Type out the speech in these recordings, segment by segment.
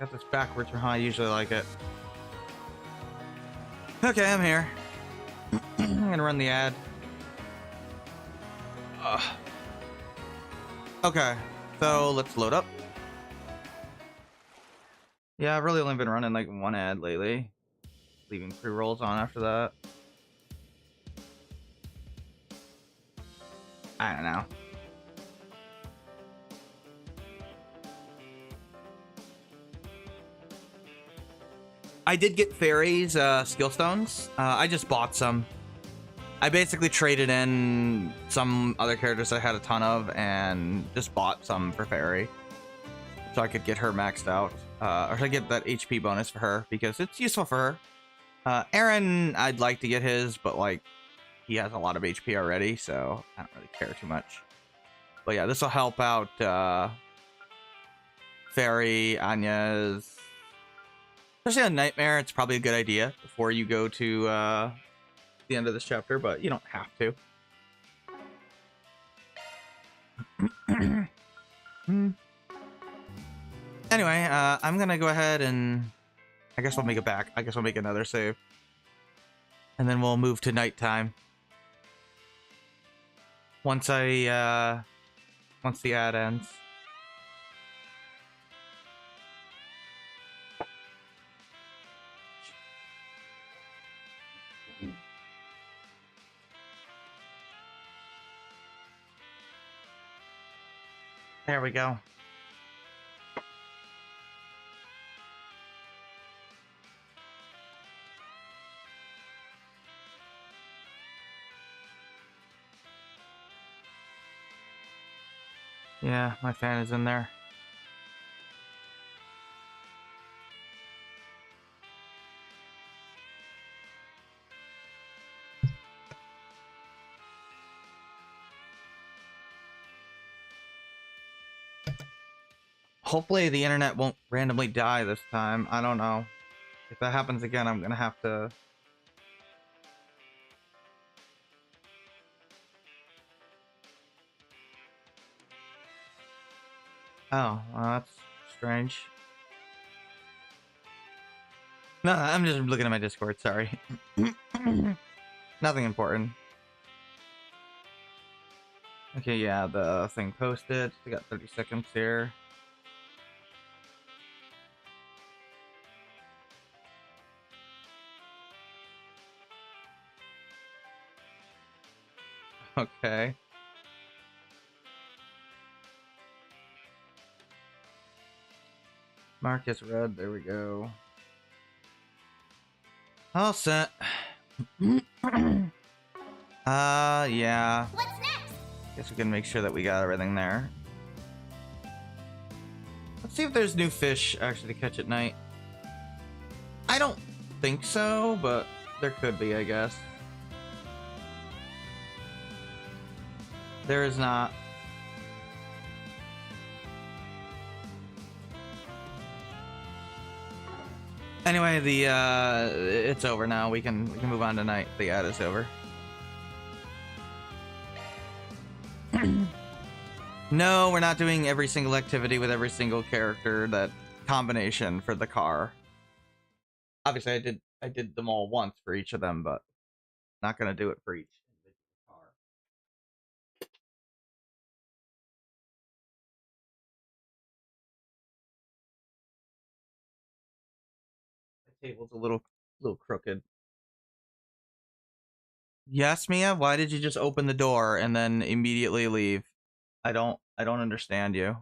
Got this backwards from how I usually like it. Okay, I'm here. I'm gonna run the ad. Okay, so let's load up. Yeah, I've really only been running like one ad lately. Leaving pre-rolls on after that. I don't know. I did get fairies, skill stones. I just bought some. I basically traded in some other characters I had a ton of and just bought some for fairy. So I could get her maxed out. Or to get that HP bonus for her because it's useful for her. Aaron, I'd like to get his, but like he has a lot of HP already, so I don't really care too much. But yeah, this will help out Fairy, Anya's. Especially on Nightmare, it's probably a good idea before you go to the end of this chapter, but you don't have to. Anyway, I'm gonna go ahead and I guess we'll make it back. I guess we'll make another save. And then we'll move to nighttime. Once the ad ends. There we go. Yeah, my fan is in there. Hopefully the internet won't randomly die this time. I don't know. If that happens again, I'm gonna have to... Oh, well, that's strange. No, I'm just looking at my Discord, sorry. Nothing important. Okay, yeah, the thing posted. We got 30 seconds here. Okay. Marcus Red, there we go. All set. Yeah. What's next? Guess we can make sure that we got everything there. Let's see if there's new fish actually to catch at night. I don't think so, but there could be, I guess. There is not. Anyway, it's over now. We can move on tonight. The ad is over. No, we're not doing every single activity with every single character. That combination for the car. Obviously, I did them all once for each of them, but not gonna do it for each individual car. The table's a little crooked. Yes, Mia. Why did you just open the door and then immediately leave? I don't understand you.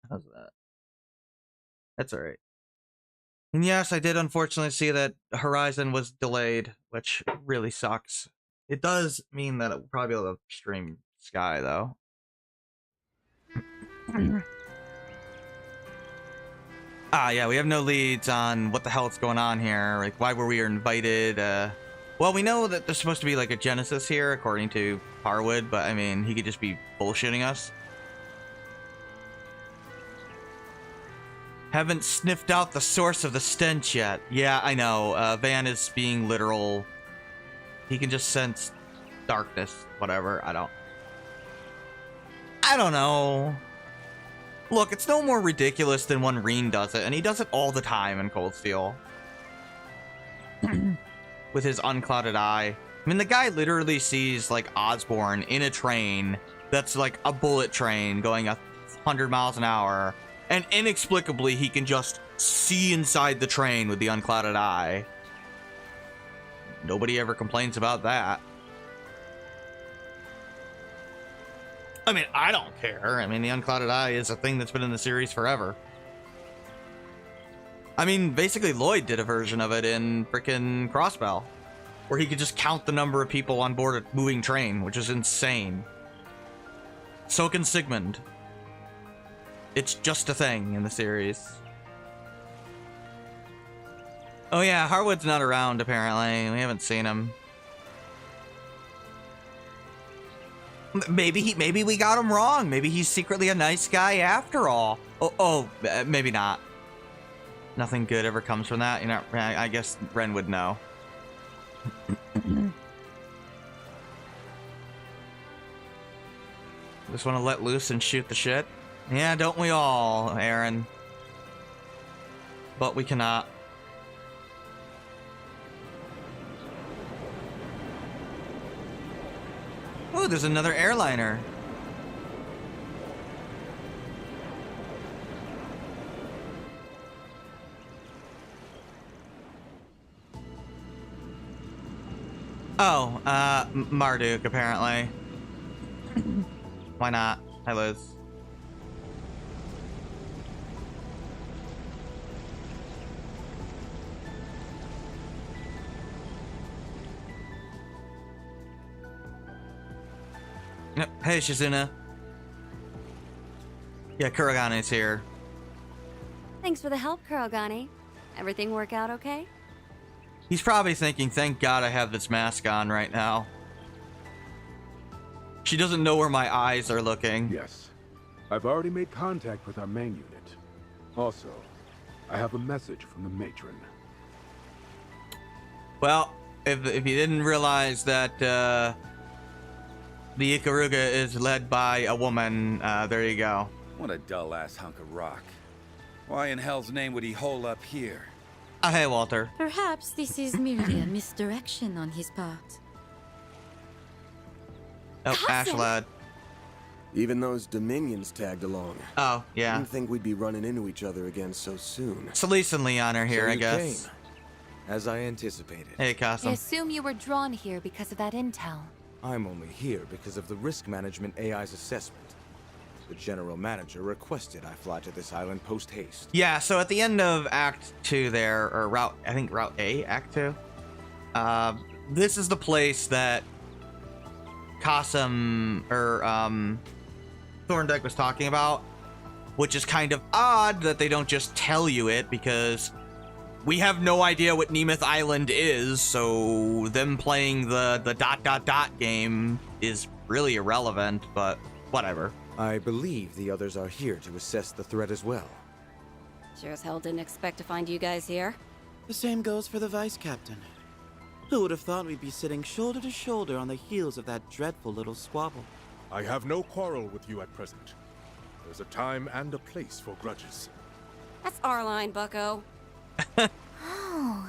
How's that? That's all right. And yes, I did unfortunately see that Horizon was delayed, which really sucks. It does mean that it will probably be able to stream Sky, though. Yeah, we have no leads on what the hell is going on here. Like, why were we invited? Well, we know that there's supposed to be, like, a Genesis here, according to Harwood, but, I mean, he could just be bullshitting us. Haven't sniffed out the source of the stench yet. Yeah, I know. Van is being literal. He can just sense darkness, whatever. I don't. I don't know. Look, it's no more ridiculous than when Reen does it, and he does it all the time in Cold Steel. With his unclouded eye. I mean, the guy literally sees, like, Osborn in a train that's, like, a bullet train going 100 miles an hour, and inexplicably he can just see inside the train with the unclouded eye. Nobody ever complains about that. I mean, I don't care. I mean, the unclouded eye is a thing that's been in the series forever. I mean, basically Lloyd did a version of it in frickin' Crossbell, where he could just count the number of people on board a moving train, which is insane. So can Sigmund. It's just a thing in the series. Oh yeah, Harwood's not around apparently. We haven't seen him. Maybe we got him wrong. Maybe he's secretly a nice guy after all. Maybe not. Nothing good ever comes from that. You know, I guess Ren would know. Just want to let loose and shoot the shit? Yeah, don't we all, Aaron? But we cannot. Oh, there's another airliner. Oh, Marduk, apparently. Why not? Hi, Liz. Yep. Hey, Shizuna. Yeah, Kuragane's here. Thanks for the help, Kurogane. Everything work out okay? He's probably thinking, thank God I have this mask on right now. She doesn't know where my eyes are looking. Yes. I've already made contact with our main unit. Also, I have a message from the matron. Well, if you didn't realize that the Ikaruga is led by a woman, there you go. What a dull-ass hunk of rock. Why in hell's name would he hole up here? Oh, hey, Walter. Perhaps this is merely a misdirection on his part. Oh, Ashlad. Even those Dominions tagged along. Oh, yeah. Didn't think we'd be running into each other again so soon. Celise and Leon are here, So I you guess. came, as I anticipated. Hey, I Cosm. assume you were drawn here because of that intel. I'm only here because of the risk management AI's assessment. The general manager requested I fly to this island post-haste. Yeah, so at the end of Act 2 there, or Route A, Act 2, this is the place that Cosm, or, Thorndike was talking about, which is kind of odd that they don't just tell you it, because we have no idea what Nemeth Island is, so them playing the ... game is really irrelevant, but whatever. I believe the others are here to assess the threat as well. Sure as hell didn't expect to find you guys here. The same goes for the Vice Captain. Who would have thought we'd be sitting shoulder to shoulder on the heels of that dreadful little squabble? I have no quarrel with you at present. There's a time and a place for grudges. That's our line, bucko. Oh,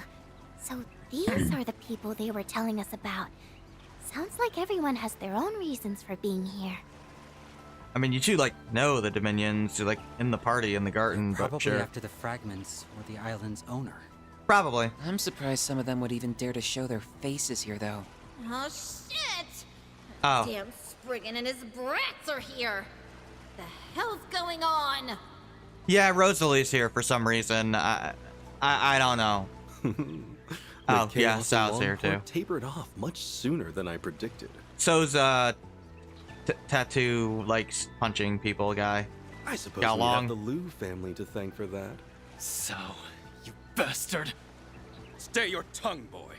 so these are the people they were telling us about. Sounds like everyone has their own reasons for being here. I mean, you two, like, know the Dominions. You're, like, in the party in the garden, but Probably sure. after the fragments or the island's owner. Probably. I'm surprised some of them would even dare to show their faces here, though. Oh, shit! Oh. Damn Spriggan and his brats are here! The hell's going on? Yeah, Rosalie's here for some reason. I don't know. Oh, yeah, Sal's here, too. Tapered off much sooner than I predicted. So's, tattoo, like, punching people guy. I suppose How we long? have the Liu family to thank for that. So, you bastard! Stay your tongue, boy.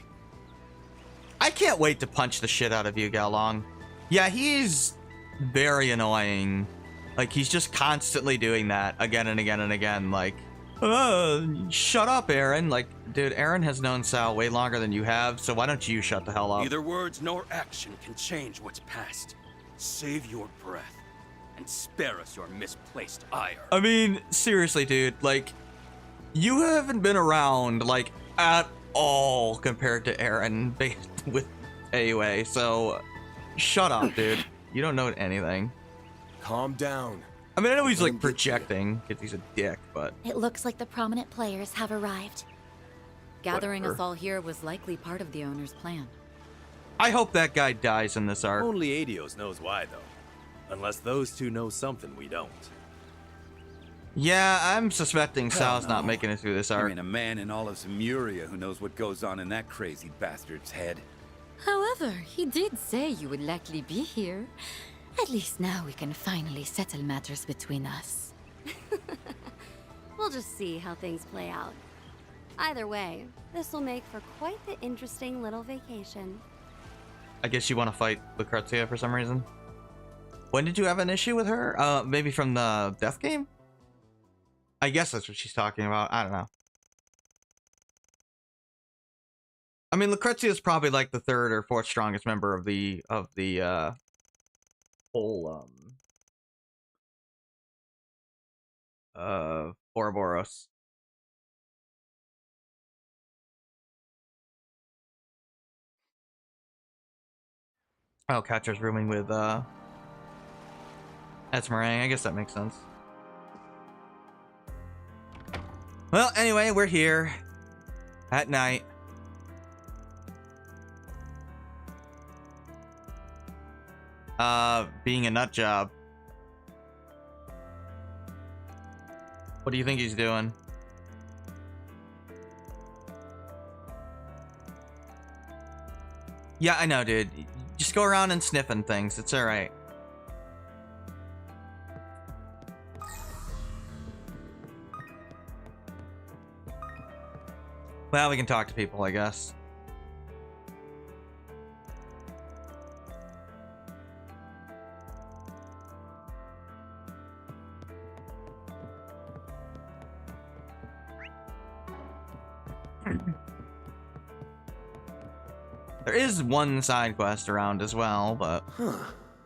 I can't wait to punch the shit out of you, Galong. Yeah, he's very annoying. Like, he's just constantly doing that again and again and again. Like, shut up, Aaron. Like, dude, Aaron has known Sal way longer than you have, so why don't you shut the hell up? Neither words nor action can change what's past. Save your breath. and spare us your misplaced ire. I mean, seriously, dude, like, you haven't been around, like, at all compared to Aaron with AUA, so shut up, dude. You don't know anything. Calm down. I mean, I know he's, like, projecting because he's a dick, but... It looks like the prominent players have arrived. Gathering Whatever. us all here was likely part of the owner's plan. I hope that guy dies in this arc. Only Adios knows why, though. Unless those two know something we don't. Yeah, I'm suspecting Hell Sal's no. not making it through this There arc. ain't a man in all of Zemuria who knows what goes on in that crazy bastard's head. However, he did say you would likely be here. At least now we can finally settle matters between us. We'll just see how things play out. Either way, this will make for quite the interesting little vacation. I guess you want to fight Lucrezia for some reason. When did you have an issue with her? Maybe from the death game? I guess that's what she's talking about. I don't know. I mean, Lucrezia is probably like the third or fourth strongest member of the whole Ouroboros. Oh, Catcher's rooming with Esmerang. I guess that makes sense. Well, anyway, we're here at night. Being a nut job. What do you think he's doing? Yeah, I know, dude. Just go around and sniffing things. It's alright. Well, we can talk to people, I guess. There is one side quest around as well, but... Huh.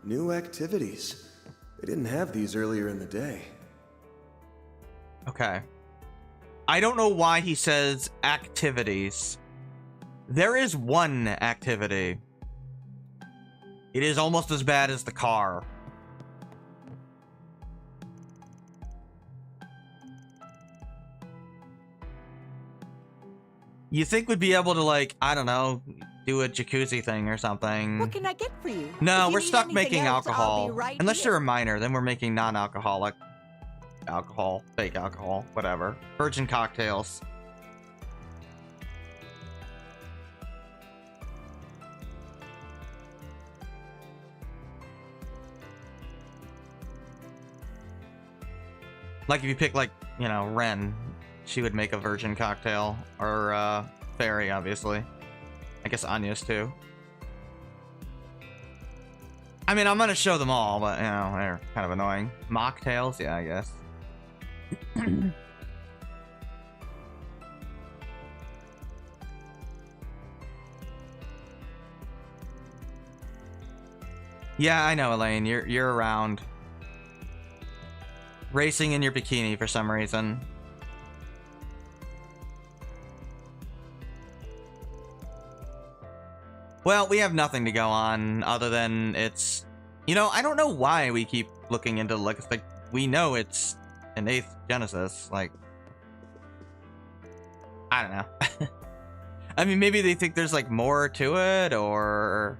New activities. They didn't have these earlier in the day. Okay. I don't know why he says activities. There is one activity. It is almost as bad as the car. You think we'd be able to, like, I don't know, do a jacuzzi thing or something. What can I get for you? No, If you we're need stuck anything making else, I'll alcohol. be right Unless here. you're a minor, then we're making non-alcoholic alcohol, fake alcohol, whatever. Virgin cocktails. Like if you pick, like, you know, Ren, she would make a virgin cocktail. Or Fairy, obviously. I guess Anya's too. I mean, I'm gonna show them all, but, you know, they're kind of annoying. Mocktails? Yeah, I guess. Yeah, I know, Elaine. You're around. Racing in your bikini for some reason. Well, we have nothing to go on other than it's... You know, I don't know why we keep looking into, like, we know it's an 8th Genesis, like... I don't know. I mean, maybe they think there's, like, more to it, or...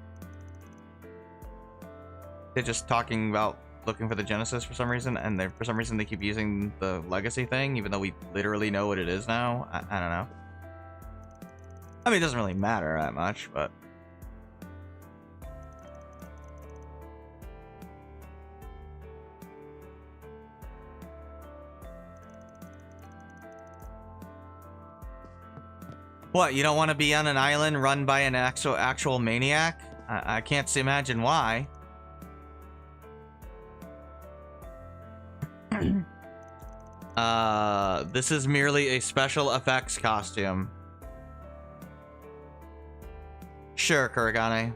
They're just talking about looking for the Genesis for some reason, and for some reason they keep using the Legacy thing, even though we literally know what it is now. I don't know. I mean, it doesn't really matter that much, but... What, you don't want to be on an island run by an actual maniac? I can't imagine why. This is merely a special effects costume. Sure, Kuragane.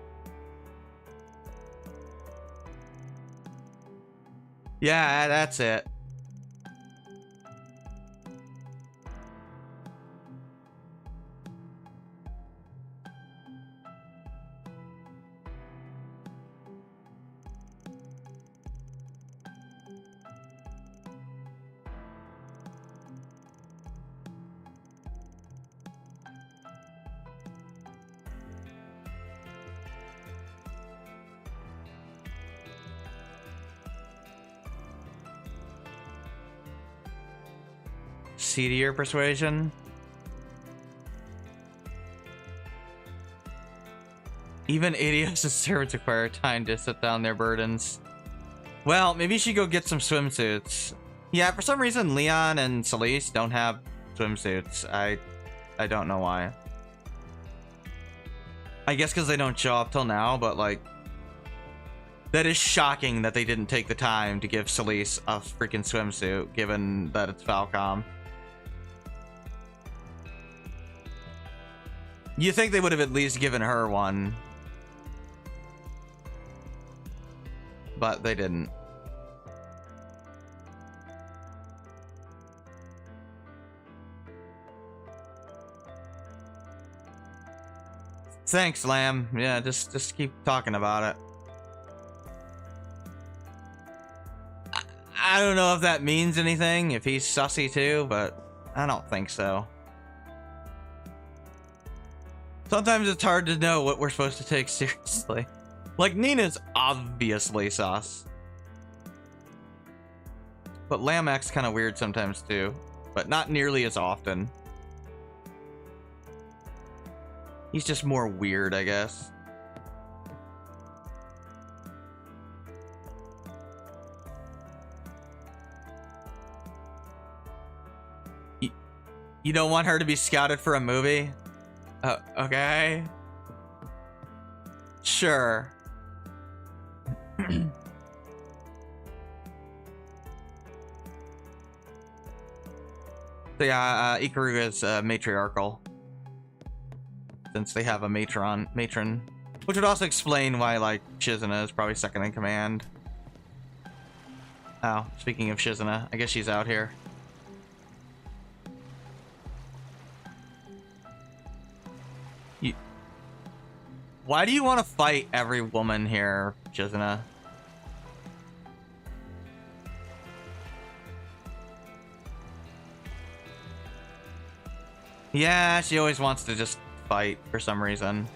Yeah, that's it. Seedier persuasion. Even Adios' servants require time to set down their burdens. Well, maybe you should go get some swimsuits. Yeah, for some reason Leon and Celeste don't have swimsuits. I don't know why. I guess because they don't show up till now, but like, that is shocking that they didn't take the time to give Celeste a freaking swimsuit, given that it's Falcom. You think they would have at least given her one. But they didn't. Thanks, Lamb. Yeah, just keep talking about it. I don't know if that means anything, if he's sussy too, but I don't think so. Sometimes it's hard to know what we're supposed to take seriously. Like, Nina's obviously sus. But Lamb acts kind of weird sometimes too, but not nearly as often. He's just more weird, I guess. You don't want her to be scouted for a movie? Okay. Sure. So yeah, Ikaruga is matriarchal. Since they have a matron. Which would also explain why, like, Shizuna is probably second in command. Oh, speaking of Shizuna, I guess she's out here. Why do you want to fight every woman here, Shizuna? Yeah, she always wants to just fight for some reason.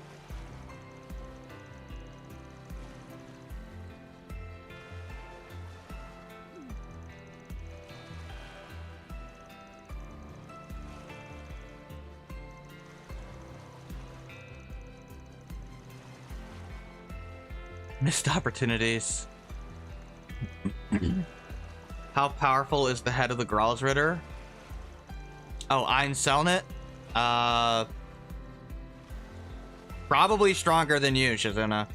Missed opportunities. How powerful is the head of the Gralsritter? Oh, Einselnit? Probably stronger than you, Shizuna.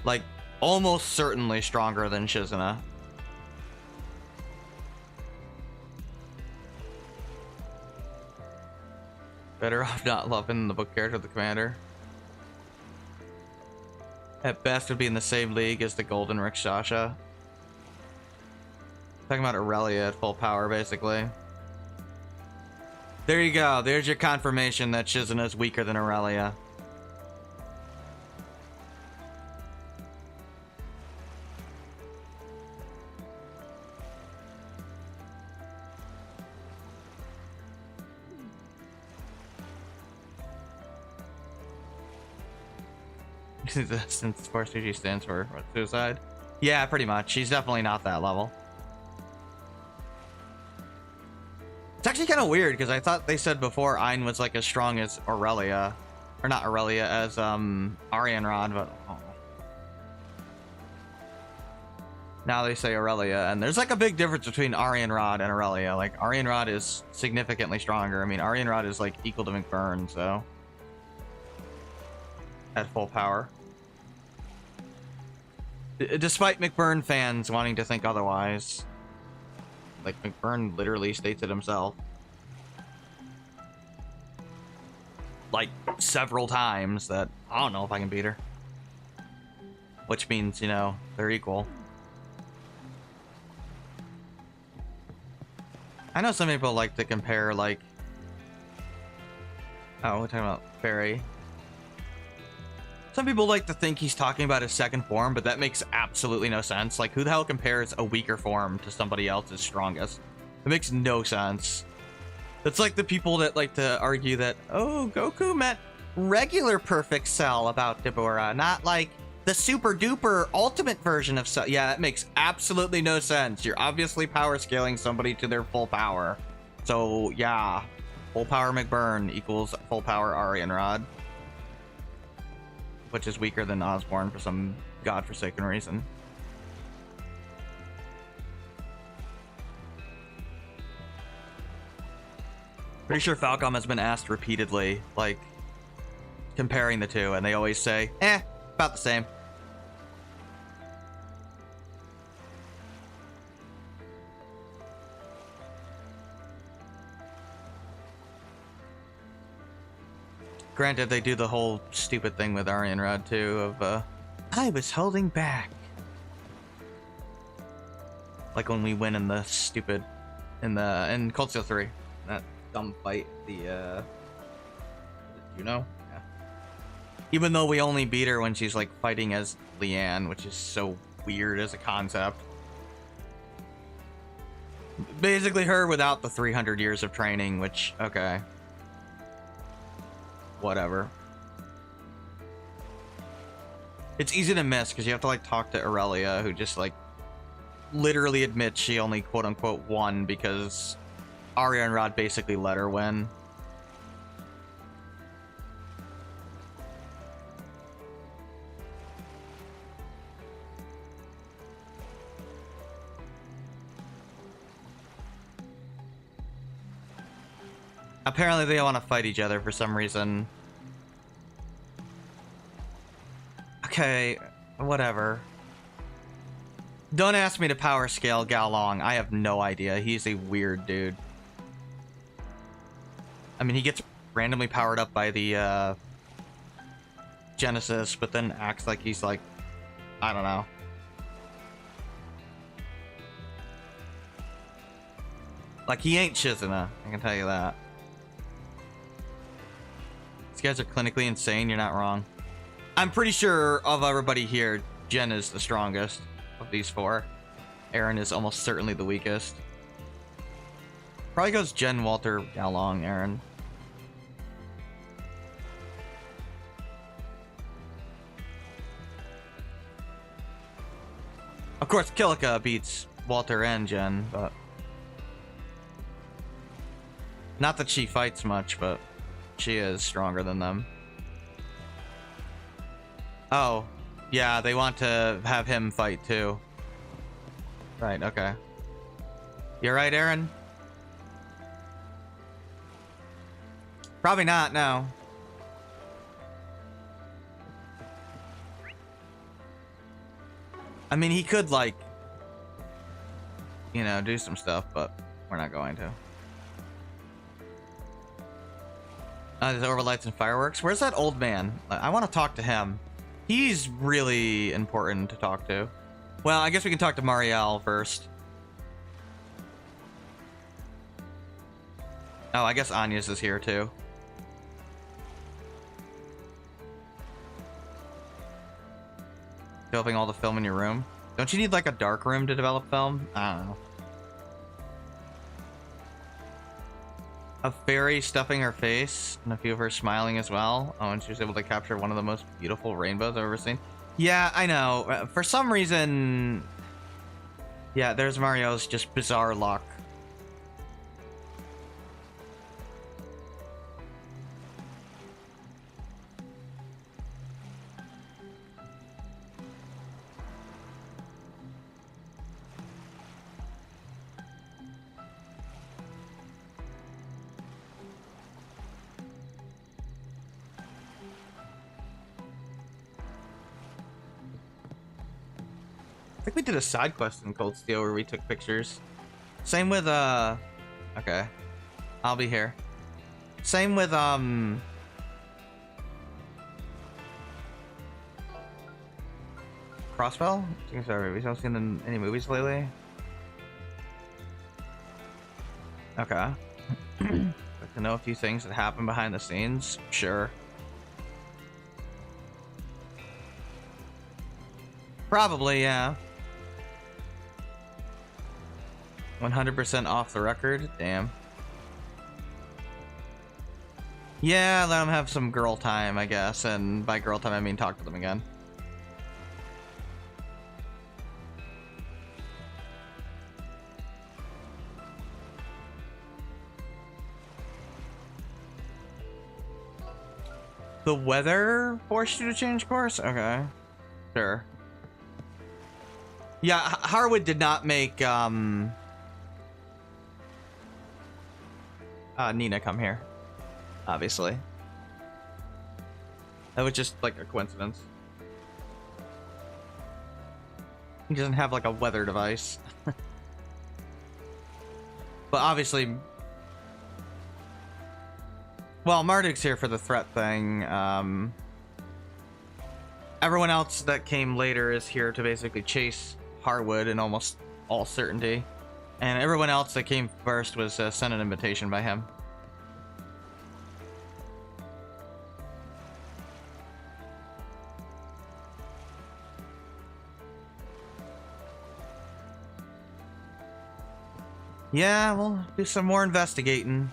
Like, almost certainly stronger than Shizuna. Better off not loving the book character of the commander. At best would be in the same league as the Golden Rikshasha. Talking about Aurelia at full power, basically. There you go. There's your confirmation that Shizuna's weaker than Aurelia. Since Force G stands for what, suicide? Yeah, pretty much. She's definitely not that level. It's actually kind of weird because I thought they said before Ein was like as strong as Aurelia, or not Aurelia, as Arianrod, but oh. Now they say Aurelia, and there's like a big difference between Arianrod and Aurelia. Like, Arianrod is significantly stronger. I mean, Arianrod is like equal to McBurn, so at full power. Despite McBurn fans wanting to think otherwise. Like, McBurn literally states it himself. Like, several times that, I don't know if I can beat her. Which means, you know, they're equal. I know some people like to compare, like... Oh, we're talking about Fairy. Some people like to think he's talking about his second form, but that makes absolutely no sense. Like, who the hell compares a weaker form to somebody else's strongest? It makes no sense. It's like the people that like to argue that, oh, Goku meant regular perfect Cell about Deborah, not like the super duper ultimate version of Cell. Yeah, that makes absolutely no sense. You're obviously power scaling somebody to their full power. So, yeah, full power McBurn equals full power Arianrod, which is weaker than Osborne for some godforsaken reason. Pretty sure Falcom has been asked repeatedly, like, comparing the two, and they always say, about the same. Granted, they do the whole stupid thing with Arianrod too, of, I was holding back. Like when we win in the stupid, in Cold Steel 3. That dumb fight, the, you know? Yeah. Even though we only beat her when she's, like, fighting as Leanne, which is so weird as a concept. Basically her without the 300 years of training, which, okay. Whatever. It's easy to miss because you have to like talk to Aurelia, who just like literally admits she only quote unquote won because Arianrod basically let her win. Apparently they want to fight each other for some reason. Okay, whatever. Don't ask me to power scale Gaolong. I have no idea. He's a weird dude. I mean, he gets randomly powered up by the Genesis, but then acts like he's like, I don't know. Like, he ain't Shizuna, I can tell you that. These guys are clinically insane, you're not wrong. I'm pretty sure of everybody here, Jen is the strongest of these four. Aaron is almost certainly the weakest. Probably goes Jen, Walter, Gaolong, Aaron. Of course, Kilika beats Walter and Jen, but... Not that she fights much, but she is stronger than them. Oh, yeah, they want to have him fight too. Right, okay. You're right, Aaron? Probably not, no. I mean, he could, like, you know, do some stuff, but we're not going to. There's overlights and fireworks. Where's that old man? I want to talk to him. He's really important to talk to. Well, I guess we can talk to Marielle first. Oh, I guess Anya's is here too. Developing all the film in your room. Don't you need like a dark room to develop film? I don't know. A fairy stuffing her face, and a few of her smiling as well. Oh, and she was able to capture one of the most beautiful rainbows I've ever seen. Yeah, I know. For some reason... Yeah, there's Mario's just bizarre luck. I think we did a side quest in Cold Steel where we took pictures. Same with, okay. I'll be here. Same with, Crossfell? Sorry, we haven't seen any movies lately. Okay. Like to know a few things that happen behind the scenes? Sure. Probably, yeah. 100% off the record? Damn. Yeah, let them have some girl time, I guess. And by girl time, I mean talk to them again. The weather forced you to change course? Okay. Sure. Yeah, Harwood did not make, Nina come here. Obviously. That was just like a coincidence. He doesn't have like a weather device. But obviously... Well, Marduk's here for the threat thing. Everyone else that came later is here to basically chase Harwood in almost all certainty. And everyone else that came first was sent an invitation by him. Yeah, we'll do some more investigating.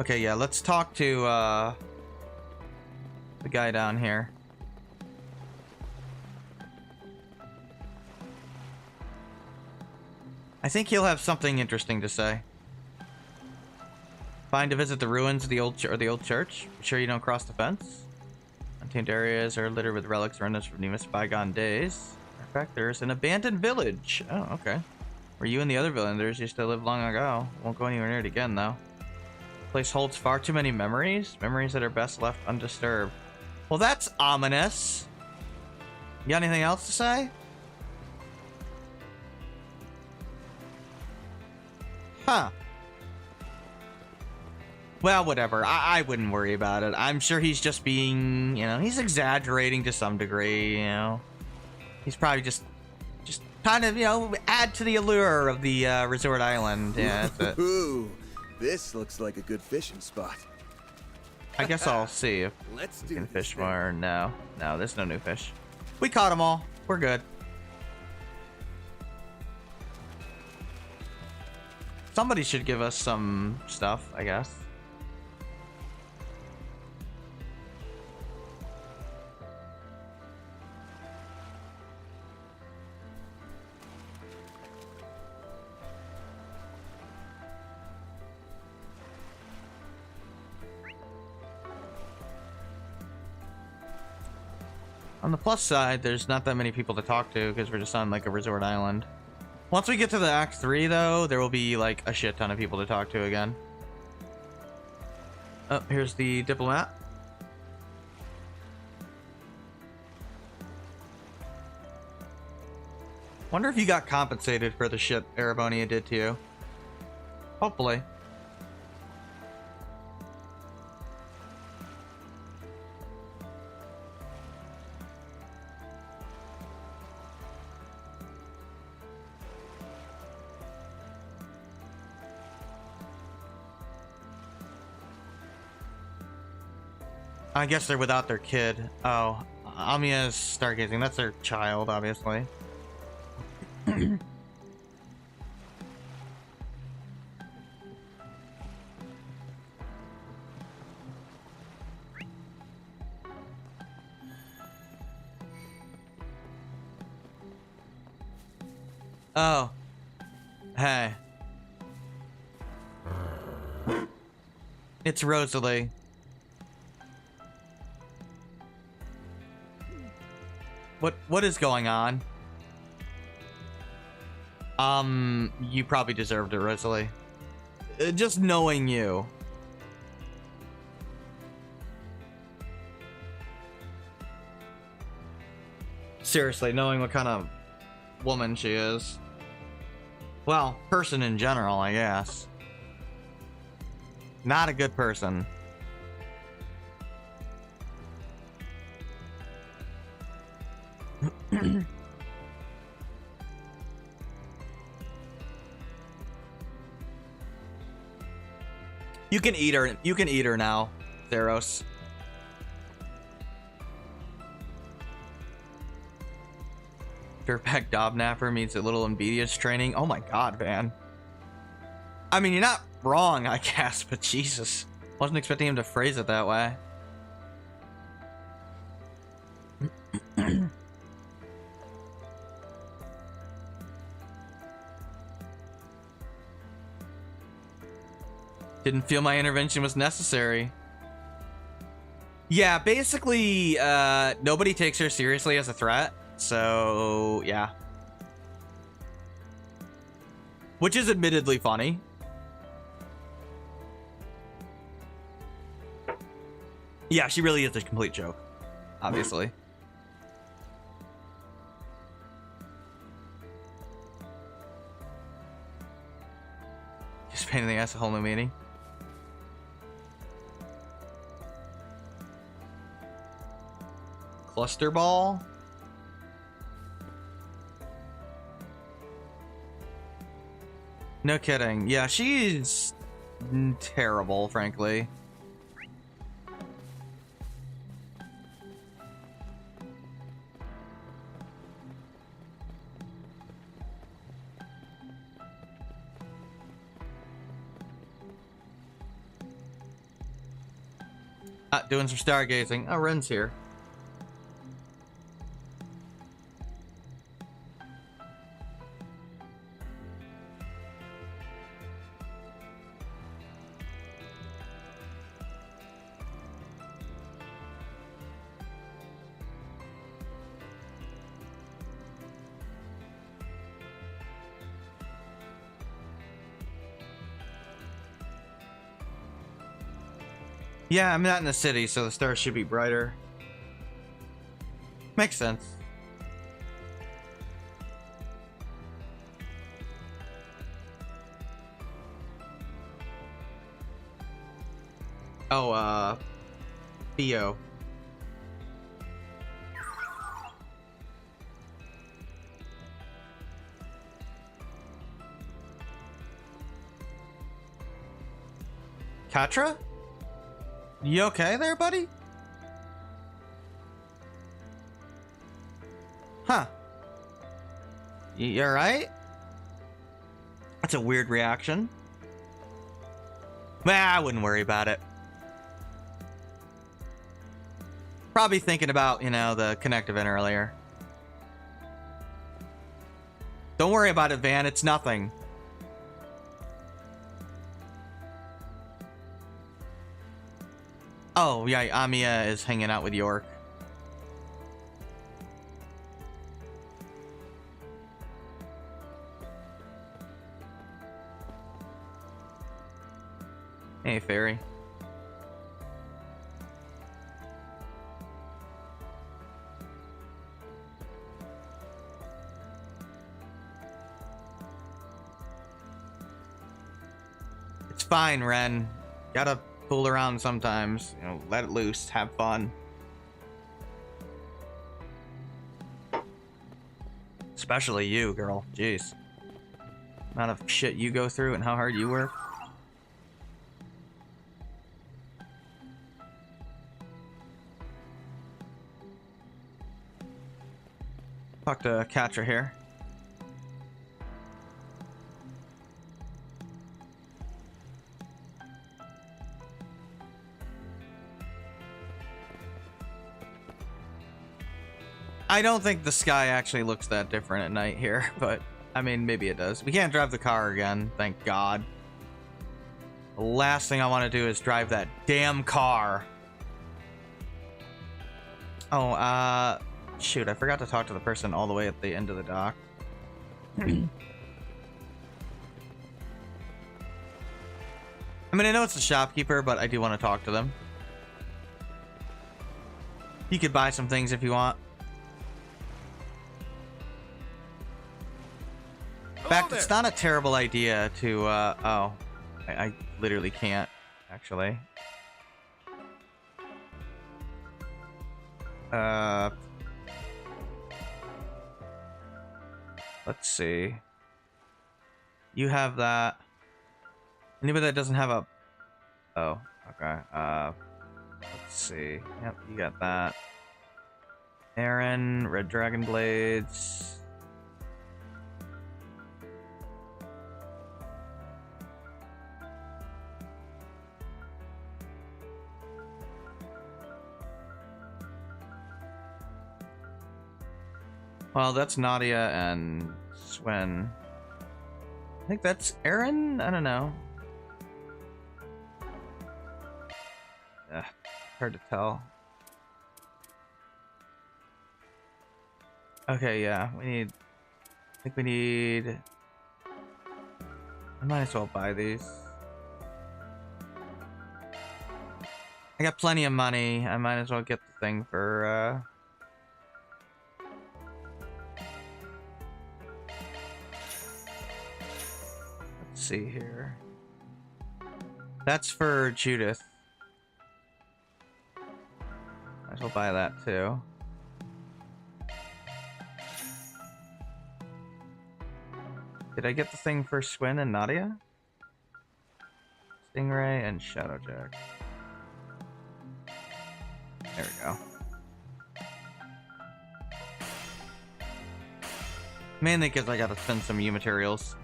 Okay, yeah, let's talk to the guy down here. I think he'll have something interesting to say. Fine to visit the ruins of the old church. Be sure you don't cross the fence. Untamed areas are littered with relics or remnants from numerous bygone days. In fact, there's an abandoned village. Oh, okay. Where you and the other villagers used to live long ago. Won't go anywhere near it again, though. Place holds far too many memories. Memories that are best left undisturbed. Well, that's ominous. You got anything else to say? Huh. Well, whatever. I wouldn't worry about it. I'm sure he's just being, you know, he's exaggerating to some degree, you know. He's probably just kind of, you know, add to the allure of the resort island. Yeah, that's it. Ooh, this looks like a good fishing spot. I guess I'll see if we can fish more. No, there's no new fish. We caught them all. We're good. Somebody should give us some stuff, I guess. On the plus side, there's not that many people to talk to because we're just on like a resort island. Once we get to the Act 3, though, there will be like a shit ton of people to talk to again. Oh, here's the diplomat. Wonder if you got compensated for the shit Erebonia did to you. Hopefully. I guess they're without their kid. Oh, Amia's stargazing. That's their child, obviously. Oh. Hey. It's Rosalie. What is going on? You probably deserved it, Rosalie. Just knowing you. Seriously, knowing what kind of woman she is. Well, person in general, I guess. Not a good person. You can eat her. You can eat her now, Theros. Dirtbag Dobnapper means a little obedience training. Oh my god, man. I mean, you're not wrong, I guess, but Jesus. Wasn't expecting him to phrase it that way. Didn't feel my intervention was necessary. Yeah, basically, nobody takes her seriously as a threat. So, yeah. Which is admittedly funny. Yeah, she really is a complete joke. Obviously. Just pain in the ass, a whole new meaning. Cluster ball? No kidding. Yeah, she's terrible, frankly. Doing some stargazing. Oh, Ren's here. Yeah, I'm not in the city, so the stars should be brighter. Makes sense. Oh, Theo. Katra? You okay there, buddy? Huh. You alright? That's a weird reaction. Nah, I wouldn't worry about it. Probably thinking about, you know, the connective in earlier. Don't worry about it, Van. It's nothing. Oh, yeah, Amiya is hanging out with York. Hey, Fairy. It's fine, Ren. Gotta fool around sometimes, you know, let it loose, have fun. Especially you, girl. Jeez. Amount of shit you go through and how hard you work. Talk to Katra here. I don't think the sky actually looks that different at night here, but I mean, maybe it does. We can't drive the car again, thank God. The last thing I want to do is drive that damn car. Oh, shoot, I forgot to talk to the person all the way at the end of the dock. I mean, I know it's the shopkeeper, but I do want to talk to them. You could buy some things if you want. In fact, it's not a terrible idea to, oh, I literally can't, actually. Let's see. You have that. Anybody that doesn't have a Oh, okay. Let's see. Yep, you got that. Aaron, Red Dragon Blades. Well, that's Nadia and Swen. I think that's Aaron? I don't know. Hard to tell. Okay, yeah, I think we need... I might as well buy these. I got plenty of money. I might as well get the thing for, Let's see here. That's for Judith. Might as well buy that too. Did I get the thing for Swin and Nadia? Stingray and Shadowjack. There we go. Mainly because I gotta spend some U materials.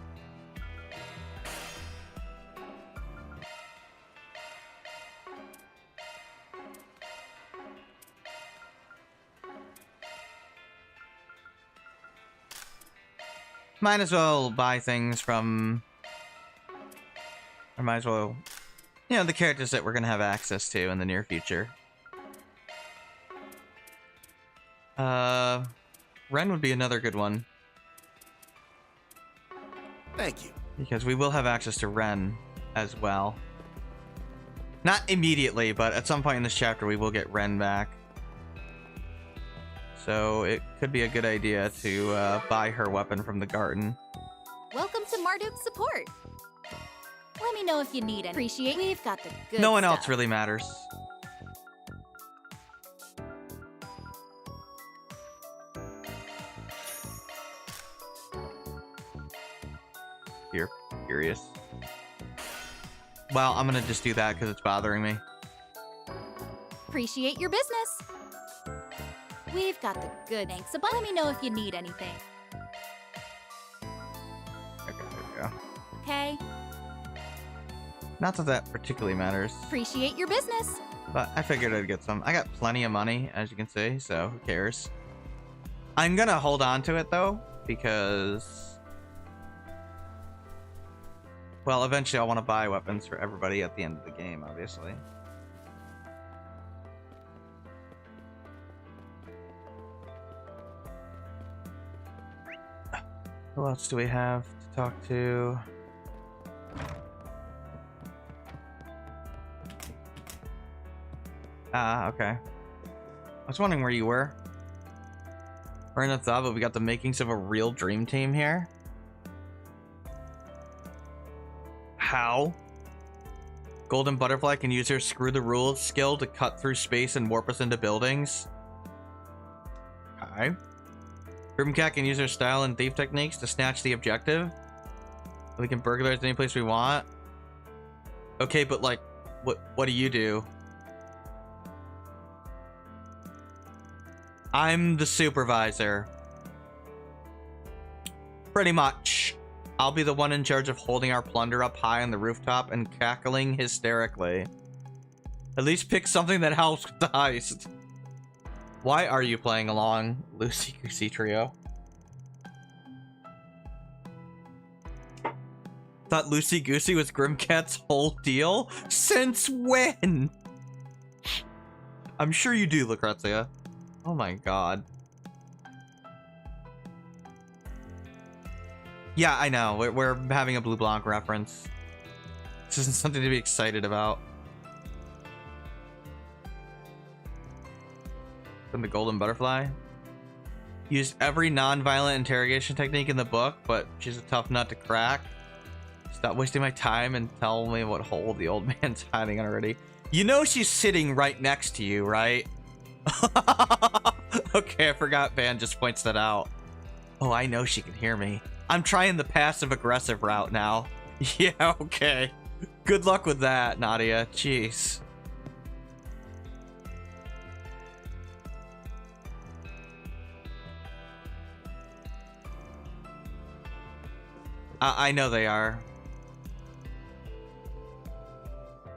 Might as well buy things from... Or might as well... You know, the characters that we're gonna have access to in the near future. Ren would be another good one. Thank you. Because we will have access to Ren as well. Not immediately, but at some point in this chapter we will get Ren back. So it could be a good idea to buy her weapon from the garden. Welcome to Marduk's support. Let me know if you need it. Appreciate. We've got the good No one stuff. else really matters. You're curious. Well, I'm gonna just do that because it's bothering me. Appreciate your business. We've got the good thanks. But let me know if you need anything. Okay, there we go. Okay. Not that that particularly matters, Appreciate your business. but I figured I'd get some. I got plenty of money, as you can see, so who cares? I'm gonna hold on to it though, because... Well, eventually I'll want to buy weapons for everybody at the end of the game, obviously. Who else do we have to talk to? Ah, okay. I was wondering where you were. We're in a thought, but we got the makings of a real dream team here. How? Golden Butterfly can use her screw the rules skill to cut through space and warp us into buildings. Okay. Grimcat can use her style and thief techniques to snatch the objective. We can burglarize any place we want. Okay, but like, what do you do? I'm the supervisor. Pretty much. I'll be the one in charge of holding our plunder up high on the rooftop and cackling hysterically. At least pick something that helps with the heist. Why are you playing along, Lucy Goosey Trio? Thought Lucy Goosey was Grimcat's whole deal? Since when? I'm sure you do, Lucrezia. Oh my god. Yeah, I know. We're having a Blue Blanc reference. This isn't something to be excited about. From the Golden Butterfly. Used every non-violent interrogation technique in the book, but she's a tough nut to crack. Stop wasting my time and tell me what hole the old man's hiding already. You know she's sitting right next to you, right? Okay, I forgot Van just points that out. Oh, I know she can hear me. I'm trying the passive-aggressive route now. Yeah, okay. Good luck with that, Nadia. Jeez. I know they are.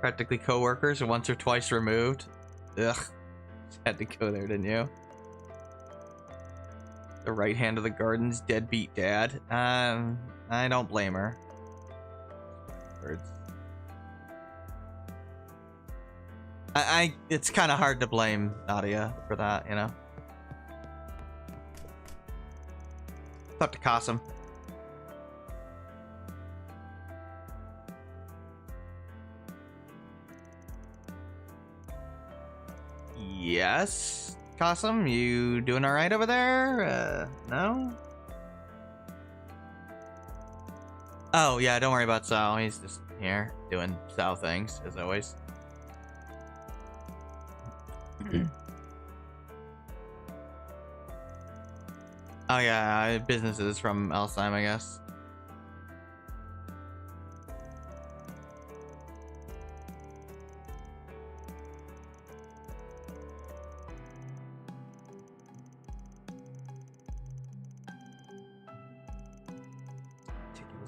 Practically co-workers once or twice removed. Ugh. Just had to go there, didn't you? The right hand of the garden's deadbeat dad. I don't blame her. Birds. It's kind of hard to blame Nadia for that, you know? It's up to Qasim. Yes, Qasim, you doing all right over there? No? Oh, yeah, don't worry about Sal. He's just here doing Sal things, as always. Oh, yeah, businesses from Elsheim, I guess.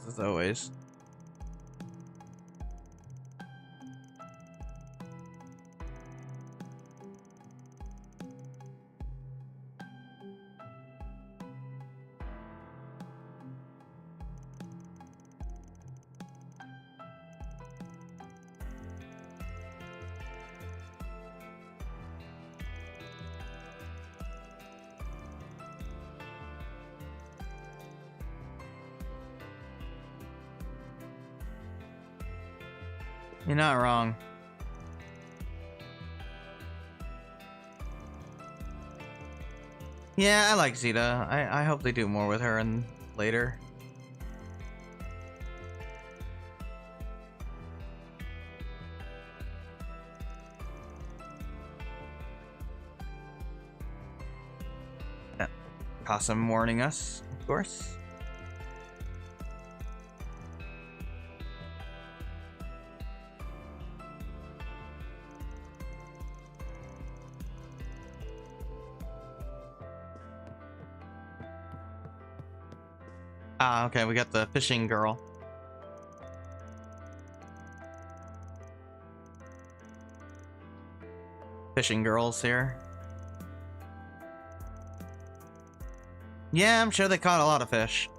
As always. You're not wrong. Yeah, I like Zeta. I hope they do more with her and later. Yeah. Qasim warning us, of course. Ah, okay, we got the fishing girl. Fishing girls here. Yeah, I'm sure they caught a lot of fish.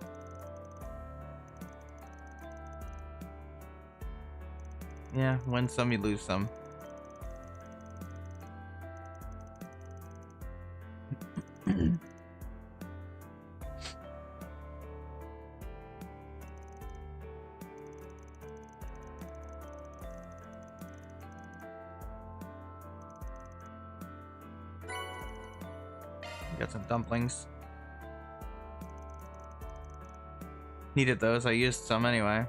Yeah, win some, you lose some. Got some dumplings. Needed those, I used some anyway.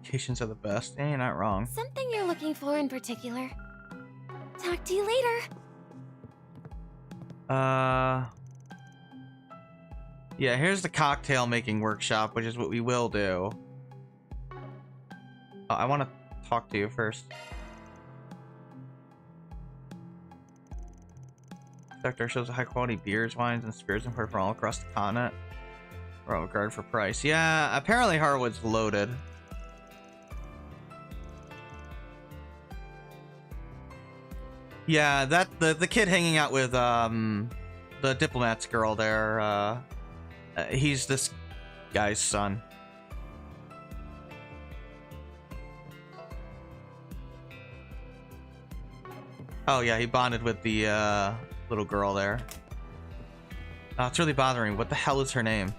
Vacations are the best. Yeah, you're not wrong. Something you're looking for in particular? Talk to you later. Yeah, here's the cocktail making workshop, which is what we will do. Oh, I want to talk to you first. Sector shows high quality beers, wines, and spirits imported from all across the continent. Or regard for price. Yeah, apparently Harwood's loaded. Yeah, that the kid hanging out with the diplomat's girl there, he's this guy's son. Oh yeah, he bonded with the little girl there. Oh, it's really bothering. What the hell is her name?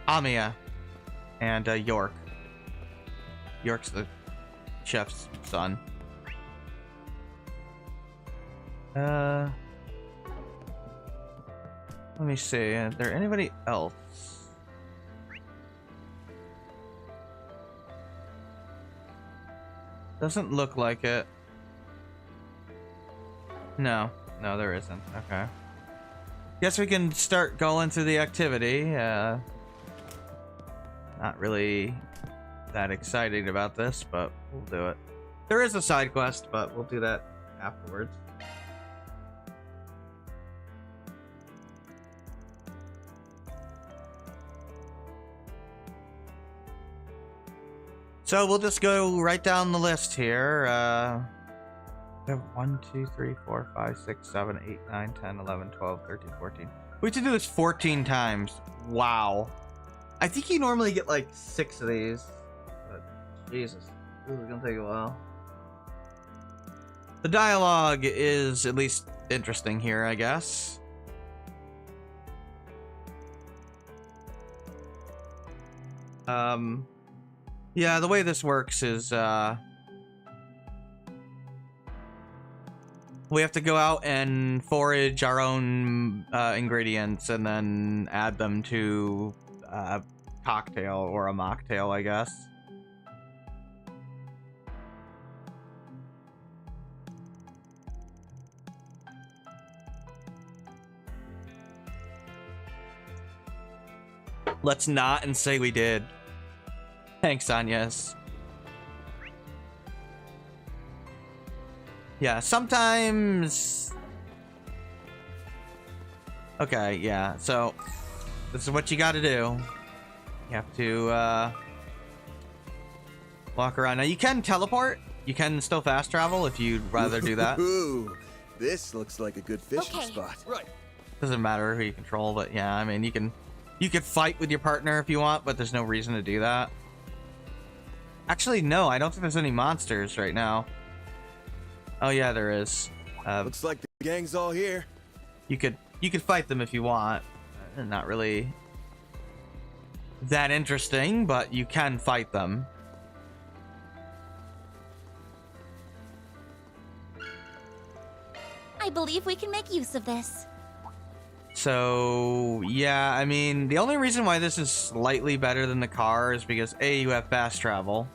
Amia. And York. York's the chef's son. Let me see. Is there anybody else? Doesn't look like it. No, there isn't. Okay. Guess we can start going through the activity. Not really that excited about this, but we'll do it. There is a side quest, but we'll do that afterwards. So we'll just go right down the list here. We have 1, 2, 3, 4, 5, 6, 7, 8, 9, 10, 11, 12, 13, 14. We have to do this 14 times. Wow. I think you normally get like 6 of these. But Jesus, this is gonna take a while. The dialogue is at least interesting here, I guess. Yeah, the way this works is, we have to go out and forage our own ingredients and then add them to a cocktail or a mocktail, I guess. Let's not and say we did. Thanks, Anyas. Yeah, sometimes... Okay, yeah, so... This is what you gotta do. You have to, walk around. Now, you can teleport. You can still fast travel if you'd rather do that. Ooh, this looks like a good fishing spot. Right. Doesn't matter who you control, but yeah, I mean, you can fight with your partner if you want, but there's no reason to do that. Actually, no, I don't think there's any monsters right now. Oh yeah, there is. Looks like the gang's all here. You could fight them if you want. Not really that interesting, but you can fight them. I believe we can make use of this. So, yeah, I mean, the only reason why this is slightly better than the car is because A, you have fast travel.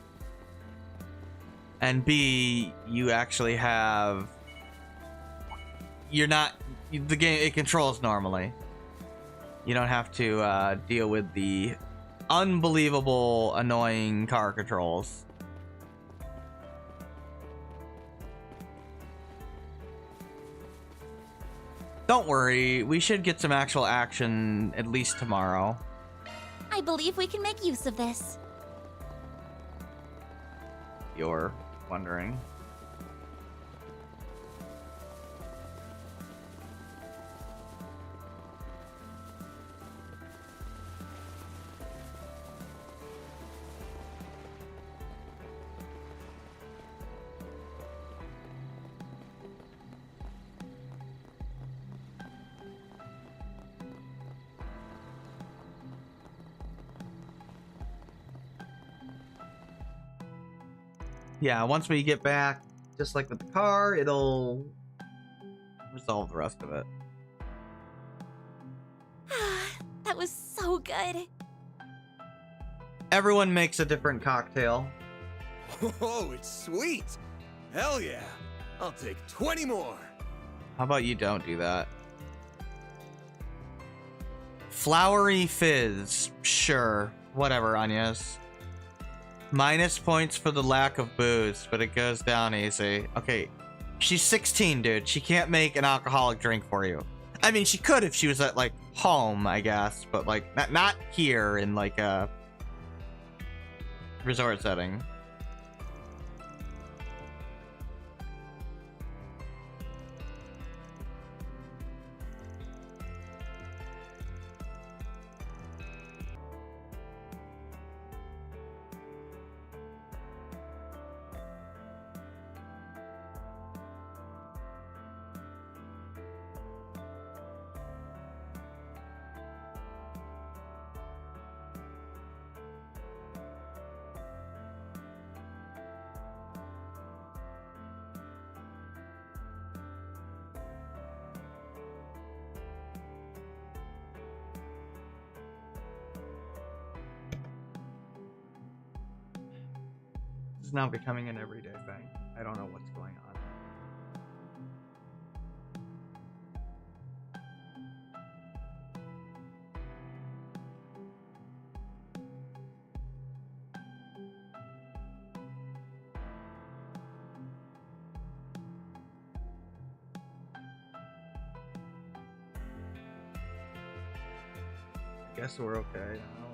And B, you actually have... The game, it controls normally. You don't have to deal with the unbelievable, annoying car controls. Don't worry, we should get some actual action at least tomorrow. I believe we can make use of this. You're wondering. Yeah, once we get back, just like with the car, it'll resolve the rest of it. That was so good. Everyone makes a different cocktail. Oh, it's sweet. Hell yeah. I'll take 20 more. How about you don't do that? Flowery fizz. Sure. Whatever, Anyas. Minus points for the lack of booze, but it goes down easy. Okay, she's 16, dude. She can't make an alcoholic drink for you. I mean, she could if she was at, like, home, I guess. But, like, not here in, like, a resort setting. is now becoming an everyday thing. I don't know what's going on. Guess we're okay now.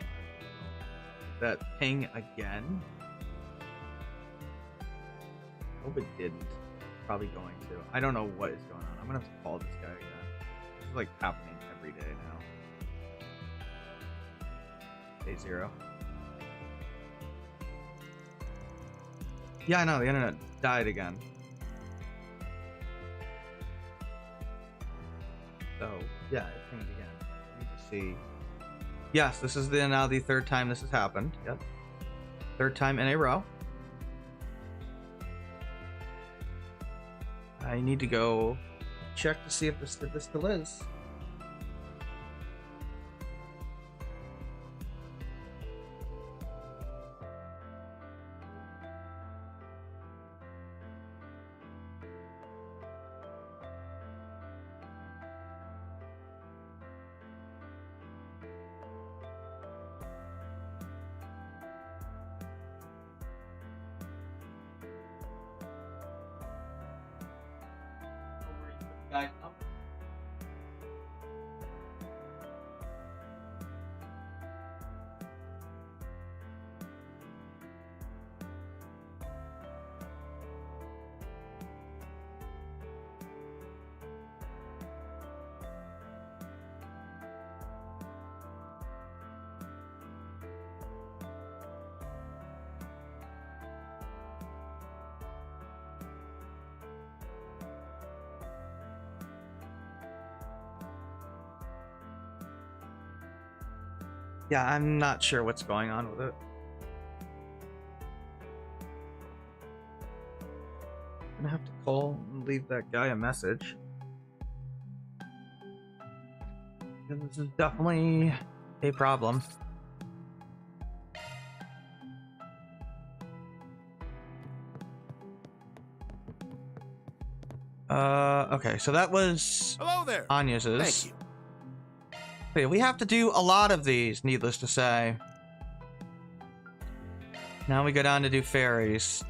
That ping again? Hope it didn't. Probably going to. I don't know what is going on. I'm gonna have to call this guy again. This is like happening every day now. Day 0. Yeah, I know, the internet died again. So, yeah, it pinged again. I need to see. Yes, this is now the 3rd time this has happened. Yep. 3rd time in a row. I need to go check to see if this still is. Yeah, I'm not sure what's going on with it. I'm gonna have to call and leave that guy a message. This is definitely a problem. Okay, so that was Hello there. Anya's. Thank you. Okay, we have to do a lot of these, needless to say. Now we go down to do fairies.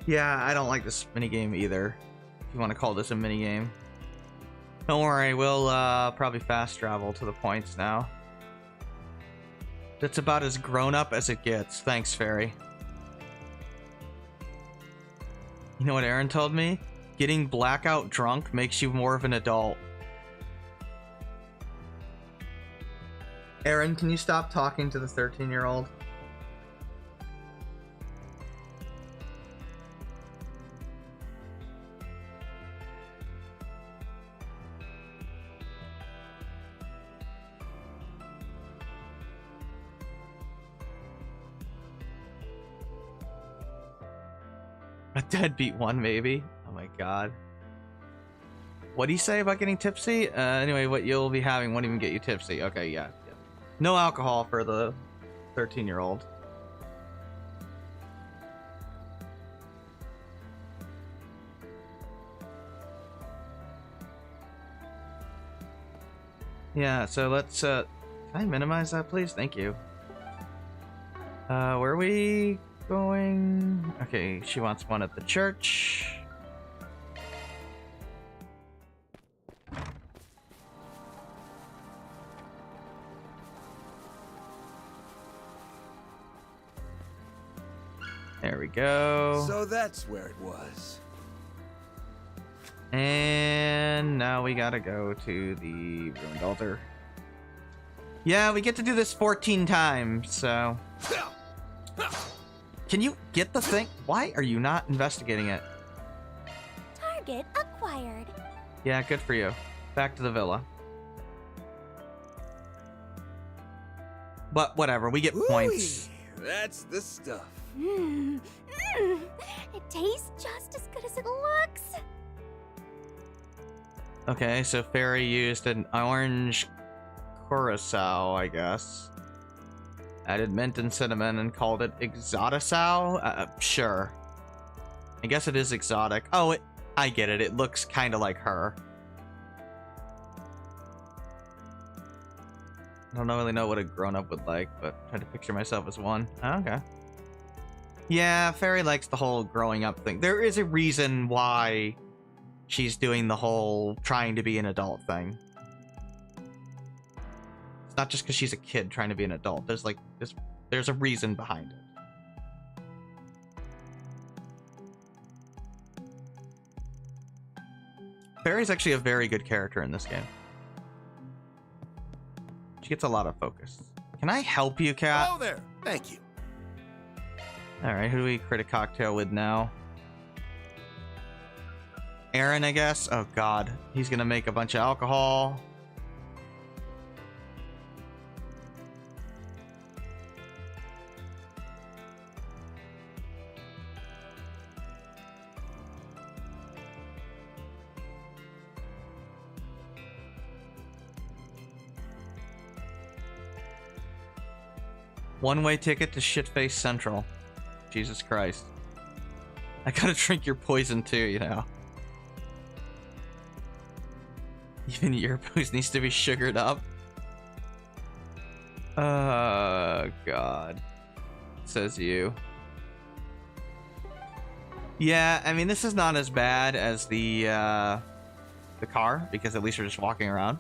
Yeah, I don't like this minigame either. If you want to call this a minigame. Don't worry, we'll probably fast travel to the points now. That's about as grown up as it gets. Thanks, fairy. You know what Aaron told me? Getting blackout drunk makes you more of an adult. Aaron, can you stop talking to the 13-year-old? A deadbeat one, maybe. Oh my god. What do you say about getting tipsy? Anyway, what you'll be having won't even get you tipsy. Okay, yeah. No alcohol for the 13-year-old. Yeah, so let's, can I minimize that, please? Thank you. Where are we going? Okay, she wants one at the church. There we go. So that's where it was. And now we gotta go to the ruined altar. Yeah, we get to do this 14 times, so... Can you get the thing? Why are you not investigating it? Target acquired. Yeah, good for you. Back to the villa. But whatever, we get points. That's the stuff. It tastes just as good as it looks. Okay, so Fairy used an orange curacao, I guess. Added mint and cinnamon and called it exotisau? Sure. I guess it is exotic. Oh, I get it. It looks kind of like her. I don't really know what a grown-up would like, but try to picture myself as one. Oh, okay. Yeah, Fairy likes the whole growing up thing. There is a reason why she's doing the whole trying to be an adult thing. It's not just because she's a kid trying to be an adult. There's a reason behind it. Fairy's actually a very good character in this game. She gets a lot of focus. Can I help you, Cat? Hello there. Thank you. Alright, who do we crit a cocktail with now? Aaron, I guess? Oh god. He's gonna make a bunch of alcohol. One-way ticket to Shitface Central. Jesus Christ. I gotta drink your poison too, you know. Even your booze needs to be sugared up. Oh, God. Says you. Yeah, I mean, this is not as bad as the car, because at least you're just walking around.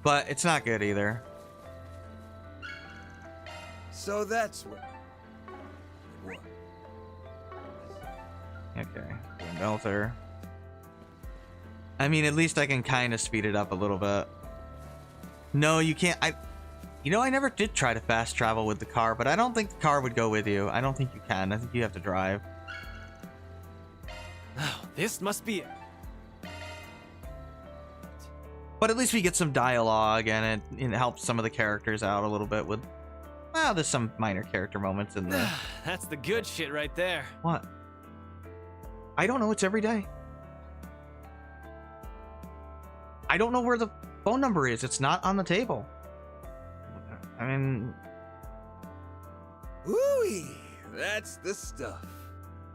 But it's not good either. So that's what. Okay, melter. I mean, at least I can kind of speed it up a little bit. No, you can't. You know, I never did try to fast travel with the car, but I don't think the car would go with you. I don't think you can. I think you have to drive. Oh, this must be it. But at least we get some dialogue, and it helps some of the characters out a little bit with. Well, there's some minor character moments in there. That's the good shit right there. What? I don't know. It's every day. I don't know where the phone number is. It's not on the table. I mean... Ooh, that's the stuff.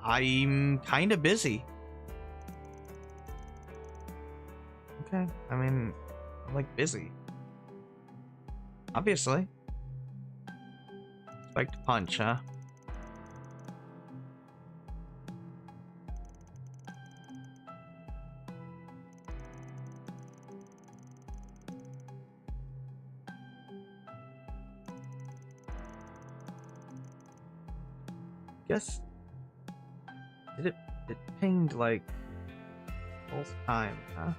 I'm kind of busy. Okay. I mean, I'm like busy. Obviously. Spiked punch, huh? Guess it pinged like both times, huh?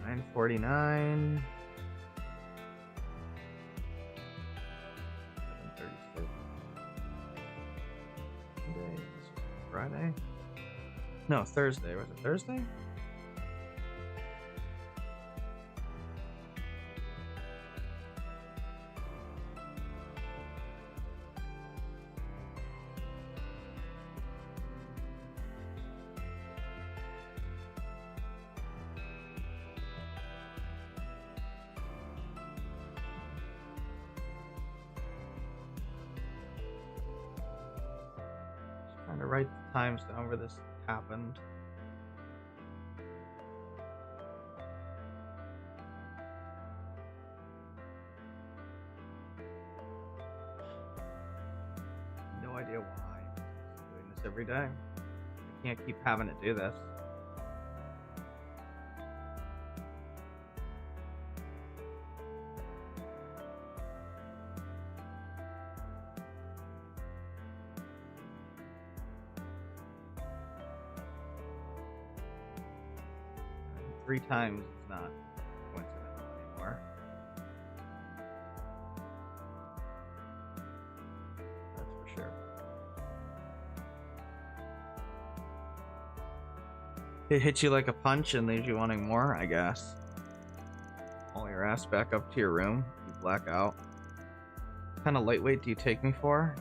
$9.49. 7:36. Today is Friday. No, Thursday. Was it Thursday? Trying to write the times down where this happened. No idea why. I'm doing this every day. I can't keep having to do this. Three times it's not coincidental anymore. That's for sure. It hits you like a punch and leaves you wanting more, I guess. Haul your ass back up to your room. You black out. What kind of lightweight do you take me for?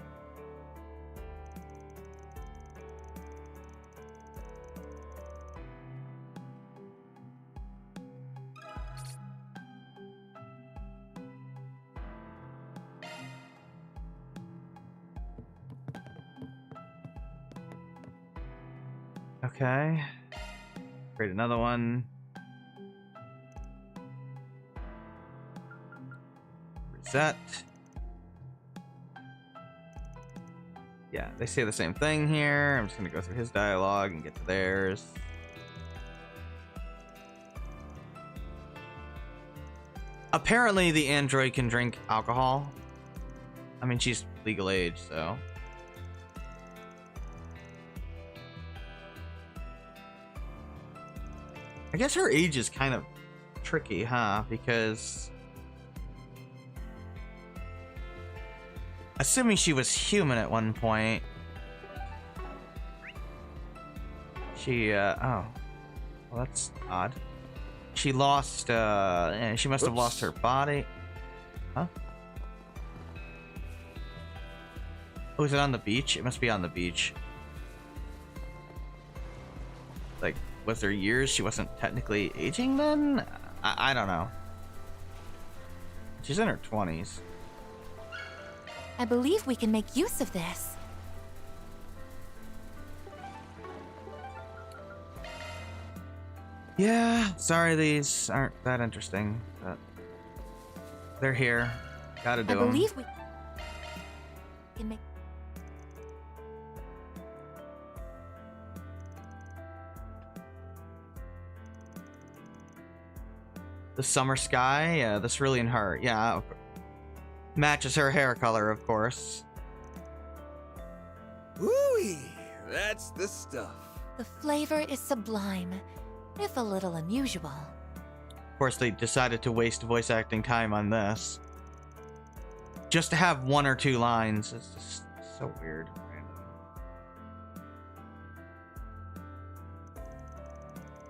Okay. Create another one. Reset. Yeah, they say the same thing here. I'm just gonna go through his dialogue and get to theirs. Apparently the android can drink alcohol. I mean, she's legal age, so. I guess her age is kind of tricky, huh? Because assuming she was human at one point, she, oh, well, that's odd. She lost, she must have lost her body. Huh? Oh, is it on the beach? It must be on the beach. Like, was there years she wasn't technically aging then? I don't know. She's in her 20s. I believe we can make use of this. Yeah, sorry these aren't that interesting, but they're here. Gotta do I them. believe we can make. The summer sky, the cerulean heart. Yeah, matches her hair color, of course. Ooh, that's the stuff. The flavor is sublime, if a little unusual. Of course, they decided to waste voice acting time on this. Just to have one or two lines. It's just so weird.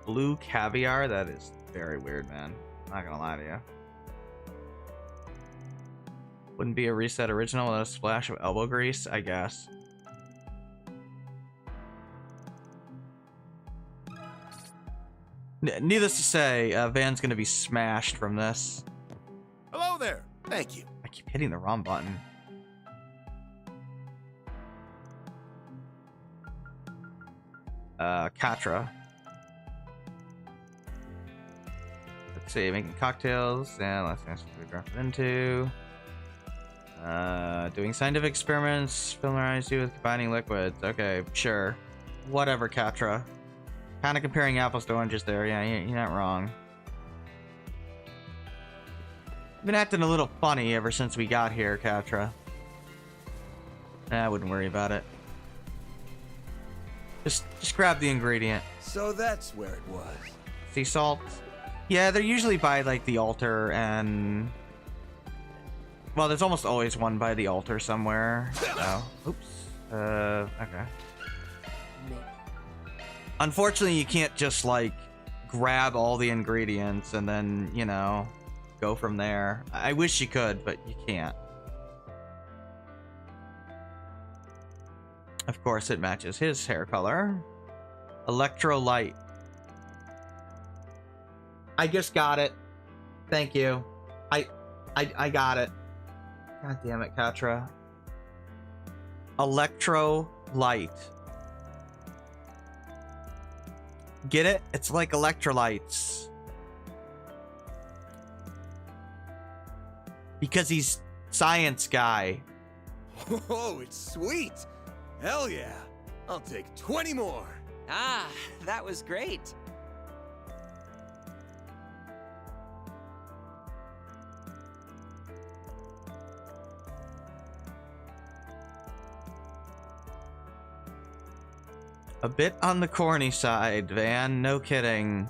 Blue caviar? That is very weird, man. I'm not gonna lie to you. Wouldn't be a reset original without a splash of elbow grease, I guess. Needless to say, Van's gonna be smashed from this. Hello there. Thank you. I keep hitting the wrong button. Katra. Let's see, making cocktails, and let's drop it into. Doing scientific experiments, familiarize you with combining liquids. Okay, sure. Whatever, Katra. Kind of comparing apples to oranges there. Yeah, you're not wrong. Been acting a little funny ever since we got here, Katra. I wouldn't worry about it. Just grab the ingredient. So that's where it was. Sea salt. Yeah, they're usually by like the altar, and well, there's almost always one by the altar somewhere. Oh, oops. Okay. Unfortunately, you can't just like grab all the ingredients and then, you know, go from there. I wish you could, but you can't. Of course, it matches his hair color. Electrolyte. I just got it. Thank you. I got it. God damn it, Katra. Electrolyte. Get it? It's like electrolytes. Because he's science guy. Oh, it's sweet. Hell yeah. I'll take 20 more. Ah, that was great. A bit on the corny side, Van. No kidding.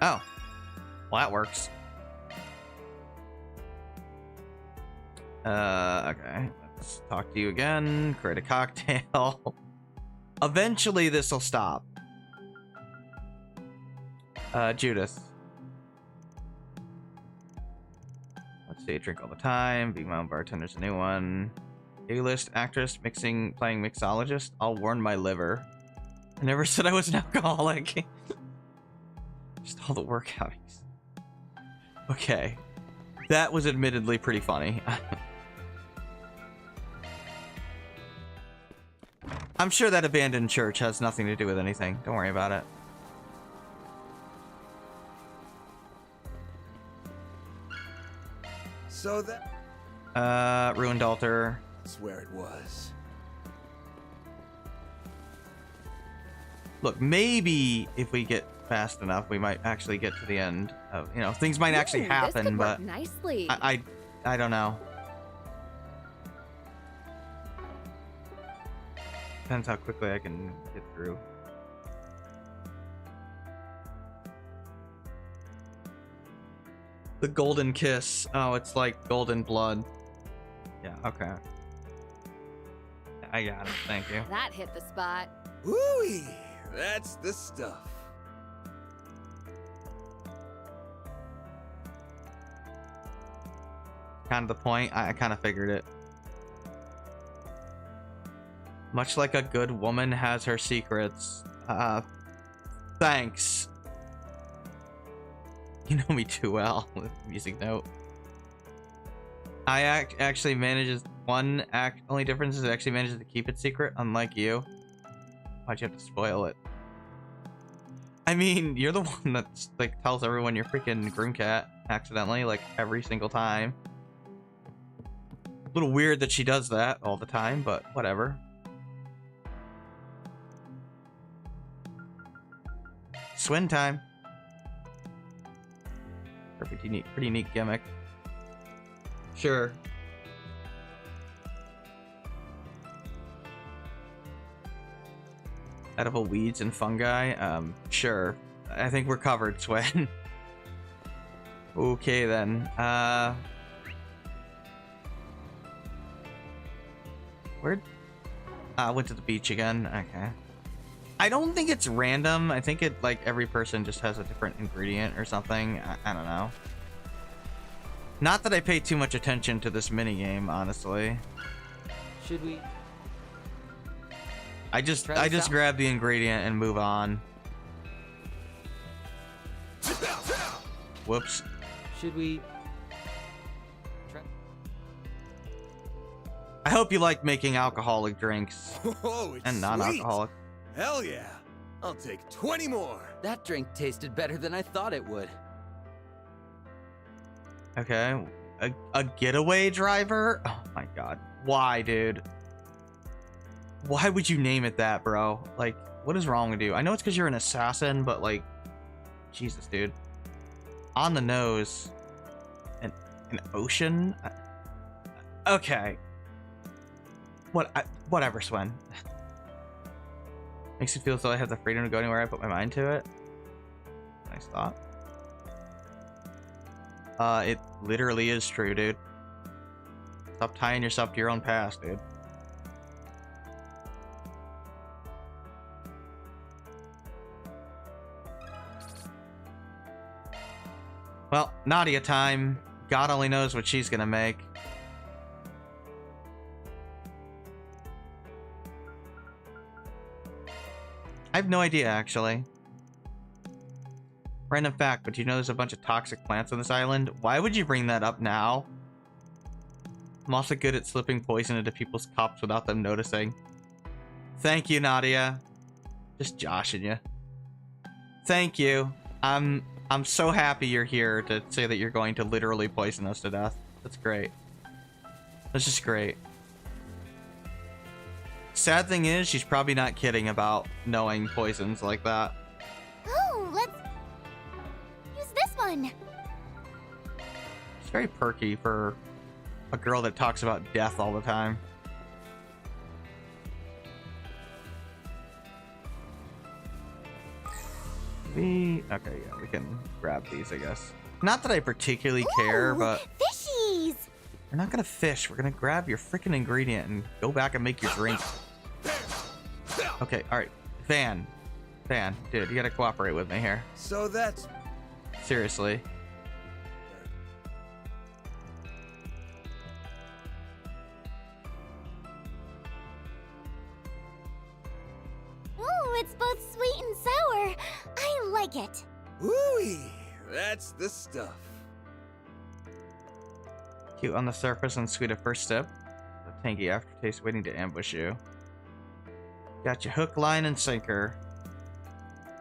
Oh. Well, that works. Okay. Let's talk to you again. Create a cocktail. Eventually, this will stop. Judith. Let's see. Drink all the time. Being my own bartender's a new one. A-list actress playing mixologist. I'll warn my liver. I never said I was an alcoholic. Just all the work outings. Okay. That was admittedly pretty funny. I'm sure that abandoned church has nothing to do with anything. Don't worry about it. So that... Ruined altar. That's where it was. Look, maybe if we get fast enough, we might actually get to the end of, you know, things might actually happen, this could but work nicely. I don't know. Depends how quickly I can get through. The golden kiss. Oh, it's like golden blood. Yeah, okay. I got it. Thank you. That hit the spot. Woo-wee! That's the stuff. Kind of the point. I kind of figured it. Much like a good woman has her secrets. Thanks. You know me too well. With music note. I actually manages only difference is it actually manages to keep it secret, unlike you. Why'd you have to spoil it? I mean, you're the one that's like tells everyone you're freaking groom cat accidentally, like every single time. A little weird that she does that all the time, but whatever. Swin time. Perfect, unique, pretty neat gimmick. Sure. Edible weeds and fungi? Sure. I think we're covered, Swin. Okay then. Where? I went to the beach again. Okay. I don't think it's random. I think it, like, every person just has a different ingredient or something. I don't know. Not that I pay too much attention to this minigame, honestly. Should we? I just grab the ingredient and move on. Whoops. Should we? Try? I hope you like making alcoholic drinks. Oh, it's and non-alcoholic. Sweet. Hell yeah. I'll take 20 more. That drink tasted better than I thought it would. Okay. A getaway driver? Oh my god. Why, dude? Why would you name it that, bro? Like, what is wrong with you? I know it's because you're an assassin, but like, Jesus, dude. On the nose. An ocean? Okay. Whatever, Swen. Makes me feel as though I have the freedom to go anywhere I put my mind to it. Nice thought. It literally is true, dude. Stop tying yourself to your own past, dude. Well, Nadia time. God only knows what she's gonna make. I have no idea, actually. Random fact, but you know there's a bunch of toxic plants on this island? Why would you bring that up now? I'm also good at slipping poison into people's cups without them noticing. Thank you, Nadia. Just joshing you. Thank you. I'm so happy you're here to say that you're going to literally poison us to death. That's great. That's just great. Sad thing is, she's probably not kidding about knowing poisons like that. Oh, let's use this one. It's very perky for a girl that talks about death all the time. Okay, yeah, we can grab these, I guess. Not that I particularly care, but Fishies! we're not gonna fish. We're gonna grab your freaking ingredient and go back and make your drink. Okay, alright. Van, dude, you gotta cooperate with me here. So that's... Seriously. Ooh, it's both sweet and sour. I like it. Woo-wee! That's the stuff. Cute on the surface and sweet at first sip. The tangy aftertaste waiting to ambush you. Got you hook, line, and sinker.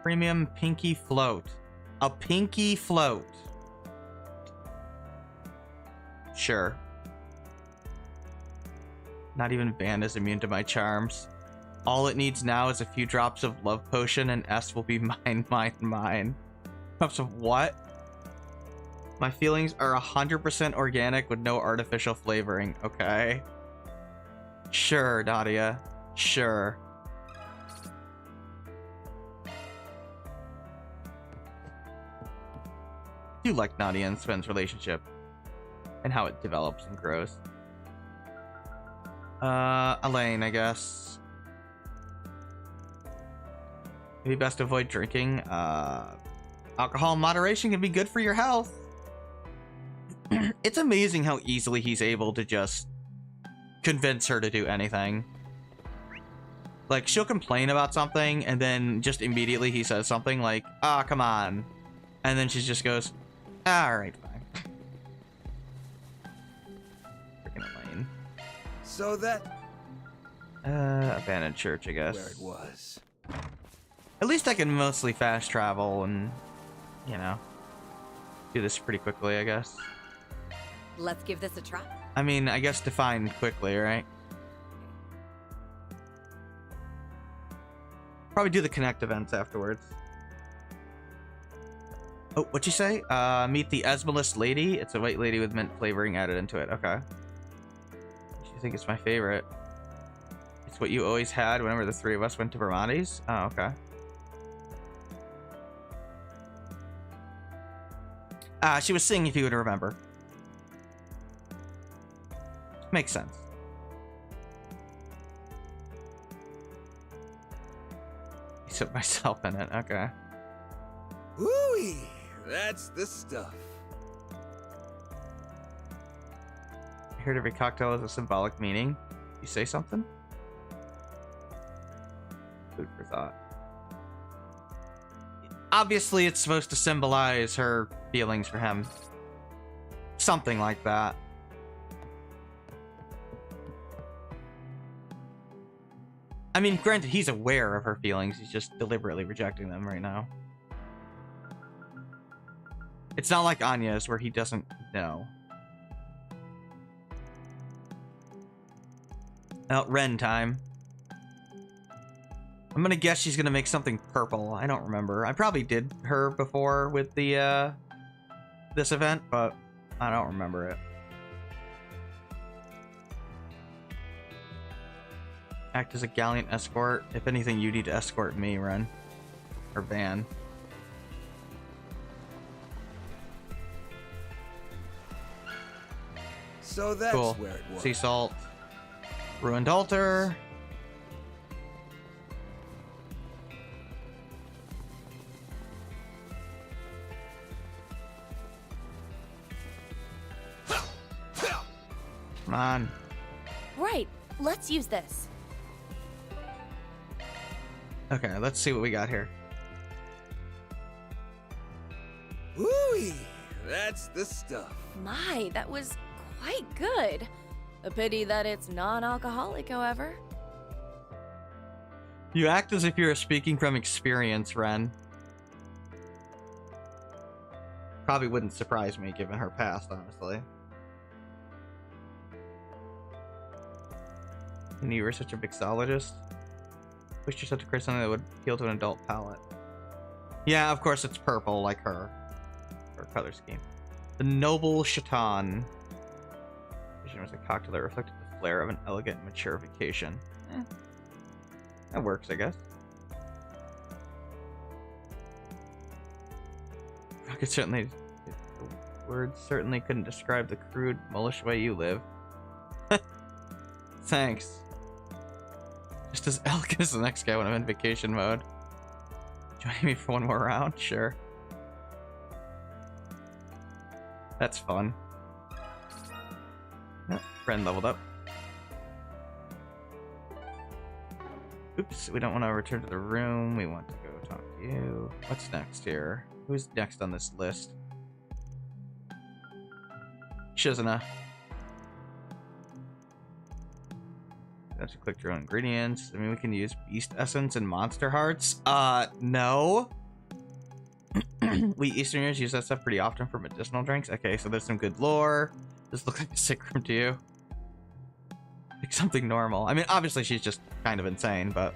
Premium pinky float. A pinky float. Sure. Not even Van is immune to my charms. All it needs now is a few drops of love potion and S will be mine, mine, mine. Drops of what? My feelings are 100% organic with no artificial flavoring, okay? Sure, Nadia. Sure. I do like Nadia and Sven's relationship and how it develops and grows. Elaine, I guess. Maybe best to avoid drinking. Alcohol in moderation can be good for your health. It's amazing how easily he's able to just convince her to do anything. Like, she'll complain about something, and then just immediately he says something like, "Ah, come on." And then she just goes, "Alright, fine." Freaking Elaine. So that... Abandoned church, I guess. Where it was. At least I can mostly fast travel and, you know, do this pretty quickly, I guess. Let's give this a try. I mean, I guess define quickly, right? Probably do the connect events afterwards. Oh, what'd you say? Meet the Esmalist lady. It's a white lady with mint flavoring added into it. Okay. I think it's my favorite. It's what you always had whenever the three of us went to Vermonti's. Oh, okay. She was singing, if you would remember. Makes sense. I put myself in it. Okay. Ooh, that's the stuff. I heard every cocktail has a symbolic meaning. You say something? Food for thought. Obviously, it's supposed to symbolize her feelings for him. Something like that. I mean, granted, he's aware of her feelings. He's just deliberately rejecting them right now. It's not like Anya's, where he doesn't know. Now, Ren time. I'm gonna guess she's gonna make something purple. I don't remember. I probably did her before with the, this event, but I don't remember it. Act as a gallant escort. If anything, you need to escort me, Ren. Or Van. So that's Cool. where it was. Sea salt. Ruined altar. Come on. Right, let's use this. Okay, let's see what we got here. Ooh, that's the stuff. My, that was quite good. A pity that it's non-alcoholic, however. You act as if you're speaking from experience, Ren. Probably wouldn't surprise me given her past, honestly. And you were such a mixologist. Wish yourself to create something that would appeal to an adult palate. Yeah, of course it's purple, like her. Her color scheme. The Noble Shaitan. Vision was a cocktail that reflected the flair of an elegant, mature vacation. That works, I guess. I could certainly... The words certainly couldn't describe the crude, mullish way you live. Thanks. Just as elegant as the next guy when I'm in vacation mode. Joining me for one more round? Sure. That's fun. Oh, friend leveled up. Oops, we don't want to return to the room. We want to go talk to you. What's next here? Who's next on this list? Shizuna. Once you click your own ingredients. I mean, we can use beast essence and monster hearts. No. We Easterners use that stuff pretty often for medicinal drinks. Okay, so there's some good lore. This looks like a sick room to you. Like something normal. I mean, obviously she's just kind of insane, but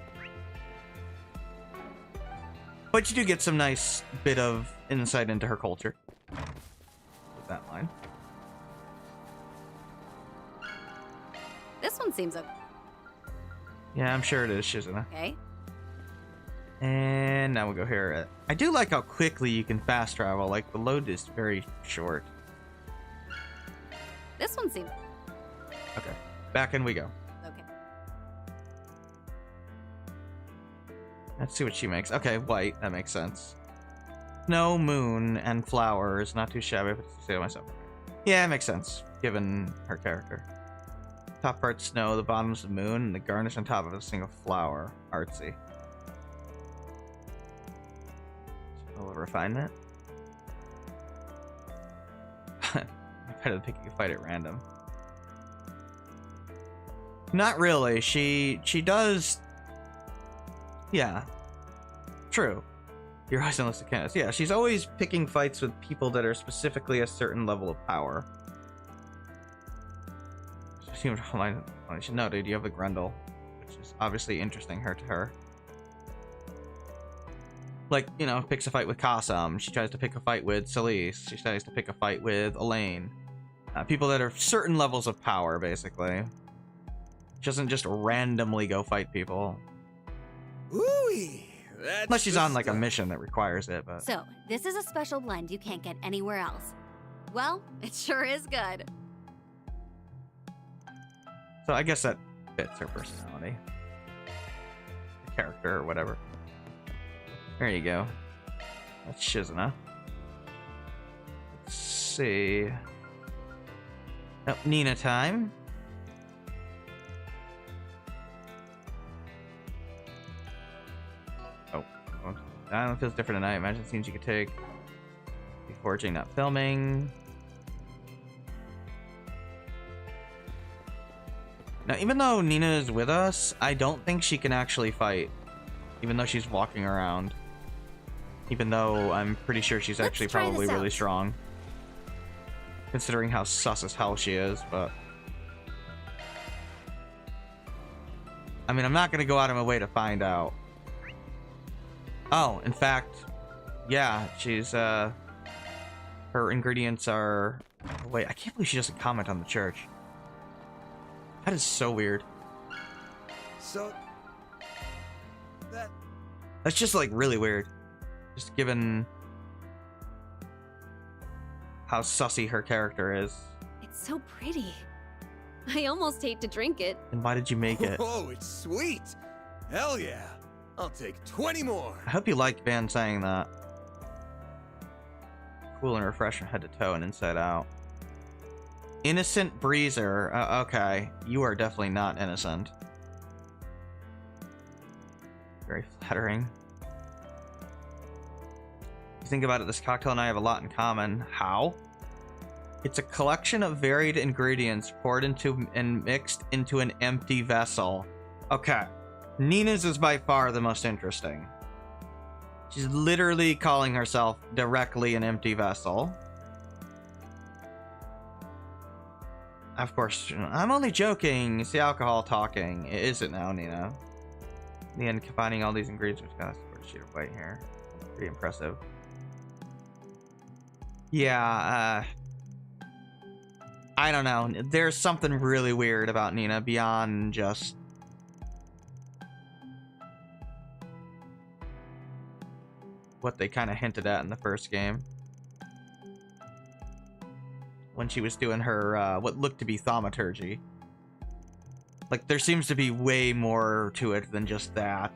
you do get some nice bit of insight into her culture. With that line. This one seems okay. Yeah, I'm sure it is, Shizuna. Okay. And now we'll go here. I do like how quickly you can fast travel. Like, the load is very short. This one seems... Okay. Back in we go. Okay. Let's see what she makes. Okay, white. That makes sense. Snow, moon, and flowers. Not too shabby, but to say to myself. Yeah, it makes sense, given her character. Top part's snow, the bottom's the moon, and the garnish on top of it is a single flower. Artsy. A little refinement. I'm kind of picking a fight at random. Not really. She does. Yeah. True. Your eyes unless the canvas. Yeah, she's always picking fights with people that are specifically a certain level of power. She seems I should know, dude. You have a Grundle, which is obviously interesting her to her. Like, you know, picks a fight with Kasam. She tries to pick a fight with Celeste. She tries to pick a fight with Elaine. People that are certain levels of power, basically. She doesn't just randomly go fight people. Ooh-wee. Unless she's on, like, a mission that requires it, but... So, this is a special blend you can't get anywhere else. Well, it sure is good. So I guess that fits her personality. The character or whatever. There you go. That's Shizuna. Let's see. Oh, Nina time. Oh. That feels different tonight. Imagine scenes you could take. Be forging, not filming. Now, even though Nina is with us, I don't think she can actually fight. Even though she's walking around. Even though I'm pretty sure she's actually probably really strong. Considering how sus as hell she is, but... I mean, I'm not gonna go out of my way to find out. Oh, in fact... Yeah, she's, her ingredients are... Wait, I can't believe she doesn't comment on the church. That is so weird. So... That's just, like, really weird. Just given... how sussy her character is. It's so pretty. I almost hate to drink it. And why did you make it? Oh, it's sweet! Hell yeah! I'll take 20 more! I hope you liked Van saying that. Cool and refreshing head to toe and inside out. Innocent breezer. Okay, you are definitely not innocent. Very flattering. You think about it, this cocktail and I have a lot in common. How? It's a collection of varied ingredients poured into and mixed into an empty vessel. Okay. Nina's is by far the most interesting. She's literally calling herself directly an empty vessel. Of course, I'm only joking. It's the alcohol talking. Is it now, Nina? In the end, combining all these ingredients, which got a sheet of white here. Pretty impressive. Yeah, I don't know. There's something really weird about Nina beyond just... what they kind of hinted at in the first game. When she was doing her, what looked to be thaumaturgy. Like, there seems to be way more to it than just that.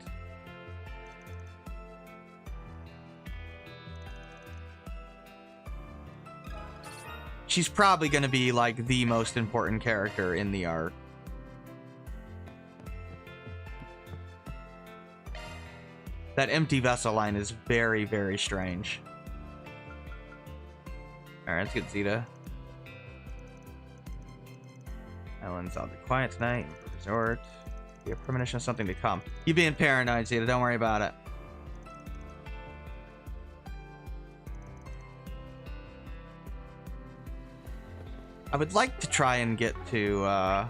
She's probably going to be, like, the most important character in the arc. That empty vessel line is very, very strange. Alright, let's get Zeta. Ellen's, I'll be quiet tonight. Resort. Be a premonition of something to come. You being paranoid, Zeta. Don't worry about it. I would like to try and get to,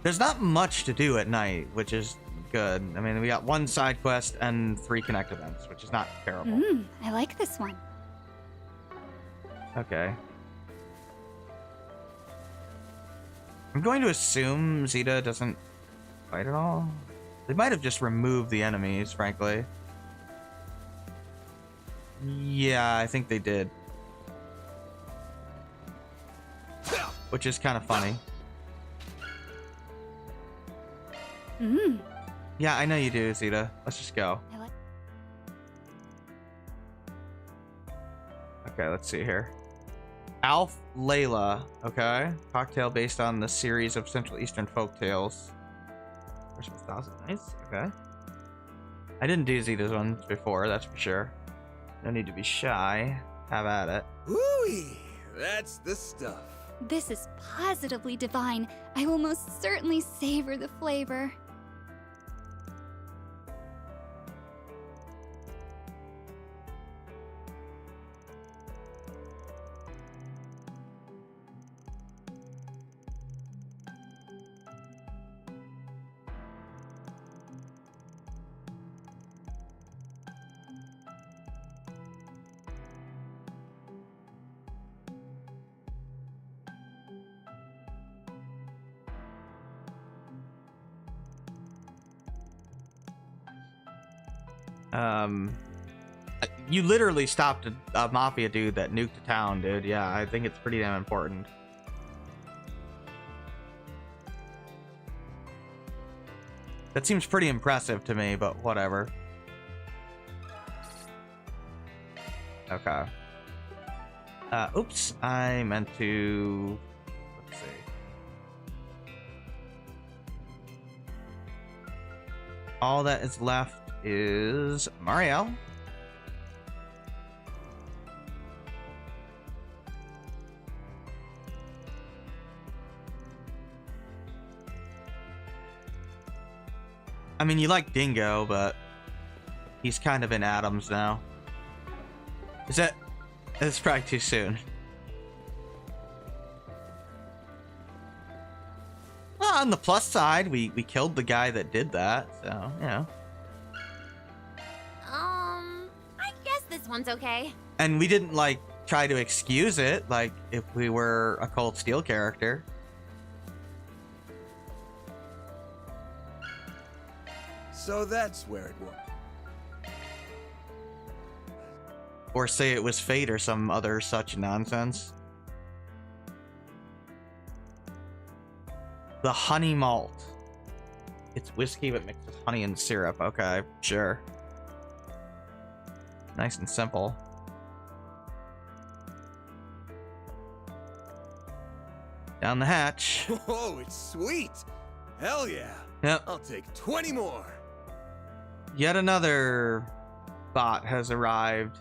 There's not much to do at night, which is good. I mean, we got 1 side quest and 3 connect events, which is not terrible. I like this one. Okay. I'm going to assume Zeta doesn't fight at all. They might have just removed the enemies, frankly. Yeah, I think they did. Which is kind of funny. Yeah, I know you do, Zeta. Let's just go. Okay, let's see here. Alf Layla. Okay. Cocktail based on the series of Central Eastern folk tales. Christmas Thousand Nights. Okay. I didn't do Zeta's ones before, that's for sure. No need to be shy. Have at it. Ooh, that's the stuff. This is positively divine. I will most certainly savor the flavor. You literally stopped a mafia dude that nuked a town, dude. Yeah, I think it's pretty damn important. That seems pretty impressive to me, but whatever. Okay. Oops, I meant to... Let's see. All that is left is Marielle. I mean, you like Dingo, but he's kind of in atoms now. Is that... That's probably too soon. Well, on the plus side, we killed the guy that did that, so, you know. I guess this one's okay. And we didn't, like, try to excuse it, like, if we were a Cold Steel character. So that's where it was. Or say it was fate or some other such nonsense. The honey malt. It's whiskey but mixed with honey and syrup. Okay, sure. Nice and simple. Down the hatch. Oh, it's sweet. Hell yeah. Yep. I'll take 20 more. Yet another bot has arrived.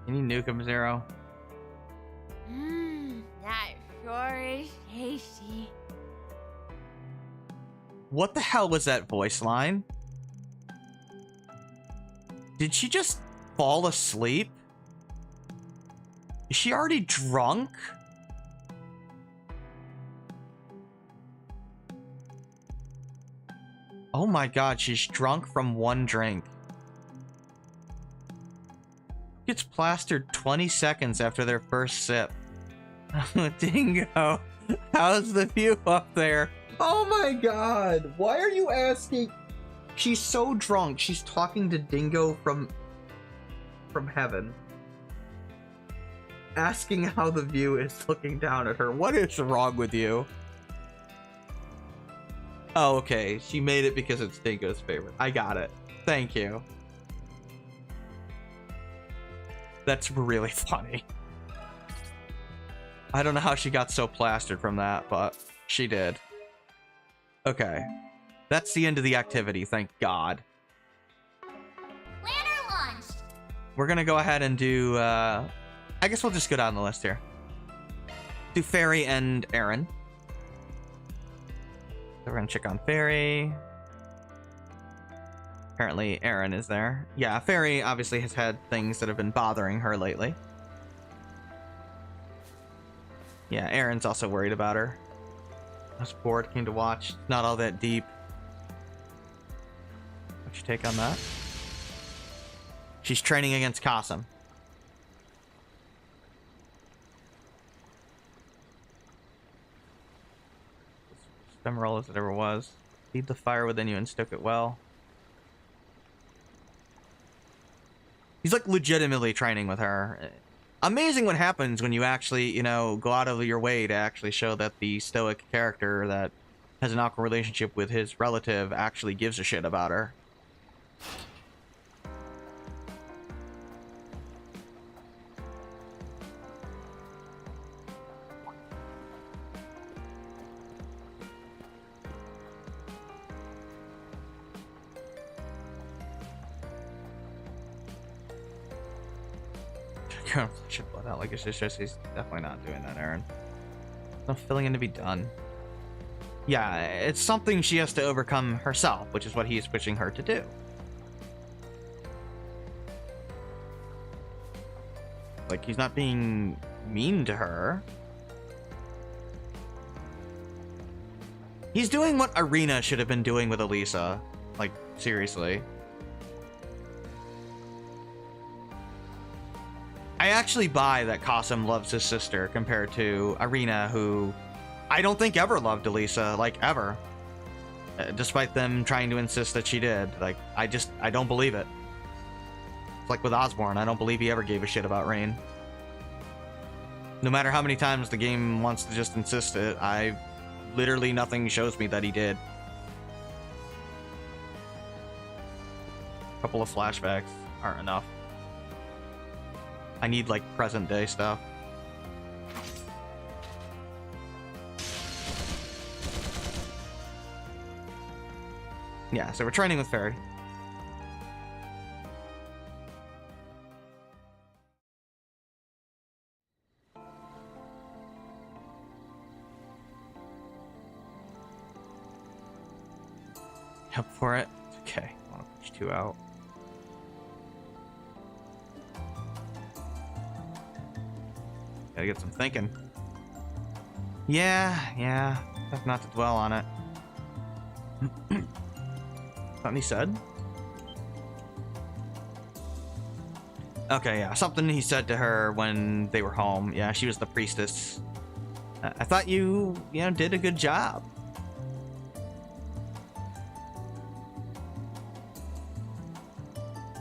Can you nuke him, Zero? That sure is tasty. What the hell was that voice line? Did she just fall asleep? Is she already drunk? Oh my god, she's drunk from 1 drink. Gets plastered 20 seconds after their first sip. Dingo, how's the view up there? Oh my god, why are you asking? She's so drunk, she's talking to Dingo from heaven. Asking how the view is looking down at her. What is wrong with you? Oh, okay. She made it because it's Dingo's favorite. I got it. Thank you. That's really funny. I don't know how she got so plastered from that, but she did. Okay. That's the end of the activity, thank God. Planner launched. We're gonna go ahead and do, I guess we'll just go down the list here. Do Fairy and Aaron. So we're gonna check on Fairy. Apparently Aaron is there. Yeah, Fairy obviously has had things that have been bothering her lately. Yeah, Aaron's also worried about her. I was bored, came to watch. Not all that deep. What's your take on that? She's training against Qasim. Ephemeral as it ever was. Feed the fire within you and stoke it well. He's like legitimately training with her. Amazing what happens when you actually, you know, go out of your way to actually show that the stoic character that has an awkward relationship with his relative actually gives a shit about her. Shit blood out like it's just he's definitely not doing that, Aaron. No filling in to be done. Yeah, it's something she has to overcome herself, which is what he's pushing her to do. Like, he's not being mean to her. He's doing what Irina should have been doing with Elisa. Like, seriously. I actually buy that Qasim loves his sister compared to Irina, who I don't think ever loved Elisa, like, ever. Despite them trying to insist that she did. Like, I don't believe it. It's like with Osborne, I don't believe he ever gave a shit about Rain. No matter how many times the game wants to just insist it, literally nothing shows me that he did. A couple of flashbacks aren't enough. I need, like, present day stuff. Yeah, so we're training with Fairy. Up for it. Okay, I want to push 2 out. Gotta get some thinking. Yeah. Tough not to dwell on it. Something he said? Okay, yeah. Something he said to her when they were home. Yeah, she was the priestess. I thought you did a good job.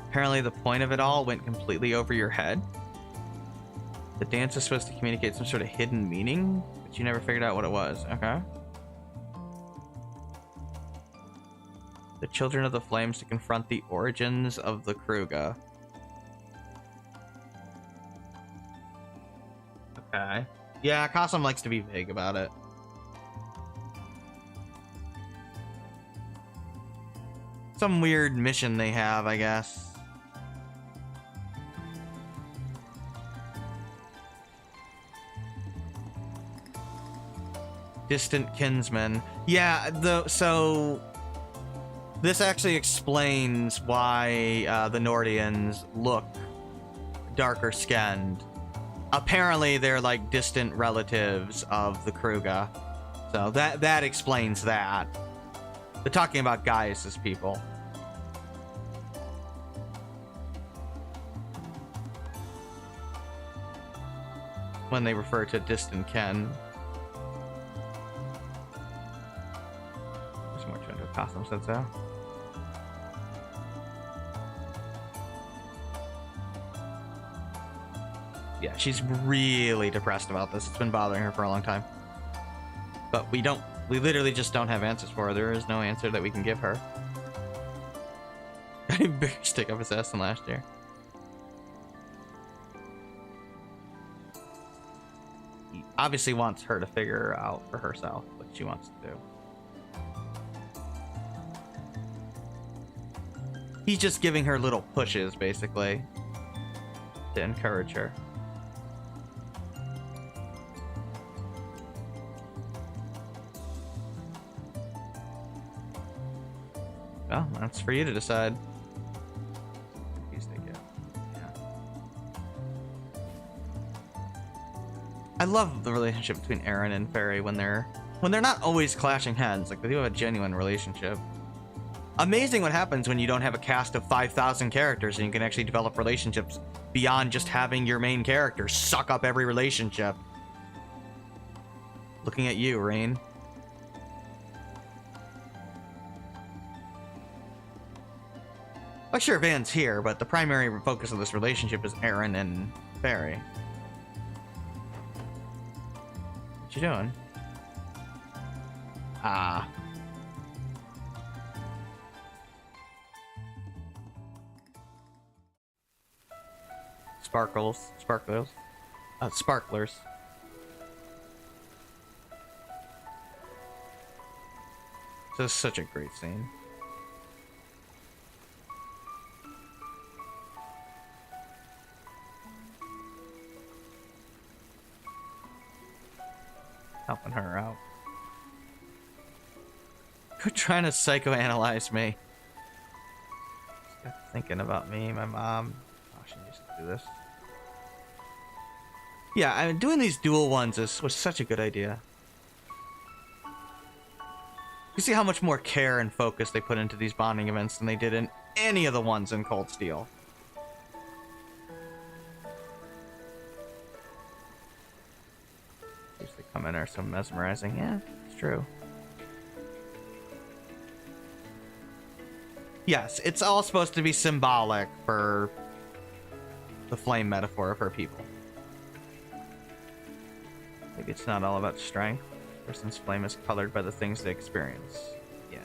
Apparently the point of it all went completely over your head. The dance is supposed to communicate some sort of hidden meaning, but you never figured out what it was. Okay. The Children of the Flames to confront the origins of the Kruga. Okay. Yeah, Qasim likes to be vague about it. Some weird mission they have, I guess. Distant kinsman. Yeah, so this actually explains why the Nordians look darker skinned. Apparently they're like distant relatives of the Kruga. So that explains that. They're talking about Gaius's people. When they refer to distant kin. There's more to it. Qasim said so. Yeah, she's really depressed about this. It's been bothering her for a long time. But we literally just don't have answers for her. There is no answer that we can give her. Got a bigger stick up his ass than last year. He obviously wants her to figure out for herself what she wants to do. He's just giving her little pushes, basically, to encourage her. That's for you to decide. Yeah. I love the relationship between Aaron and Fairy when they're not always clashing heads. Like, they do have a genuine relationship. Amazing what happens when you don't have a cast of 5,000 characters and you can actually develop relationships beyond just having your main character suck up every relationship. Looking at you, Rain. Well, sure, Van's here, but the primary focus of this relationship is Aaron and Fairy. What you doing? Ah. Sparklers. This is such a great scene. Helping her out. Quit trying to psychoanalyze me. Just got thinking about me, my mom. Oh, she used to do this. Yeah, I mean, doing these dual ones was such a good idea. You see how much more care and focus they put into these bonding events than they did in any of the ones in Cold Steel. They come in are so mesmerizing. Yeah, it's true. Yes, it's all supposed to be symbolic for the flame metaphor of her people. Maybe it's not all about strength. A person's flame is colored by the things they experience. Yeah.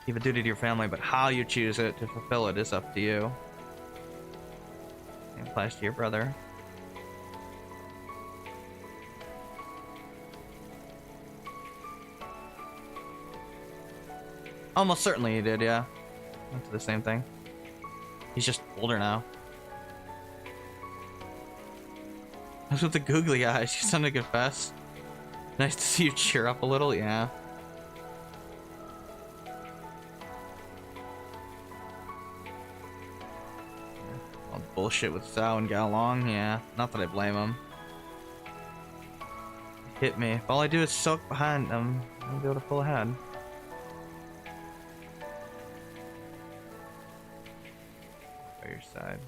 You have a duty to your family, but how you choose it to fulfill it is up to you. It applies to your brother. Almost certainly he did, yeah. Went to the same thing. He's just older now. What's with the googly eyes? You sound to confess. Nice to see you cheer up a little, yeah. All the bullshit with Zhao and Gaolong, yeah. Not that I blame him. Hit me. If all I do is soak behind them, I'll be able to pull ahead. By your side.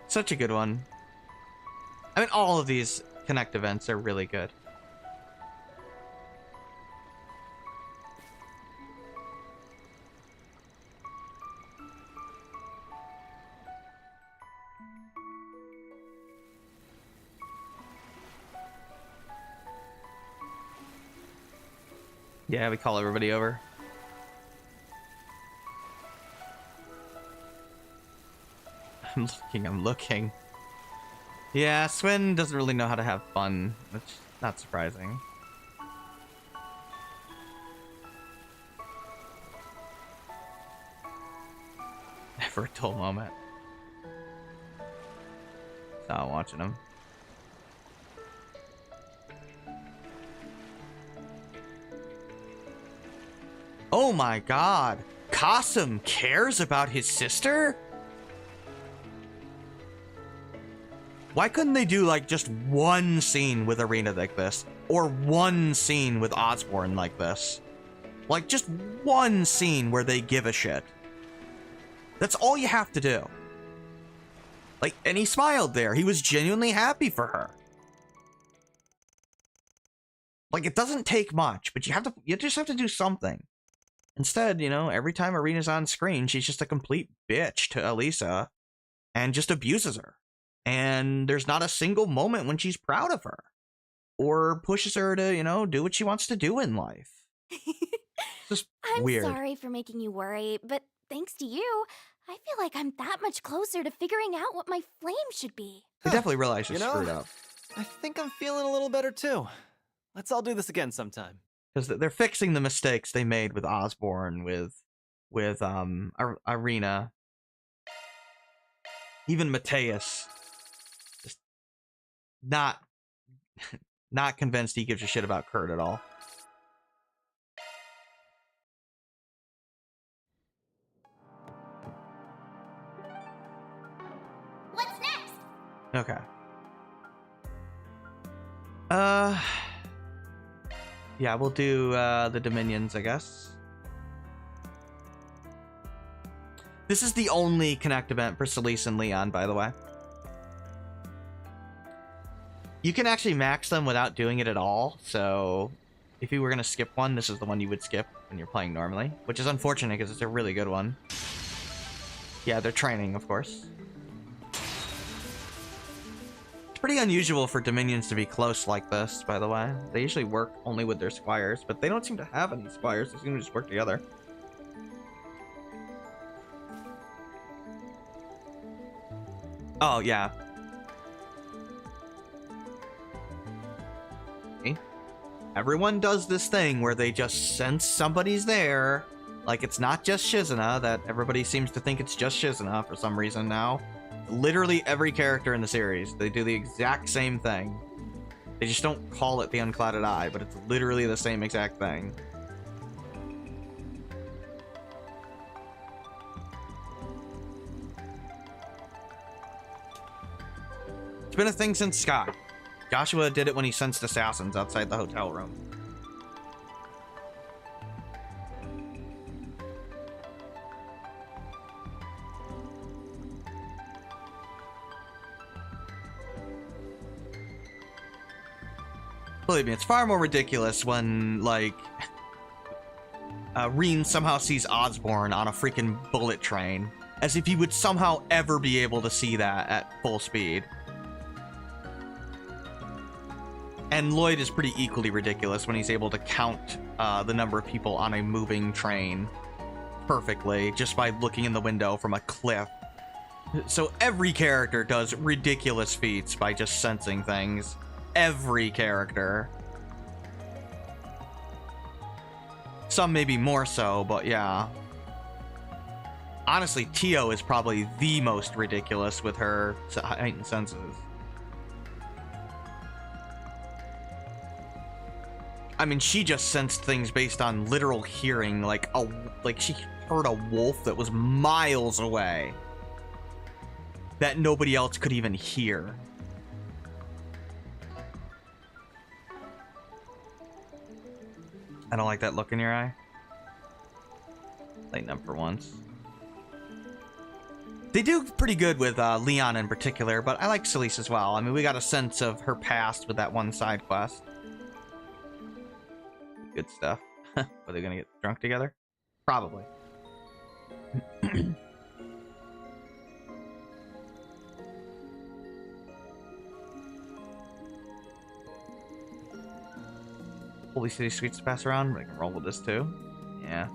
Such a good one. I mean, all of these Connect events are really good. Yeah, we call everybody over. I'm looking. Yeah, Swin doesn't really know how to have fun, which is not surprising. Never a dull moment. Stop watching him. Oh my god! Qasim cares about his sister? Why couldn't they do like just one scene with Arena like this? Or one scene with Osborne like this? Like just one scene where they give a shit. That's all you have to do. Like, and he smiled there. He was genuinely happy for her. Like, it doesn't take much, but you just have to do something. Instead, you know, every time Arena's on screen, she's just a complete bitch to Elisa and just abuses her. And there's not a single moment when she's proud of her or pushes her to, you know, do what she wants to do in life. Just weird. I'm sorry for making you worry, but thanks to you, I feel like I'm that much closer to figuring out what my flame should be. I definitely realize you're screwed up. I think I'm feeling a little better too. Let's all do this again sometime. because they're fixing the mistakes they made with Osborne, with Irina, even Mateus. Just not not convinced he gives a shit about Kurt at all. What's next? Okay. Yeah, we'll do the Dominions, I guess. This is the only Connect event for Celise and Leon, by the way. You can actually max them without doing it at all, so if you were going to skip one, this is the one you would skip when you're playing normally, which is unfortunate because it's a really good one. Yeah, they're training, of course. It's pretty unusual for Dominions to be close like this, by the way. They usually work only with their squires, but they don't seem to have any squires. They seem to just work together. Oh, yeah. See? Everyone does this thing where they just sense somebody's there. Like, it's not just Shizuna, that everybody seems to think it's just Shizuna for some reason now. Literally every character in the series, they do the exact same thing. They just don't call it the Unclouded Eye, but it's literally the same exact thing. It's been a thing since Sky. Joshua did it when he sensed assassins outside the hotel room. Believe me, it's far more ridiculous when, like, Reen somehow sees Osborne on a freaking bullet train. As if he would somehow ever be able to see that at full speed. And Lloyd is pretty equally ridiculous when he's able to count the number of people on a moving train perfectly just by looking in the window from a cliff. So every character does ridiculous feats by just sensing things. Every character. Some maybe more so, but yeah. Honestly, Tio is probably the most ridiculous with her heightened senses. I mean, she just sensed things based on literal hearing, like she heard a wolf that was miles away that nobody else could even hear. I don't like that look in your eye. Lighten up for once. They do pretty good with Leon in particular, but I like Celise as well. I mean, we got a sense of her past with that one side quest. Good stuff. Are they gonna get drunk together? Probably. Holy City Sweets to pass around. We can roll with this too. Yeah.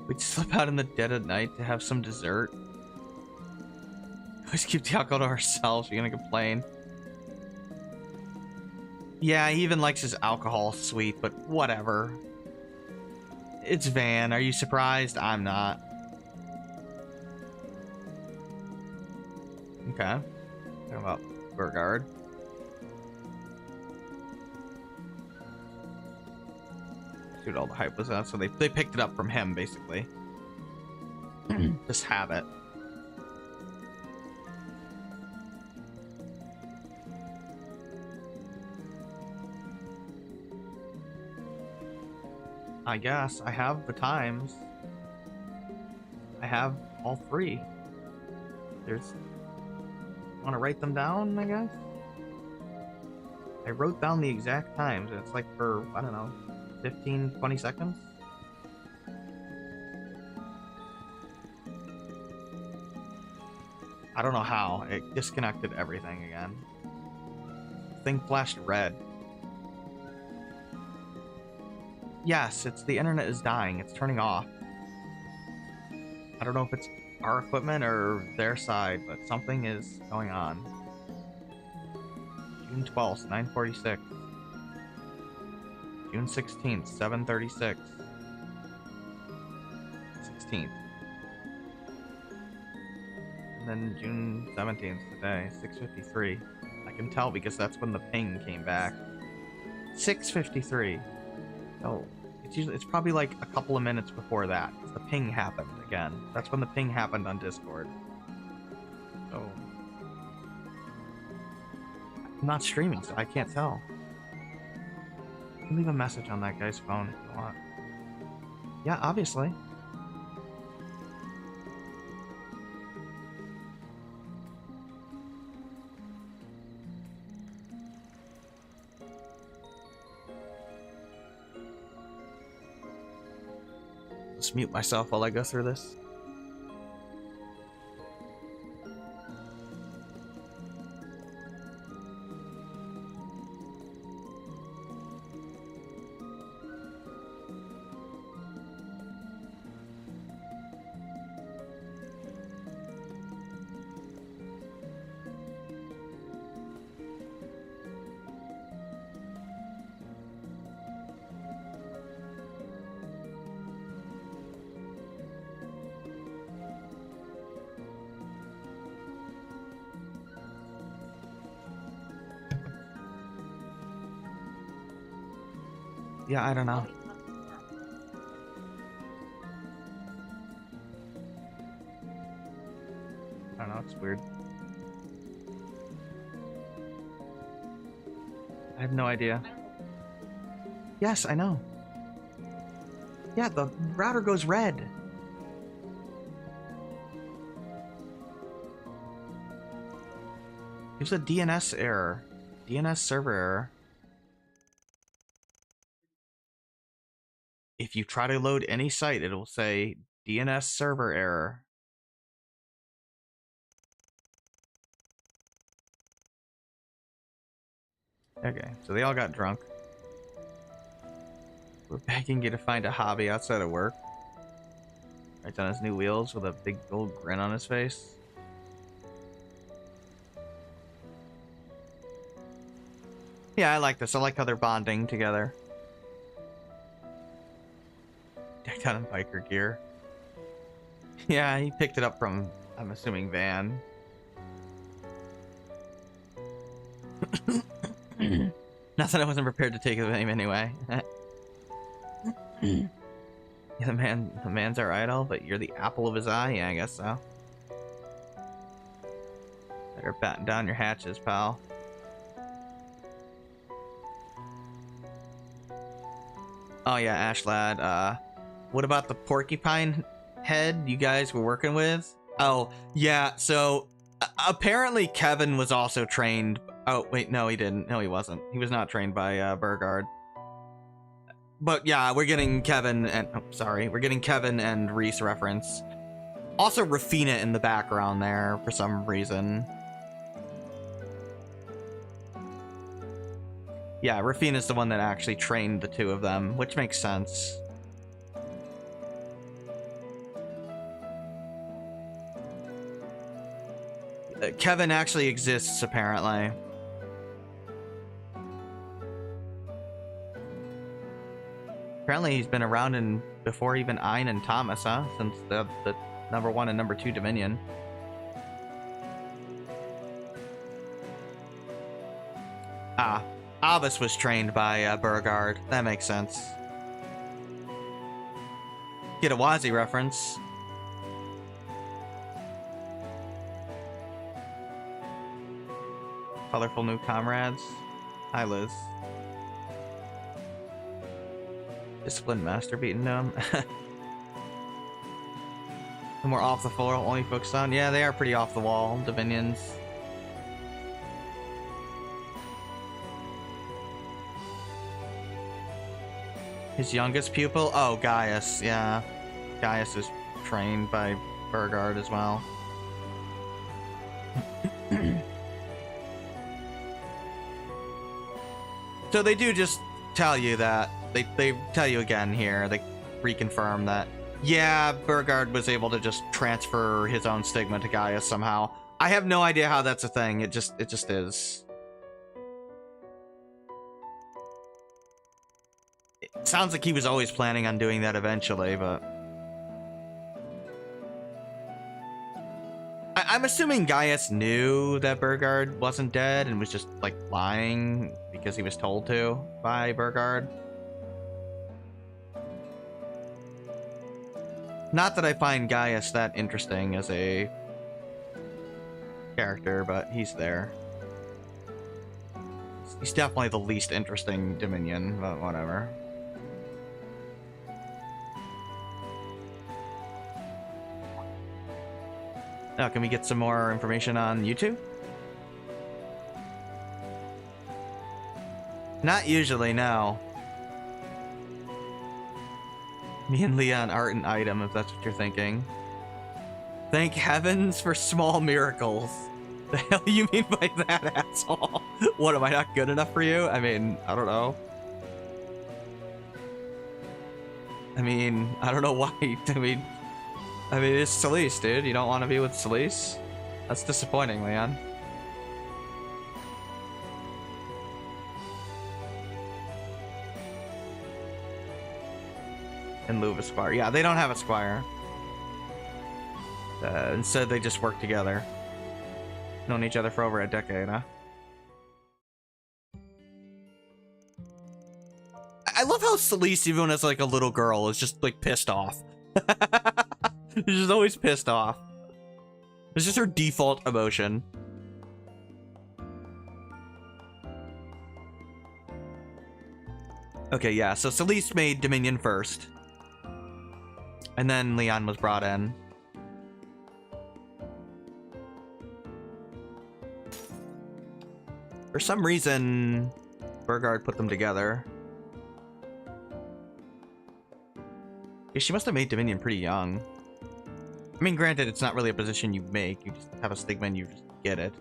We'd slip out in the dead of night to have some dessert. Always keep the alcohol to ourselves. You're gonna complain. Yeah, he even likes his alcohol sweet, but whatever. It's Van. Are you surprised? I'm not. Okay. Talking about Burgard. See what all the hype was at. So they picked it up from him, basically. Just have it. I guess. I have the times. I have all three. There's... Want to write them down, I guess? I wrote down the exact times. It's like for, I don't know, 15, 20 seconds? I don't know how. It disconnected everything again. Thing flashed red. Yes, it's the internet is dying. It's turning off. I don't know if it's our equipment or their side, but something is going on. June 12th, 9:46. June 16th, 7:36. 16th. And then June 17th today, 6:53. I can tell because that's when the ping came back. 6:53. Oh, it's probably like a couple of minutes before that. The ping happened again. That's when the ping happened on Discord. Oh. I'm not streaming, so I can't tell. You can leave a message on that guy's phone if you want. Yeah, obviously. Just mute myself while I go through this. Yeah, I don't know. I don't know, it's weird. I have no idea. Yes, I know. Yeah, the router goes red. There's a DNS error. DNS server error. If you try to load any site, it will say DNS server error. Okay, so they all got drunk. We're begging you to find a hobby outside of work. Rides on his new wheels with a big gold grin on his face. Yeah, I like this. I like how they're bonding together. Decked out in biker gear. Yeah, he picked it up from, I'm assuming, Van. Not that I wasn't prepared to take the name anyway. Yeah, the man's our idol, but you're the apple of his eye. Yeah, I guess so. Better batten down your hatches, pal. Oh yeah, Ashlad. What about the porcupine head you guys were working with? Oh yeah, so apparently Kevin was also trained. Oh wait, no, he didn't. No, he wasn't. He was not trained by Burgard. But yeah, we're getting Kevin and we're getting Kevin and Reese reference. Also Rafina in the background there for some reason. Yeah, Rafina's the one that actually trained the two of them, which makes sense. Kevin actually exists, apparently. Apparently he's been around in before even Ein and Thomas, huh? Since the number 1 and number 2 Dominion. Ah, Abbas was trained by Burgard. That makes sense. Get a Wazi reference. Colorful new comrades. Hi, Liz. Disciplined master beating them. More off the floor, only focused on. Yeah, they are pretty off the wall, Dominions. His youngest pupil? Oh, Gaius, yeah. Gaius is trained by Burgard as well. So they do just tell you that. They tell you again here. They reconfirm that. Yeah, Burgard was able to just transfer his own stigma to Gaius somehow. I have no idea how that's a thing. It just is. Sounds like he was always planning on doing that eventually, but... I'm assuming Gaius knew that Burgard wasn't dead and was just, like, lying because he was told to by Burgard. Not that I find Gaius that interesting as a character, but he's there. He's definitely the least interesting Dominion, but whatever. Now, can we get some more information on you two? Not usually, no. Me and Leon aren't an item, if that's what you're thinking. Thank heavens for small miracles. The hell you mean by that, asshole? What, am I not good enough for you? I mean, I don't know. I mean, I don't know why. I mean, it's Celeste, dude. You don't want to be with Celeste? That's disappointing, Leon. In lieu of a squire. Yeah, they don't have a squire. Instead, they just work together. Known each other for over a decade, huh? I love how Celeste, even as like a little girl, is just like pissed off. She's just always pissed off. It's just her default emotion. Okay, yeah, so Celeste made Dominion first. And then Leon was brought in. For some reason, Burgard put them together. Yeah, she must have made Dominion pretty young. I mean, granted, it's not really a position you make. You just have a stigma and you just get it.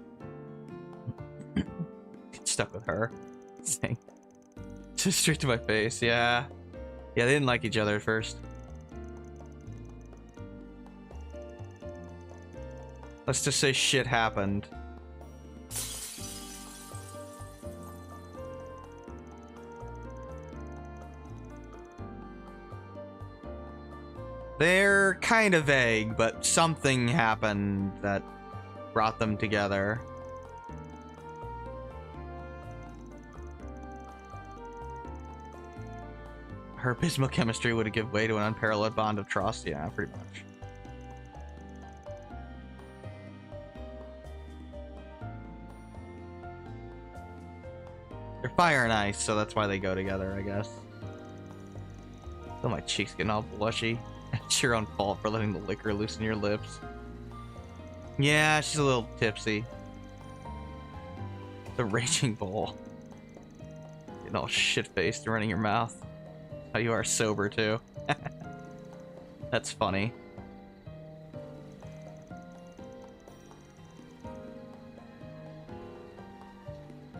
Get stuck with her. Just straight to my face, yeah. Yeah, they didn't like each other at first. Let's just say shit happened. They're kind of vague, but something happened that brought them together. Her abysmal chemistry would have given way to an unparalleled bond of trust. Yeah, pretty much. They're fire and ice, so that's why they go together, I guess. Oh, my cheeks getting all blushy. It's your own fault for letting the liquor loosen your lips. Yeah, she's a little tipsy. The raging bull. Getting all shit-faced and running your mouth. How you are sober, too. That's funny.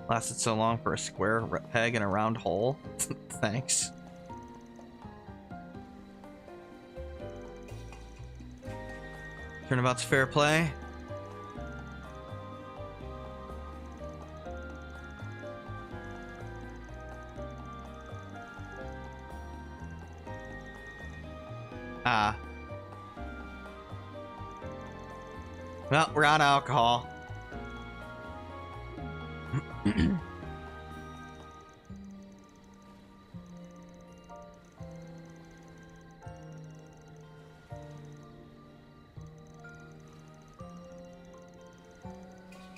Lasted so long for a square peg in a round hole. Thanks. Turnabout's fair play. Ah. Well, we're on alcohol.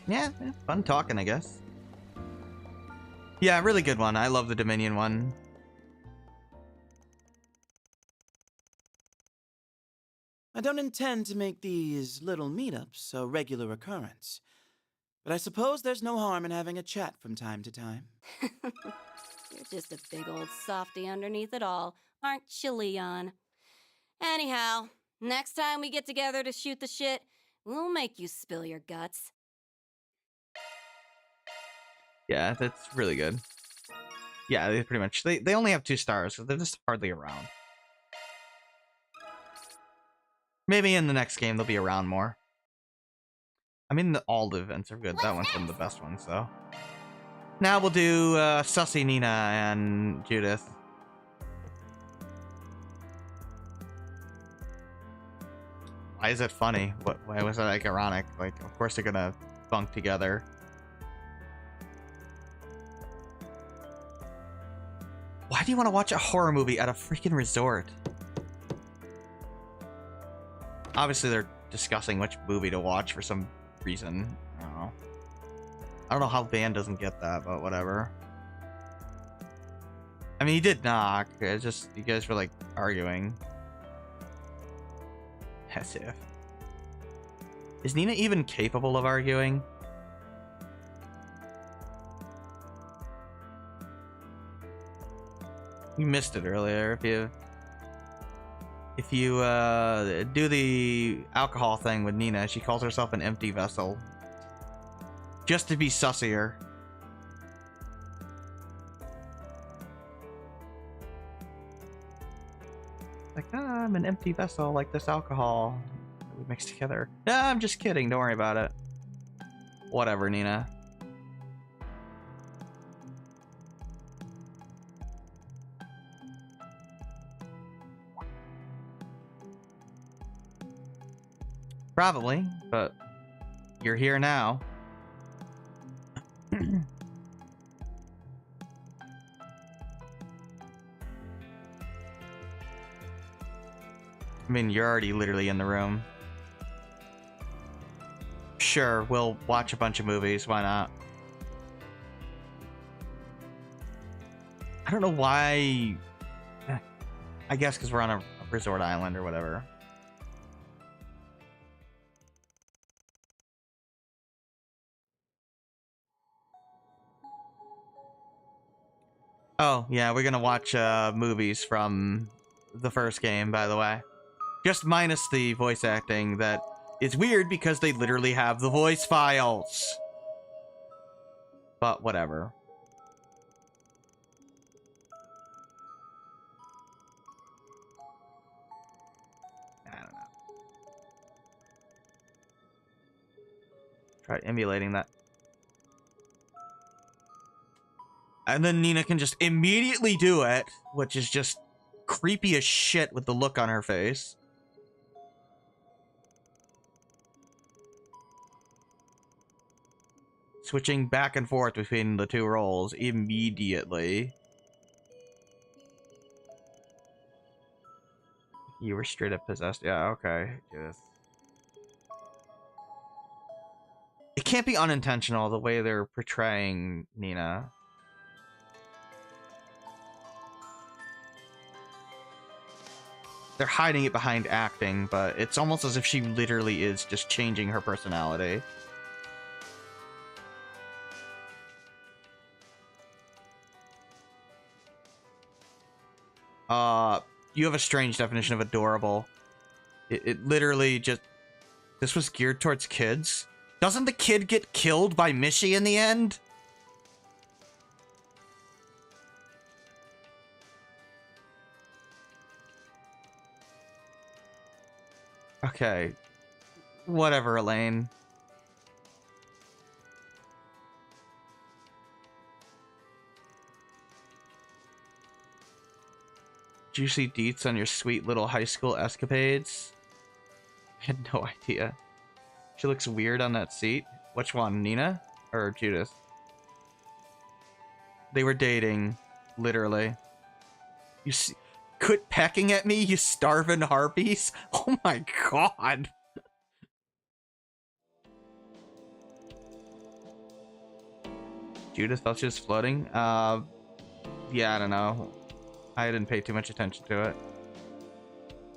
Yeah, fun talking, I guess. Yeah, really good one. I love the Dominion one. I don't intend to make these little meetups a regular occurrence, but I suppose there's no harm in having a chat from time to time. You're just a big old softy underneath it all, aren't you, Leon? Anyhow, next time we get together to shoot the shit, we'll make you spill your guts. Yeah, that's really good. Yeah, they pretty much they only have 2 stars, so they're just hardly around. Maybe in the next game they'll be around more. I mean, all the events are good. That one's one of the best ones, though. Now we'll do Sussy, Nina, and Judith. Why is it funny? Why was that like ironic? Like, of course they're gonna bunk together. Why do you want to watch a horror movie at a freaking resort? Obviously they're discussing which movie to watch for some reason. I don't know. I don't know how Van doesn't get that, but whatever. I mean, he did knock. It's just, you guys were like arguing. As if. Is Nina even capable of arguing? You missed it earlier. If you do the alcohol thing with Nina, she calls herself an empty vessel. Just to be sussier. Like, I'm an empty vessel like this alcohol that we mix together. Nah, I'm just kidding. Don't worry about it. Whatever, Nina. Probably, but you're here now. I mean, you're already literally in the room. Sure, we'll watch a bunch of movies. Why not? I don't know why. I guess because we're on a resort island or whatever. Oh, yeah, we're gonna watch movies from the first game, by the way. Just minus the voice acting that is weird because they literally have the voice files. But whatever. I don't know. Try emulating that. And then Nina can just immediately do it, which is just creepy as shit with the look on her face. Switching back and forth between the two roles immediately. You were straight up possessed. Yeah, okay. Yes. It can't be unintentional the way they're portraying Nina. They're hiding it behind acting, but it's almost as if she literally is just changing her personality. You have a strange definition of adorable. It literally just... This was geared towards kids? Doesn't the kid get killed by Mishy in the end? Okay. Whatever, Elaine. Juicy deets on your sweet little high school escapades? I had no idea. She looks weird on that seat. Which one, Nina or Judith? They were dating, literally. You see, quit pecking at me, you starving harpies! Oh my god! Judith thought she was floating? Yeah, I don't know. I didn't pay too much attention to it.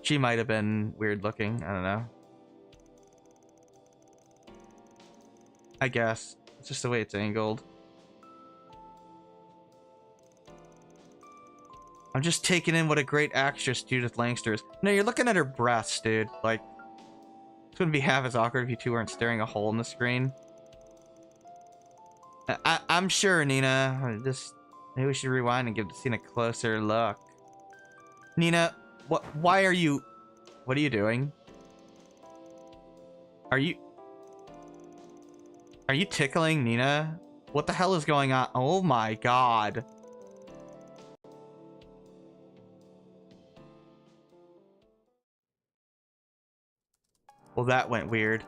She might have been weird looking. I don't know. I guess. It's just the way it's angled. I'm just taking in what a great actress Judith Langster is. No, you're looking at her breasts, dude. Like, it wouldn't be half as awkward if you two weren't staring a hole in the screen. I'm sure, Nina. Maybe we should rewind and give the scene a closer look. Nina, why are you... What are you doing? Are you tickling Nina? What the hell is going on? Oh my god. Well, that went weird.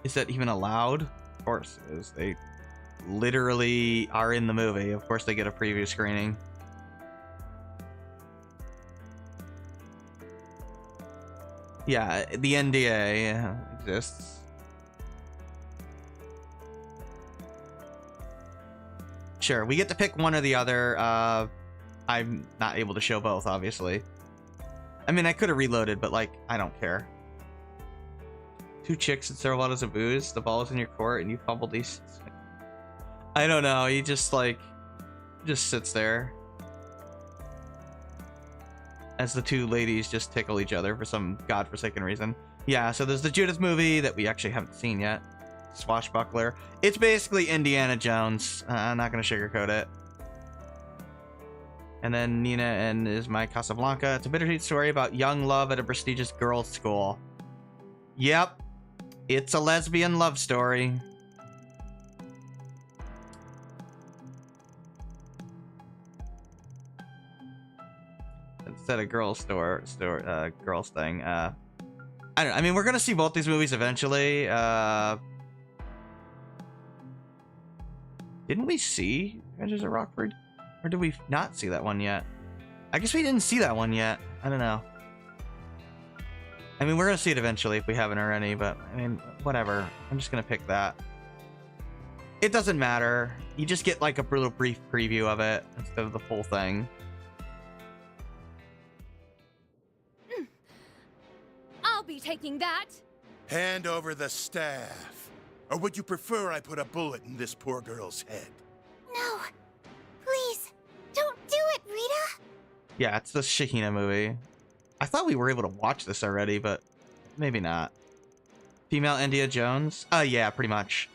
Is that even allowed? Of course it is. They literally are in the movie. Of course they get a preview screening. Yeah, the NDA exists. Sure, we get to pick one or the other. I'm not able to show both, obviously. I mean, I could have reloaded, but, like, I don't care. 2 chicks and several bottles of booze. The ball is in your court, and you fumbled these. I don't know. He just, like, just sits there. As the 2 ladies just tickle each other for some godforsaken reason. Yeah, so there's the Judith movie that we actually haven't seen yet. Swashbuckler. It's basically Indiana Jones. I'm not going to sugarcoat it. And then Nina and Is My Casablanca. It's a bittersweet story about young love at a prestigious girls' school. Yep. It's a lesbian love story. Instead of girls girls thing. I don't know. I mean, we're gonna see both these movies eventually. Didn't we see Adventures of Rockford? Or did we not see that one yet? I guess we didn't see that one yet. I don't know. I mean, we're gonna see it eventually if we haven't already, but I mean, whatever. I'm just gonna pick that. It doesn't matter. You just get like a little brief preview of it instead of the full thing. I'll be taking that. Hand over the staff. Or would you prefer I put a bullet in this poor girl's head? No. Please, don't do it, Rita. Yeah, it's the Shahina movie. I thought we were able to watch this already, but maybe not. Female Indiana Jones? Yeah, pretty much.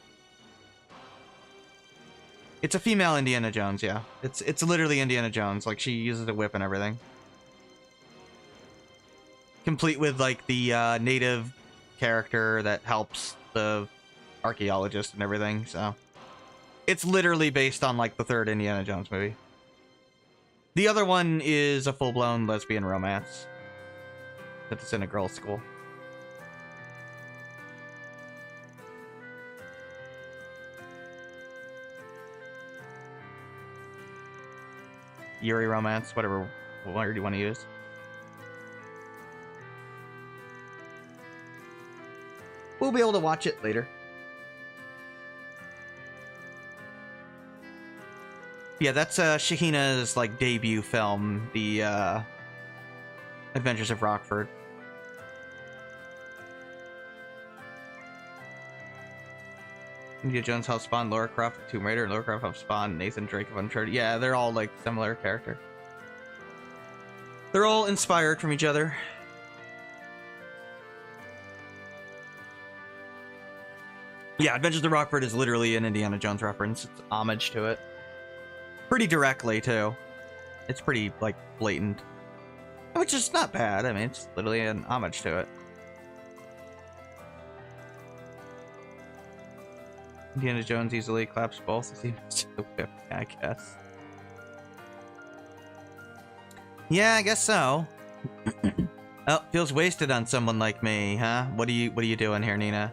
It's a female Indiana Jones, yeah. It's literally Indiana Jones. Like, she uses a whip and everything. Complete with, like, the native character that helps the archaeologist and everything, so. It's literally based on, like, the 3rd Indiana Jones movie. The other one is a full-blown lesbian romance. That's in a girls' school. Yuri romance, whatever word you want to use. We'll be able to watch it later. Yeah, that's Shahina's like debut film, the Adventures of Rockford. Indiana Jones helped spawn Lara Croft of Tomb Raider, and Lara Croft helped spawn Nathan Drake of Uncharted. Yeah, they're all like similar character. They're all inspired from each other. Yeah, Adventures of Rockford is literally an Indiana Jones reference. It's homage to it. Pretty directly, too. It's pretty, like, blatant. Which is not bad. I mean, it's literally an homage to it. Indiana Jones easily claps both. Yeah, I guess. Yeah, I guess so. Oh, feels wasted on someone like me, huh? What are you doing here, Nina?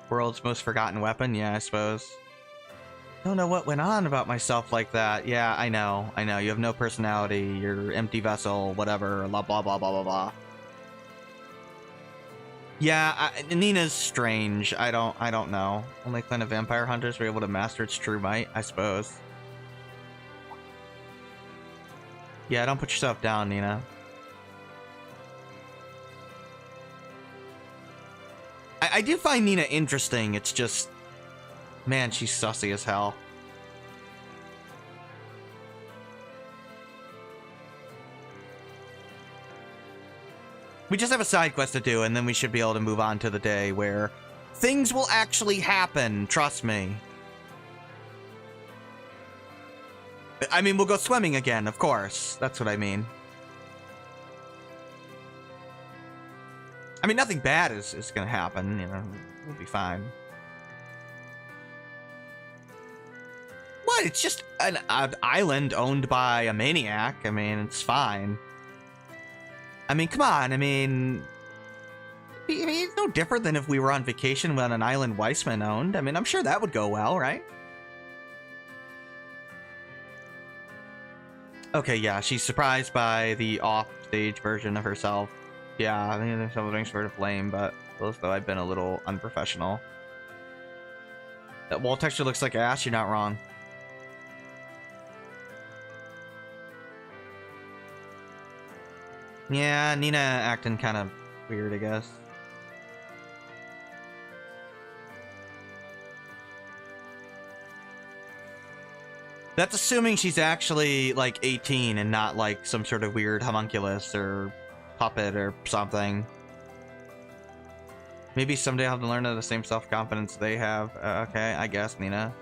World's most forgotten weapon? Yeah, I suppose. Don't know what went on about myself like that. Yeah, I know. You have no personality. You're empty vessel, whatever. Blah, blah, blah, blah, blah, blah. Yeah, Nina's strange. I don't know. Only clan of vampire hunters were able to master its true might, I suppose. Yeah, don't put yourself down, Nina. I do find Nina interesting. It's just, man, she's sussy as hell. We just have a side quest to do, and then we should be able to move on to the day where things will actually happen. Trust me. I mean, we'll go swimming again, of course. That's what I mean. I mean, nothing bad is going to happen, you know. We'll be fine. on, it's just an island owned by a maniac. I mean, it's fine. I mean, come on. I mean, it's no different than if we were on vacation on an island Weissman owned. I mean, I'm sure that would go well, right? Okay, yeah, she's surprised by the off-stage version of herself. Yeah, I think there's something sort of lame, but feels though I've been a little unprofessional. That wall texture looks like ass, you're not wrong. Yeah, Nina acting kind of weird, I guess. That's assuming she's actually, like, 18 and not, like, some sort of weird homunculus or puppet or something. Maybe someday I'll have to learn to have the same self-confidence they have. Okay, I guess, Nina.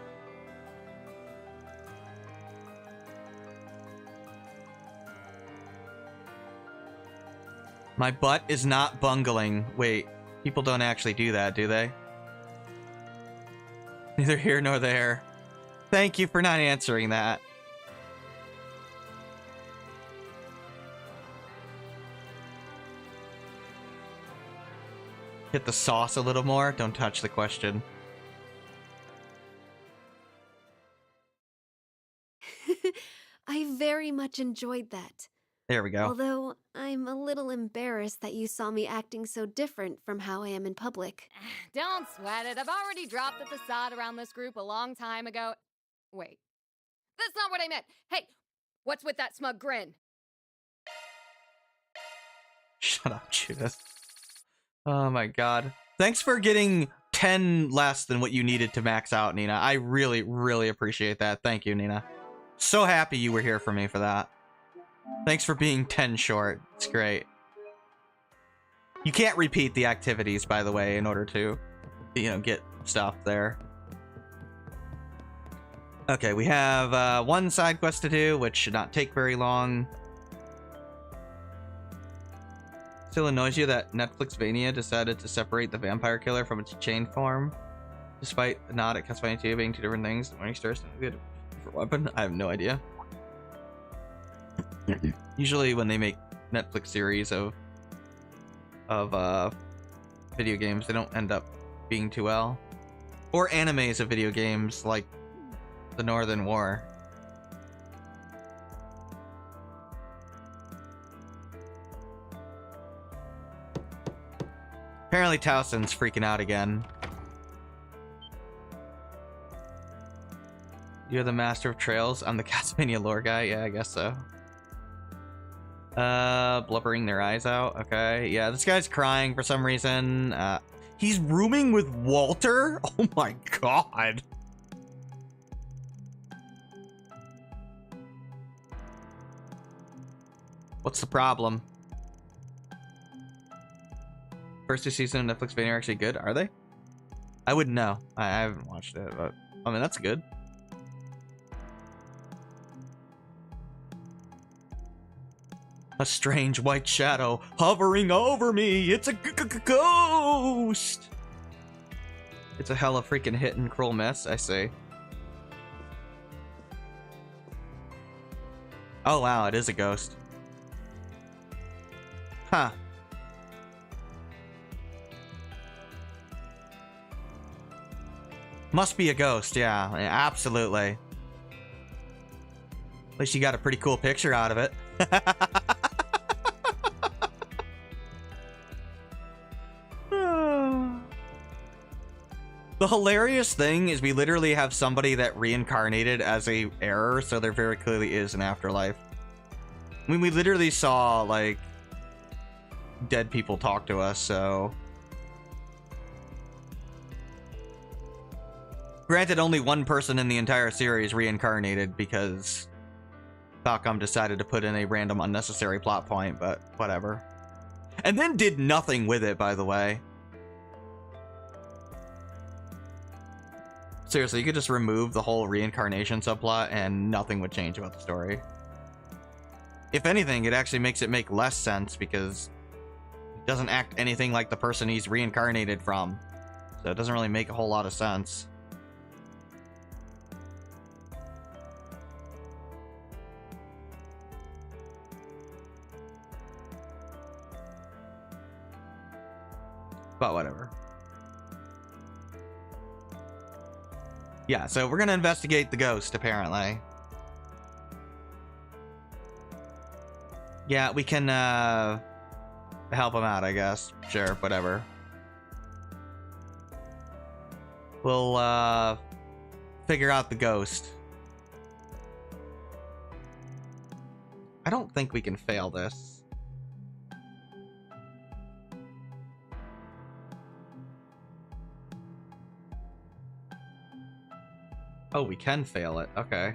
My butt is not bungling. Wait, people don't actually do that, do they? Neither here nor there. Thank you for not answering that. Hit the sauce a little more. Don't touch the question. I very much enjoyed that. There we go. Although, I'm a little embarrassed that you saw me acting so different from how I am in public. Don't sweat it. I've already dropped the facade around this group a long time ago. Wait. That's not what I meant. Hey, what's with that smug grin? Shut up, Judith. Oh my god. Thanks for getting 10 less than what you needed to max out, Nina. I really, really appreciate that. Thank you, Nina. So happy you were here for me for that. Thanks for being 10 short. It's great. You can't repeat the activities, by the way, in order to, you know, get stuff there. Okay, we have one side quest to do, which should not take very long. Still annoys you that Netflixvania decided to separate the vampire killer from its chain form, despite not at Castlevania 2 being two different things. Morning Stars good for weapon. I have no idea. Usually, when they make Netflix series of video games, they don't end up being too well. Or animes of video games like the Northern War. Apparently Towson's freaking out again. You're the master of trails. I'm the Castlevania lore guy. Yeah, I guess so. Blubbering their eyes out. Okay. Yeah, this guy's crying for some reason. He's rooming with Walter? Oh my god. What's the problem? First two seasons of Netflixvania are actually good, are they? I wouldn't know. I haven't watched it, but I mean, that's good. A strange white shadow hovering over me. It's a ghost. It's a hella freaking hit and cruel miss, I say. Oh wow, it is a ghost. Huh. Must be a ghost, yeah, absolutely. At least you got a pretty cool picture out of it. The hilarious thing is we literally have somebody that reincarnated as a error, so there very clearly is an afterlife. I mean, we literally saw, like, dead people talk to us, so... Granted, only one person in the entire series reincarnated because Falcom decided to put in a random unnecessary plot point, but whatever. And then did nothing with it, by the way. Seriously, you could just remove the whole reincarnation subplot and nothing would change about the story. If anything, it actually makes it make less sense because it doesn't act anything like the person he's reincarnated from. So it doesn't really make a whole lot of sense. But whatever. Yeah, so we're gonna investigate the ghost, apparently. Yeah, we can help him out, I guess. Sure, whatever. We'll figure out the ghost. I don't think we can fail this. Oh, we can fail it. Okay.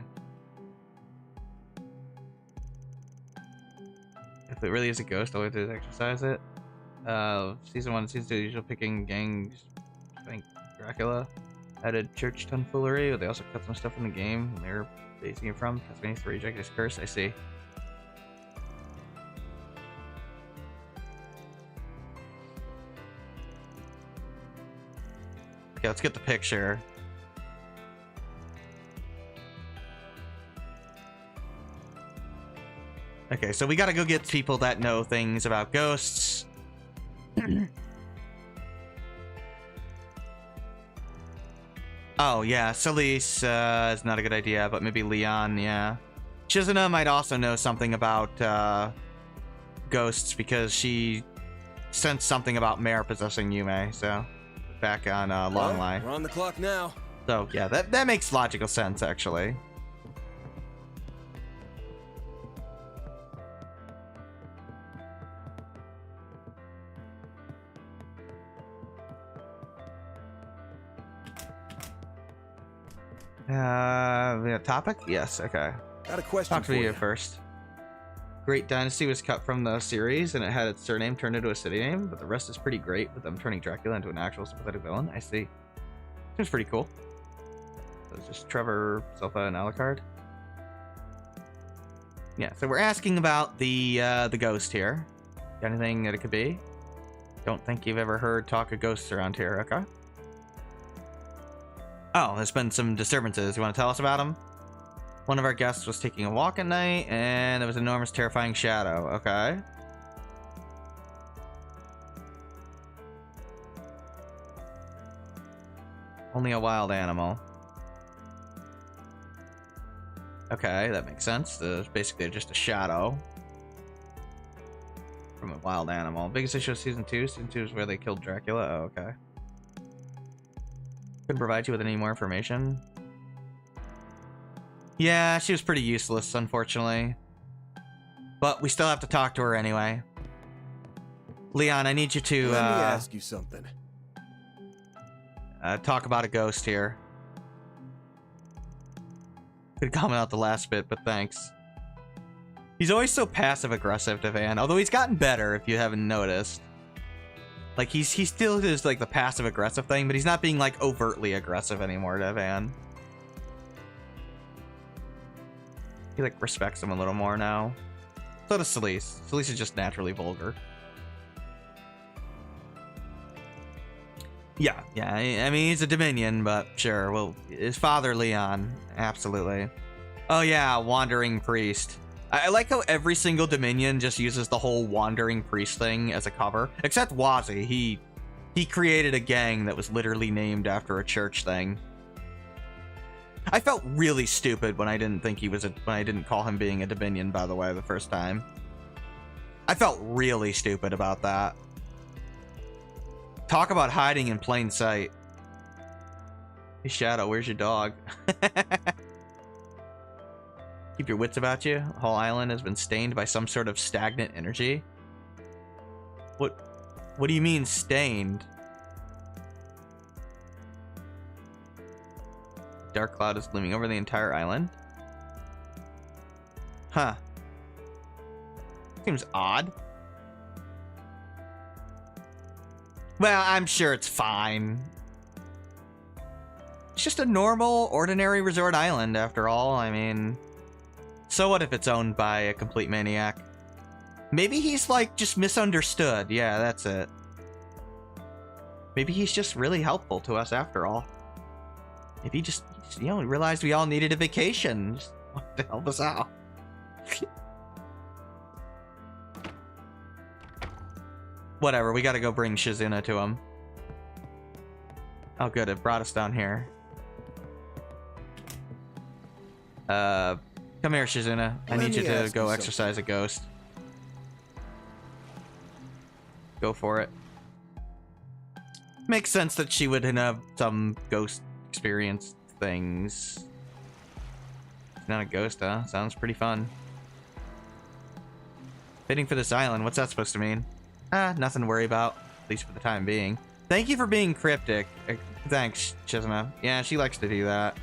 If it really is a ghost, all we have to do is exercise it. Season 1 and Season 2, usual picking gangs. I think Dracula added church tomfoolery, but they also cut some stuff in the game they're basing it from. Castlevania 3 reject his curse, I see. Okay, let's get the picture. Okay, so we gotta go get people that know things about ghosts. Oh, yeah, Celise is not a good idea, but maybe Leon, yeah. Shizuna might also know something about ghosts because she sensed something about Mare possessing Yume, so back on Long Line. We're on the clock now. So, yeah, that makes logical sense, actually. Topic? Yes, okay. Got a question Talk for to you you first. Great Dynasty was cut from the series, and it had its surname turned into a city name, but the rest is pretty great, with them turning Dracula into an actual sympathetic villain. I see. Seems pretty cool. So it's just Trevor, Silpha, and Alucard. Yeah, so we're asking about the ghost here. Got anything that it could be? Don't think you've ever heard talk of ghosts around here, okay? Oh, there's been some disturbances. You want to tell us about them? One of our guests was taking a walk at night, and there was an enormous, terrifying shadow. Okay. Only a wild animal. Okay, that makes sense. There's basically just a shadow from a wild animal. Biggest issue of Season 2. Season 2 is where they killed Dracula. Oh, okay. Couldn't provide you with any more information. Yeah, she was pretty useless, unfortunately. But we still have to talk to her anyway. Leon, I need you to, Let me ask you something. Talk about a ghost here. Could comment out the last bit, but thanks. He's always so passive-aggressive to Van, although he's gotten better, if you haven't noticed. Like, he still does, like, the passive-aggressive thing, but he's not being, like, overtly aggressive anymore to Van. He, like, respects him a little more now. So does Celise. Celise is just naturally vulgar. Yeah, I mean, he's a Dominion, but sure. Well, his father, Leon. Absolutely. Oh, yeah, Wandering Priest. I like how every single Dominion just uses the whole Wandering Priest thing as a cover. Except Wazi. He created a gang that was literally named after a church thing. I felt really stupid when I didn't think he was when I didn't call him being a Dominion, by the way, the first time. I felt really stupid about that. Talk about hiding in plain sight. Hey, Shadow, where's your dog? Keep your wits about you. The whole island has been stained by some sort of stagnant energy. What do you mean, stained? Dark cloud is looming over the entire island. Huh. Seems odd. Well, I'm sure it's fine. It's just a normal, ordinary resort island, after all. I mean, so what if it's owned by a complete maniac? Maybe he's, like, just misunderstood. Yeah, that's it. Maybe he's just really helpful to us, after all. Maybe he just you know, realized we all needed a vacation. Just wanted to help us out. Whatever, we gotta go bring Shizuna to him. Oh, good. It brought us down here. Come here, Shizuna. I need you to go exercise a ghost. Go for it. Makes sense that she would have some ghost experience things. She's not a ghost, huh? Sounds pretty fun. Fitting for this island. What's that supposed to mean? Nothing to worry about. At least for the time being. Thank you for being cryptic. Thanks, Shizuna. Yeah, she likes to do that.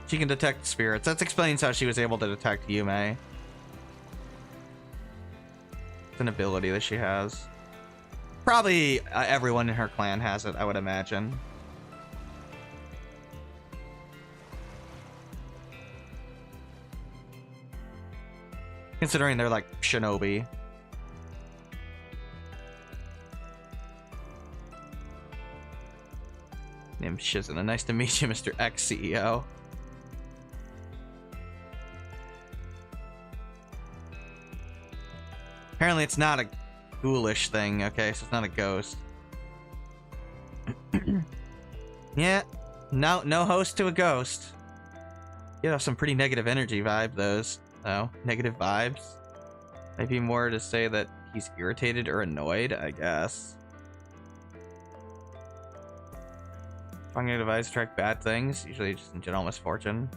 She can detect spirits. That explains how she was able to detect Yume. It's an ability that she has. Probably everyone in her clan has it, I would imagine. Considering they're like shinobi. Name's Shizuna. Nice to meet you, Mr. Ex-CEO. Apparently it's not a ghoulish thing, okay? So it's not a ghost. Yeah. No host to a ghost. You have some pretty negative energy vibe, those. No, negative vibes. Maybe more to say that he's irritated or annoyed, I guess. Finding a device to track bad things, usually just in general misfortune.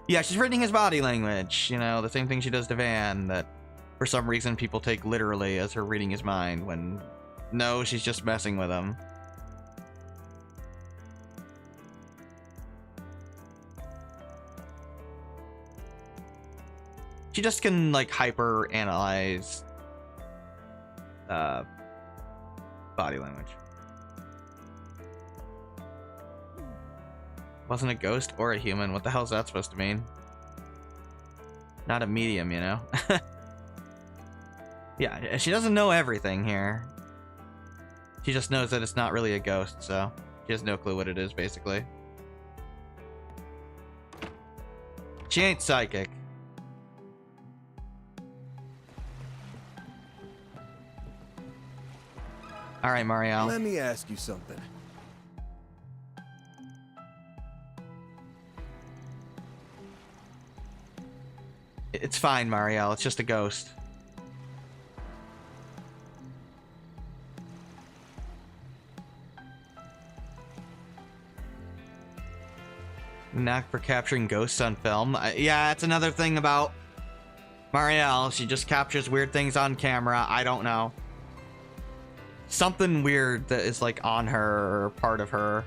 Yeah, she's reading his body language. You know, the same thing she does to Van, that for some reason people take literally as her reading his mind, when no, she's just messing with him. She just can, like, hyper-analyze body language. Wasn't a ghost or a human. What the hell is that supposed to mean? Not a medium, you know? Yeah, she doesn't know everything here. She just knows that it's not really a ghost, so she has no clue what it is, basically. She ain't psychic. All right, Marielle. Let me ask you something. It's fine, Marielle. It's just a ghost. Knack for capturing ghosts on film. Yeah, that's another thing about Marielle. She just captures weird things on camera. I don't know. Something weird that is like on her or part of her.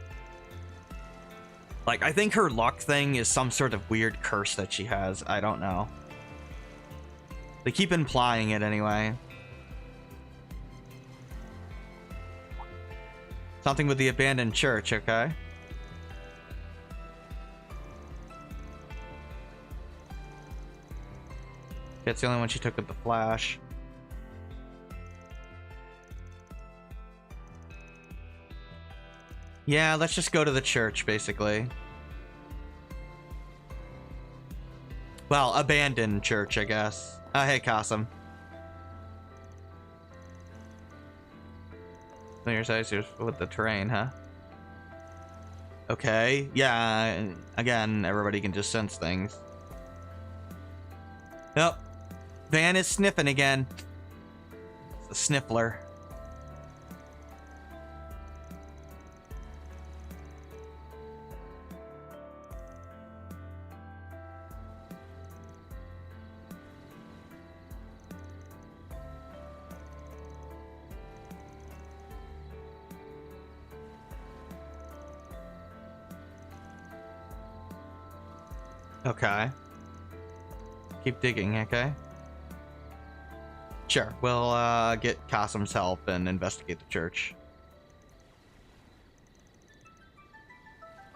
Like, I think her luck thing is some sort of weird curse that she has. I don't know. They keep implying it anyway. Something with the abandoned church, okay? That's the only one she took with the flash. Yeah, let's just go to the church, basically. Well, abandoned church, I guess. Hey, Kasim. Familiar size with the terrain, huh? Okay, yeah, again, everybody can just sense things. Nope. Van is sniffing again. It's a sniffler. Okay. Keep digging, okay? Sure, we'll get Kasim's help and investigate the church.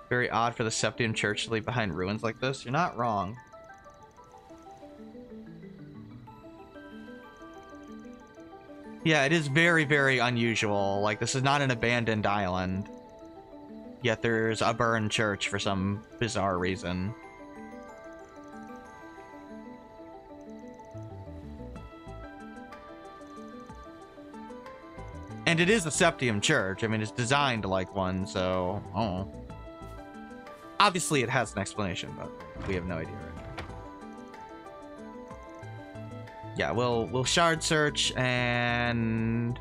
Very odd for the Septian church to leave behind ruins like this. You're not wrong. Yeah, it is very, very unusual. Like, this is not an abandoned island. Yet there's a burned church for some bizarre reason. And it is a Septium Church. I mean, it's designed like one, so... Oh. Obviously, it has an explanation, but we have no idea right now. Yeah, we'll shard search and...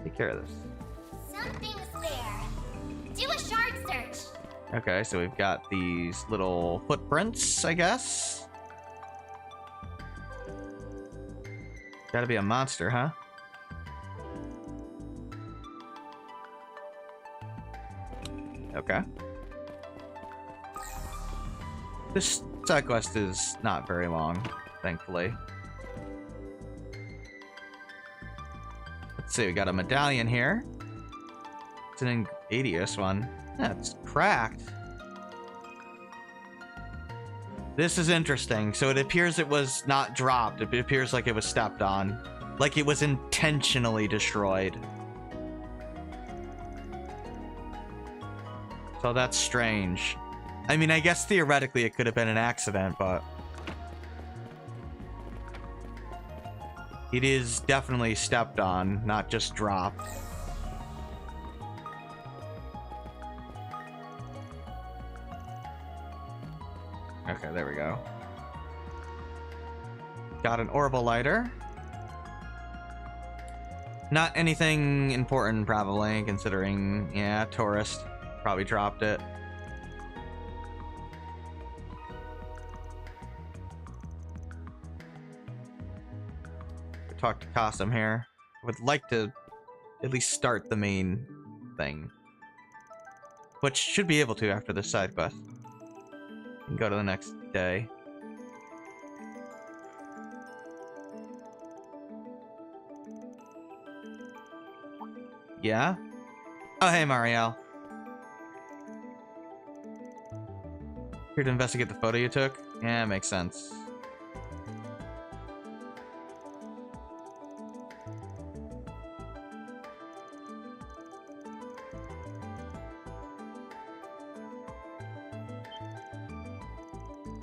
take care of this. Something's there. Do a shard search. Okay, so we've got these little footprints, I guess. Gotta be a monster, huh? Okay. This side quest is not very long, thankfully. Let's see, we got a medallion here. It's an Adius one. Yeah, it's cracked. This is interesting. So it appears it was not dropped. It appears like it was stepped on. Like it was intentionally destroyed. So that's strange. I mean, I guess theoretically it could have been an accident, but... it is definitely stepped on, not just dropped. Okay, there we go. Got an orbital lighter. Not anything important, probably, considering, yeah, tourist probably dropped it. Talk to Costum here. I would like to at least start the main thing, which should be able to after this side quest. And go to the next day. Yeah? Oh, hey, Marielle. Here to investigate the photo you took? Yeah, makes sense.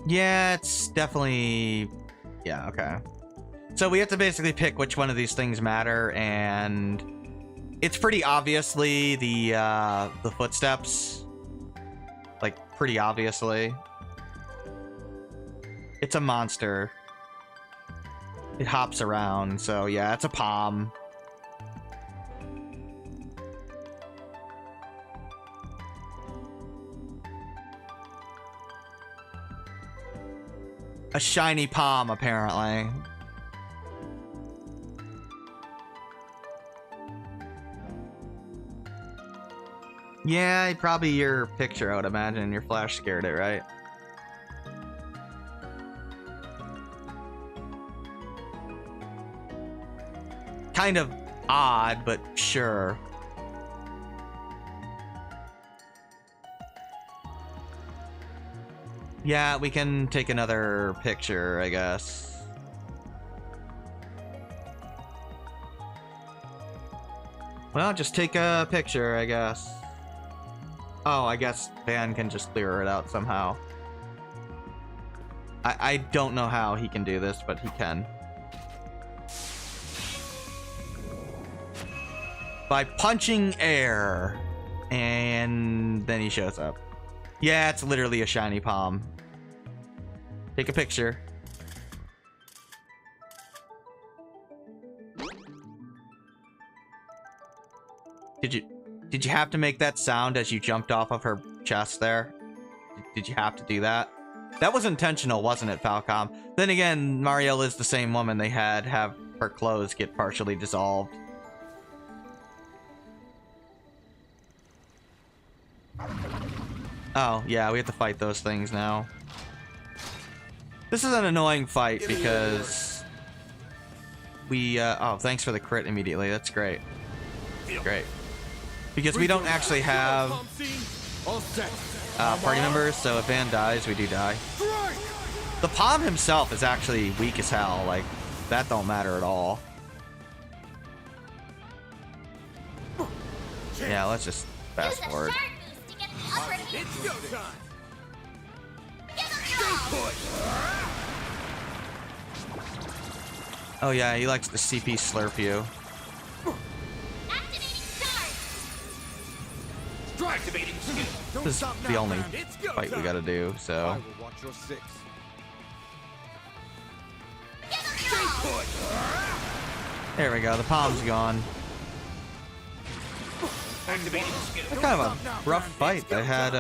Yeah, it's definitely... yeah, okay. So we have to basically pick which one of these things matter, and it's pretty obviously the footsteps. Like, pretty obviously. It's a monster. It hops around, so yeah, it's a palm. A shiny palm, apparently. Yeah, probably your picture, I would imagine. Your flash scared it, right? Kind of odd, but sure. Yeah, we can take another picture, I guess. Well, just take a picture, I guess. Oh, I guess Van can just clear it out somehow. I don't know how he can do this, but he can. By punching air. And then he shows up. Yeah, it's literally a shiny palm. Take a picture. Did you have to make that sound as you jumped off of her chest there? Did you have to do that? That was intentional, wasn't it, Falcom? Then again, Marielle is the same woman they had have her clothes get partially dissolved. Oh, yeah, we have to fight those things now. This is an annoying fight because we, oh, thanks for the crit immediately. That's great. Great. Because we don't actually have party members, so if Van dies, we do die. The palm himself is actually weak as hell. Like, that don't matter at all. Yeah, let's just fast forward. It's go time. Oh yeah, he likes to CP slurp you. Activating skill. This is the only fight we gotta do, so. I will watch your six. There we go, the palm's gone. Activating skill. That's kind of a rough fight. I had,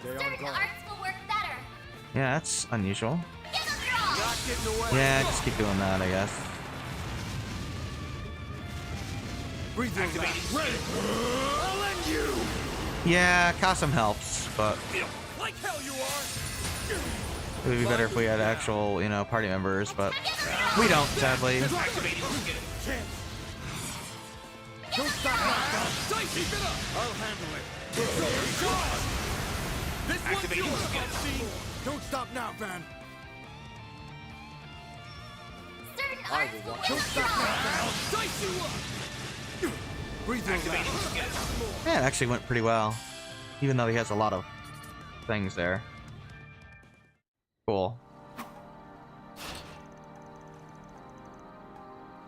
Certain arts will work better. yeah, that's unusual. Yeah, just keep doing that, I guess. Activating skill. I'll end you. Yeah, Kasem helps, but Like hell you are. it would be better if we had actual, you know, party members, but we don't, sadly. Activating skill. Don't stop now. Keep it up. I'll handle it. This activating skill. Don't stop now, Van. Certain arts will work Don't stop now, Van. I'll dice you up. Breathe activating skill. Yeah, it actually went pretty well, even though he has a lot of things there. Cool.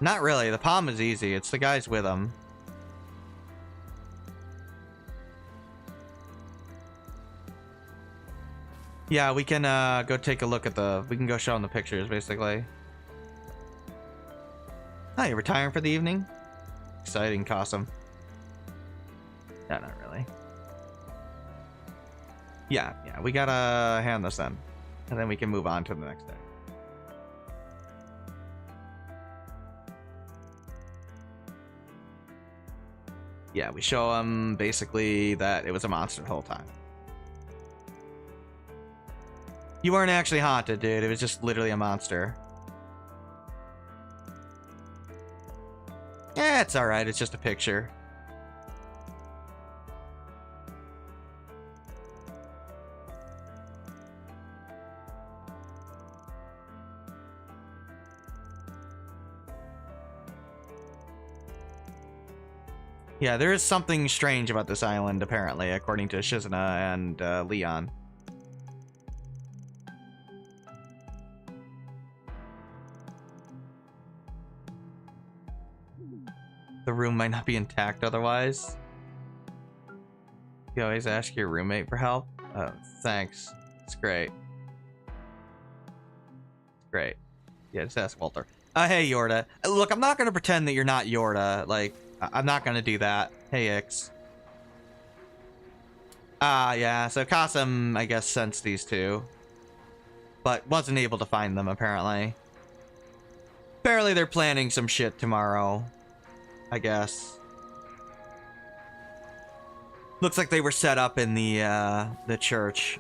Not really. The palm is easy. It's the guys with him. Yeah, we can go take a look at the... We can go show them the pictures, basically. Oh, you're retiring for the evening? Exciting, Kasem. No, not really. Yeah, we gotta hand this then. And then we can move on to the next day. Yeah, we show them basically that it was a monster the whole time. You weren't actually haunted, dude. It was just literally a monster. Yeah, it's alright. It's just a picture. Yeah, there is something strange about this island, apparently, according to Shizuna and Leon. The room might not be intact otherwise. You always ask your roommate for help? Oh, thanks. It's great. It's great. Yeah, just ask Walter. Hey, Yorda. Look, I'm not going to pretend that you're not Yorda. Like, I'm not going to do that. Hey, Ix. Yeah, so Kasem, I guess, sensed these two. But wasn't able to find them, apparently. Apparently they're planning some shit tomorrow. I guess. Looks like they were set up in the church.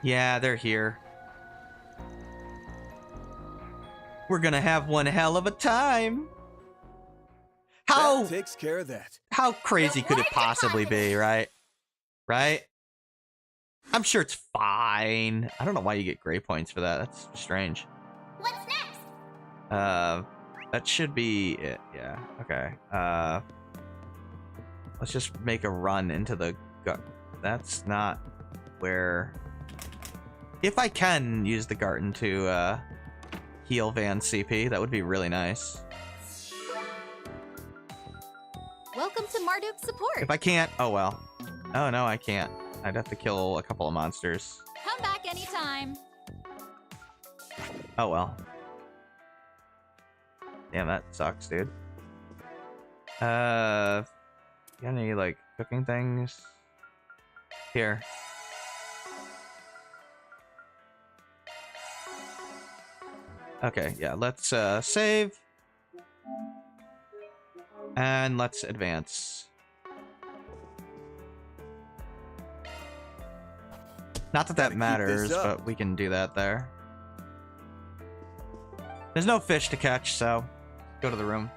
Yeah, they're here. We're gonna have one hell of a time. How That takes care of that. How crazy could it possibly be, right? Right? I'm sure it's fine. I don't know why you get gray points for that. That's strange. What's next? That should be it. Yeah. Okay. Let's just make a run into the gut. That's not where. If I can use the garden to heal Van's CP, that would be really nice. Welcome to Marduk's support. If I can't, oh well. Oh no, I can't. I'd have to kill a couple of monsters. Come back anytime. Oh well. Damn, that sucks, dude. Got any, like, cooking things? Here. Okay, yeah, let's save. And let's advance. Not that that matters, but we can do that there. There's no fish to catch, so go to the room.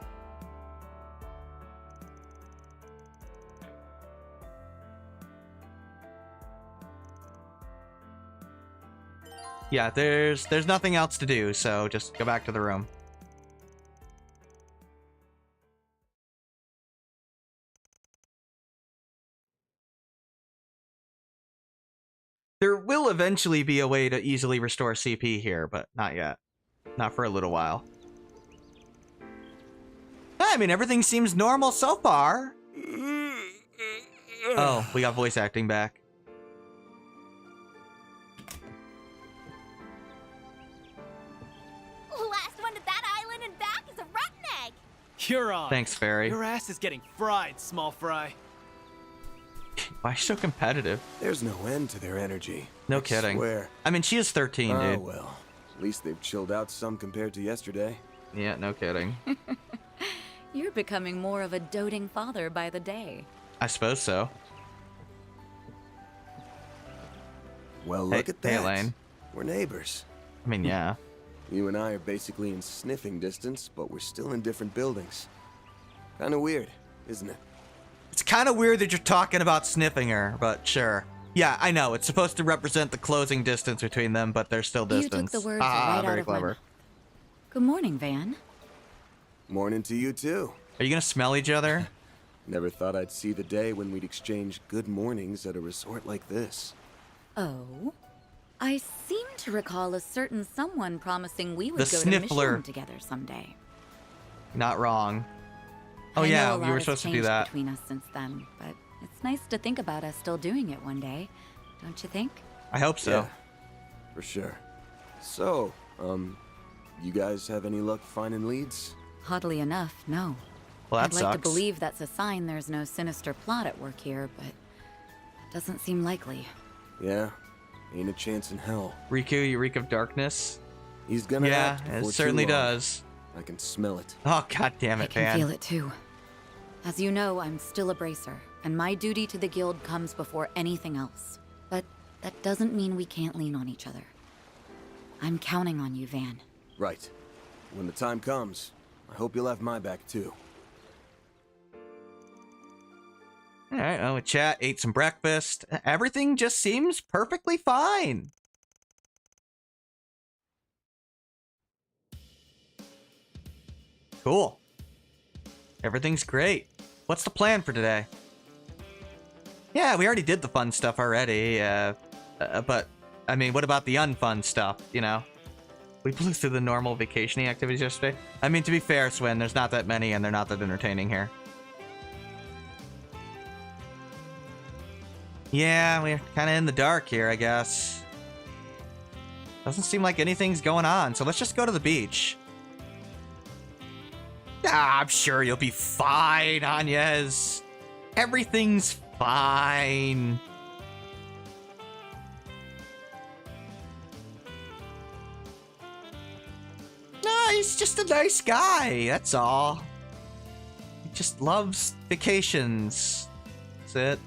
Yeah, there's nothing else to do, so just go back to the room. will eventually be a way to easily restore CP here, but not yet. Not for a little while. I mean, everything seems normal so far. Oh, we got voice acting back. Last one to that island and back is a rotten egg. You're on. Thanks, Fairy. Your ass is getting fried, small fry. Why is she so competitive? There's no end to their energy. No I kidding. Swear. I mean, she is 13, dude. Oh, well. At least they've chilled out some compared to yesterday. Yeah, no kidding. You're becoming more of a doting father by the day. I suppose so. Well, look at that. Hey, Elaine. We're neighbors. I mean, yeah. You and I are basically in sniffing distance, but we're still in different buildings. Kinda weird, isn't it? It's kind of weird that you're talking about sniffing her, but sure. Yeah, I know. It's supposed to represent the closing distance between them, but there's still distance. You took the words right very out of my clever. mouth. Good morning, Van. Morning to you, too. Are you gonna smell each other? Never thought I'd see the day when we'd exchange good mornings at a resort like this. Oh? I seem to recall a certain someone promising we would The go Sniffler. to Michelin together someday. Not wrong. Oh I know yeah, a we lot were has supposed to do changed that. between us since then, but it's nice to think about us still doing it one day, don't you think? I hope so. Yeah, for sure. So, you guys have any luck finding leads? Oddly enough, no. Well, that I'd like to sucks. believe that's a sign there's no sinister plot at work here, but it doesn't seem likely. Yeah, ain't a chance in hell. Riku, you reek of darkness. He's gonna Yeah, act it before certainly too long. does. I can smell it. Oh, god damn I it, can man. feel it too. As you know, I'm still a bracer, and my duty to the guild comes before anything else. But that doesn't mean we can't lean on each other. I'm counting on you, Van. Right. When the time comes, I hope you'll have my back too. Alright, well, we chat, ate some breakfast. Everything just seems perfectly fine. Cool. Everything's great. What's the plan for today? Yeah, we already did the fun stuff already, but, I mean, what about the unfun stuff, you know? We blew through the normal vacationing activities yesterday. I mean, to be fair, Swin, there's not that many and they're not that entertaining here. Yeah, we're kind of in the dark here, I guess. Doesn't seem like anything's going on, so let's just go to the beach. Ah, I'm sure you'll be fine, Agnes. Everything's fine. No, he's just a nice guy, that's all. He just loves vacations. That's it.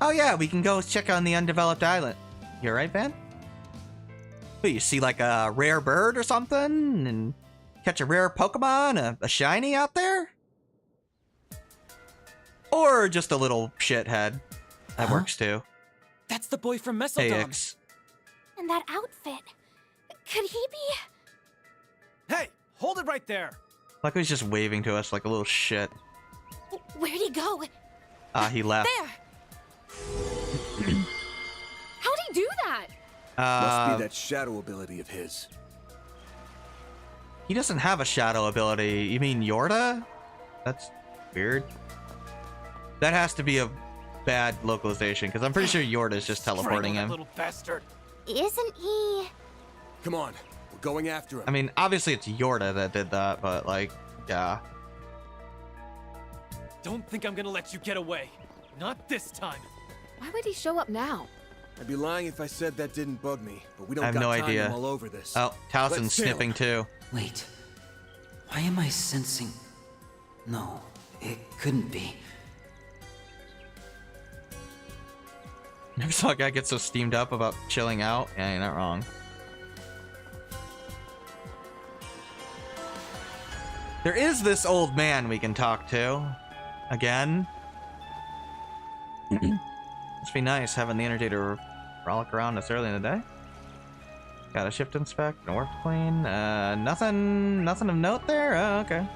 Oh yeah, we can go check on the undeveloped island. You alright, Van? What, you see like a rare bird or something? And catch a rare Pokemon? A shiny out there? Or just a little shithead. That works too. That's the boy from Hey, Mesodom. Ix. And that outfit. Could he be? Hey, hold it right there. Like he's just waving to us like a little shit. Where'd he go? He left. There! How'd he do that? Must be that shadow ability of his. He doesn't have a shadow ability. You mean Yorda? That's weird. That has to be a bad localization, because I'm pretty sure Yorda's just teleporting him. Little bastard. Isn't he? Come on, we're going after him. I mean, obviously it's Yorda that did that, but like, yeah. Don't think I'm gonna let you get away. Not this time. Why would he show up now? I'd be lying if I said that didn't bug me, but we don't I have got no time. idea. I'm all over this. Oh, Towson's Let's sail. sniffing too. Wait. Why am I sensing... No, it couldn't be. Never saw a guy get so steamed up about chilling out. Yeah, you're not wrong. There is this old man we can talk to. Again. Must be nice having the energy to frolic around this early in the day. Got a shift inspect, and work clean. Nothing of note there? Oh, okay.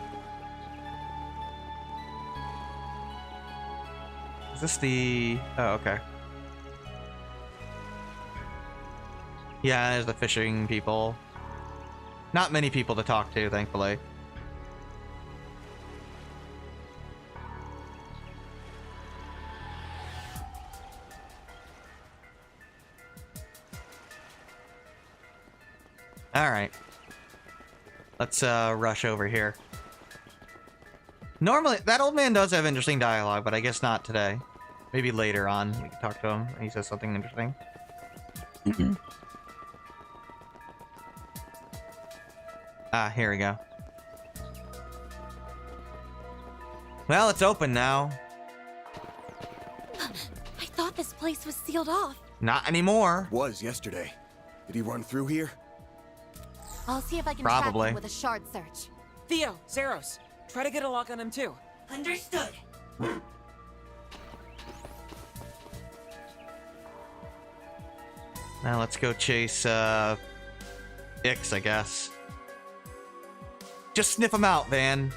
Is this the... Oh, okay. Yeah, there's the fishing people. Not many people to talk to, thankfully. Alright. Let's rush over here. Normally, that old man does have interesting dialogue, but I guess not today. Maybe later on, we can talk to him. He says something interesting. Here we go. Well, it's open now. I thought this place was sealed off. Not anymore. Was yesterday. Did he run through here? I'll see if I can Probably. track him with a shard search. Theo, Zeros, try to get a lock on him too. Understood. Now let's go chase Ix, I guess. Just sniff him out, Van.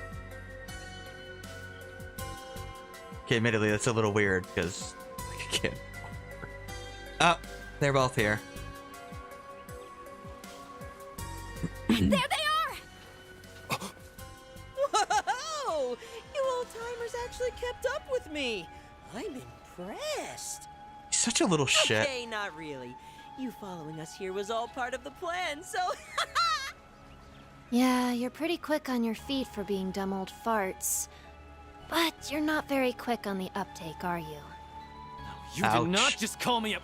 Okay, admittedly, that's a little weird, because I can't. Oh, they're both here. There they are! Whoa! You old-timers actually kept up with me. I'm impressed. He's such a little shit. Okay, not really. You following us here was all part of the plan, so... Yeah, you're pretty quick on your feet for being dumb old farts. But you're not very quick on the uptake, are you? You Ouch. did not just call me a...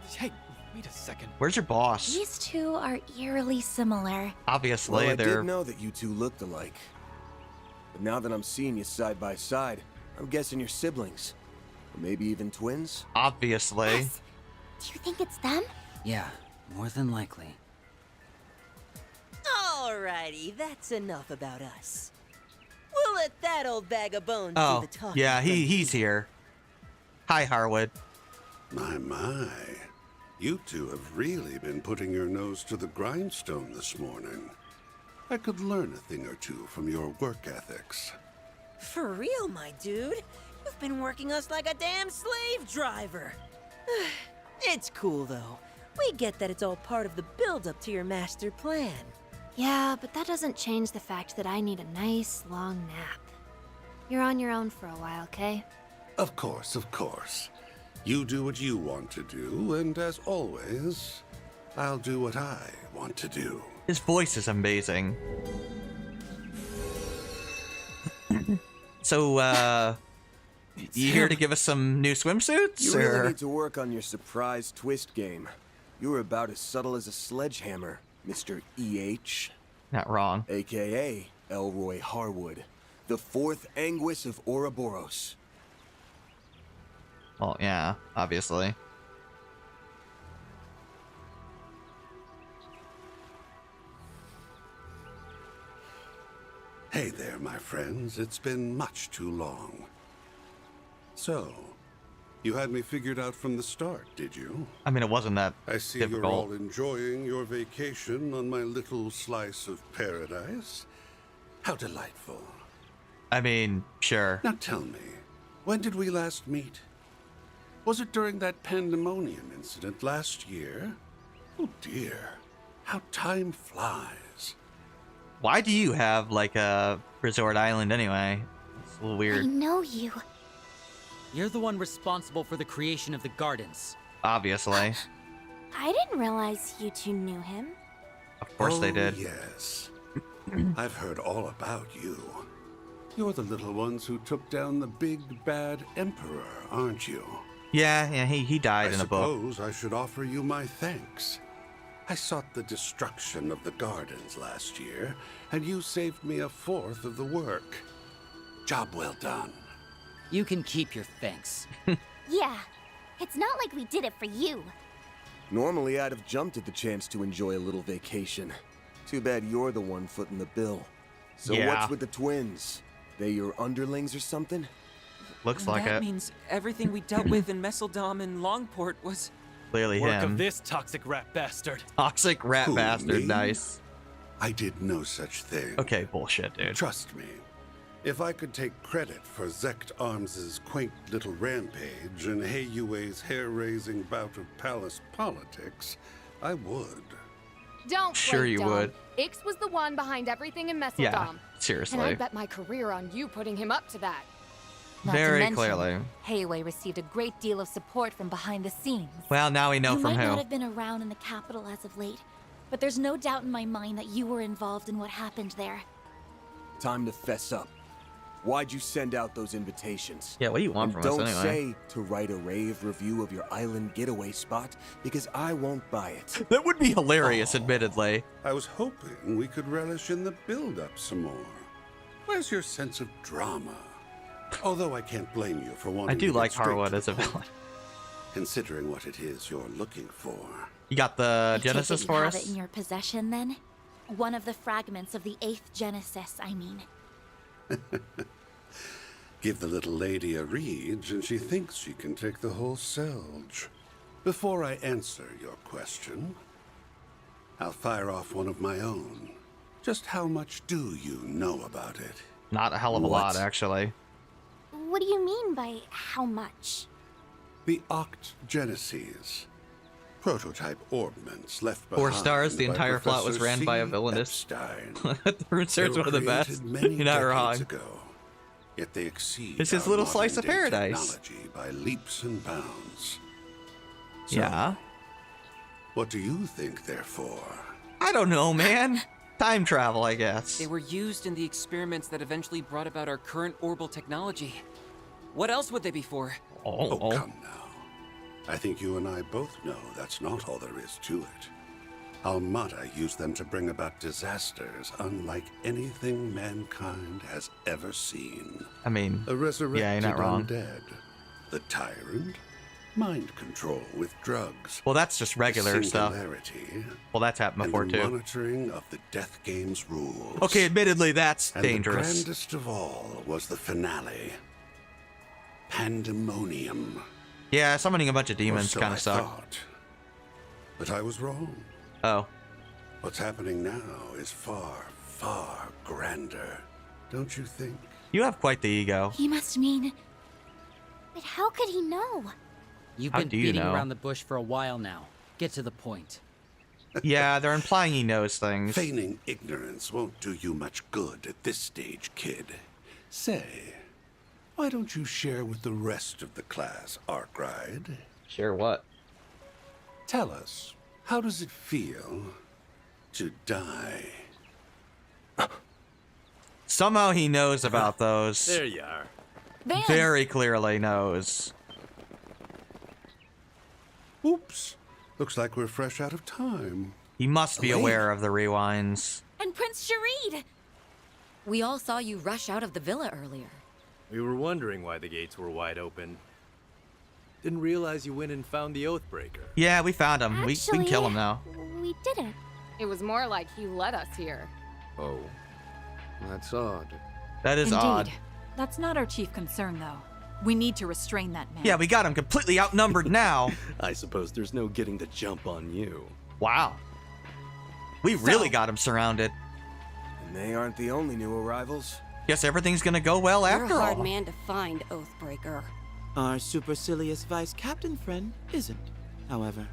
Hey, wait a second. Where's your boss? These two are eerily similar. Obviously, Well, I they're... did know that you two looked alike. But now that I'm seeing you side by side, I'm guessing you're siblings. Or maybe even twins? Obviously. Yes. Do you think it's them? Yeah, more than likely. Alrighty, that's enough about us. We'll let that old bag of bones do Oh, the talking. yeah, he's here. Hi, Harwood. My. You two have really been putting your nose to the grindstone this morning. I could learn a thing or two from your work ethics. For real, my dude. You've been working us like a damn slave driver. It's cool, though. We get that it's all part of the build-up to your master plan. Yeah, but that doesn't change the fact that I need a nice, long nap. You're on your own for a while, okay? Of course, of course. You do what you want to do, and as always, I'll do what I want to do. His voice is amazing. So, you here to give us some new swimsuits? You or? really need to work on your surprise twist game. You were about as subtle as a sledgehammer, Mr. E.H. Not wrong. AKA Elroy Harwood, the fourth Anguis of Ouroboros. Well, yeah, obviously. Hey there, my friends. It's been much too long. So, you had me figured out from the start, did you? I mean, it wasn't that I see difficult. you're all enjoying your vacation on my little slice of paradise. How delightful. I mean, sure. Now tell me, when did we last meet? Was it during that pandemonium incident last year? Oh dear, how time flies. Why do you have, like, a resort island anyway? It's a little I weird. know you. You're the one responsible for the creation of the gardens. Obviously. I didn't realize you two knew him. Of course they did. Yes. I've heard all about you. You're the little ones who took down the big bad emperor, aren't you? Yeah, he died in a book. I suppose I should offer you my thanks. I sought the destruction of the gardens last year, and you saved me a fourth of the work. Job well done. You can keep your thanks. Yeah, it's not like we did it for you. Normally, I'd have jumped at the chance to enjoy a little vacation. Too bad you're the one footing the bill. So Yeah. what's with the twins? They your underlings or something? Looks like that it. means everything we dealt with in Messeldom and Longport was... Clearly Work him. of this toxic rat bastard. Toxic rat Who, bastard, me? nice. I did no such thing. Okay, bullshit, dude. Trust me. If I could take credit for Zect Arms' quaint little rampage and Heyue's hair-raising bout of palace politics, I would. Don't Sure play you dumb. would. Ix was the one behind everything in Messeldom. Yeah, seriously. And I bet my career on you putting him up to that. Not to Very mention, clearly. Hayway received a great deal of support from behind the scenes. Well, now we know you from might who. not have been around in the capital as of late, but there's no doubt in my mind that you were involved in what happened there. Time to fess up. Why'd you send out those invitations? Yeah, what do you want And from us don't anyway? say to write a rave review of your island getaway spot, because I won't buy it. That would be hilarious, admittedly. I was hoping we could relish in the build-up some more. Where's your sense of drama? Although I can't blame you for wanting I do to get like straight Harwood to as a the point, villain. considering what it is you're looking for. You got the I take Genesis it for you have us? it in your possession, then? One of the fragments of the 8th Genesis, I mean. Give the little lady a reed, and she thinks she can take the whole Selge. Before I answer your question, I'll fire off one of my own. Just how much do you know about it? Not a hell of a lot, actually. What do you mean by how much? The Oct Genesis. Prototype orbments left behind 4 stars. The by entire plot was Professor ran by a C. villainous. Epstein. The Runester's one of the best. Created many You're not wrong. decades ago, yet they exceed It's his our little slice of modern-day paradise. technology by leaps and bounds. So, Yeah. what do you think they're for? I don't know, man. Time travel, I guess. They were used in the experiments that eventually brought about our current orbital technology. What else would they be for? Oh, come now. I think you and I both know that's not all there is to it. Almada used them to bring about disasters unlike anything mankind has ever seen. I mean, A resurrected yeah, you're not wrong. undead. The tyrant. Mind control with drugs. Well, that's just regular stuff. Singularity, Well, that's happened before, and the too. monitoring of the Death Game's rules. Okay, admittedly, that's And dangerous. the grandest of all was the finale. Pandemonium. Yeah, summoning a bunch of demons so kind I of suck. thought. But I was wrong. Oh. What's happening now is far, far grander. Don't you think? You have quite the ego. He must mean... But how could he know? You've How been do you beating know? around the bush for a while now. Get to the point. Yeah, they're implying he knows things. Feigning ignorance won't do you much good at this stage, kid. Say, why don't you share with the rest of the class, Arkride? Share what? Tell us, how does it feel to die? Somehow he knows about those. There you are. Van! Very clearly knows. Oops. Looks like we're fresh out of time. He must be Elaine. aware of the rewinds. And Prince Sharid! We all saw you rush out of the villa earlier. We were wondering why the gates were wide open. Didn't realize you went and found the Oathbreaker. Yeah, we found him. We can kill him now. We didn't. It was more like he led us here. Oh, that's odd. That is Indeed. odd. That's not our chief concern, though. We need to restrain that man. Yeah, we got him completely outnumbered now. I suppose there's no getting the jump on you. Wow. We really got him surrounded. And they aren't the only new arrivals. Guess everything's gonna go well You're after a hard all. man to find, Oathbreaker. Our supercilious vice captain friend isn't, however.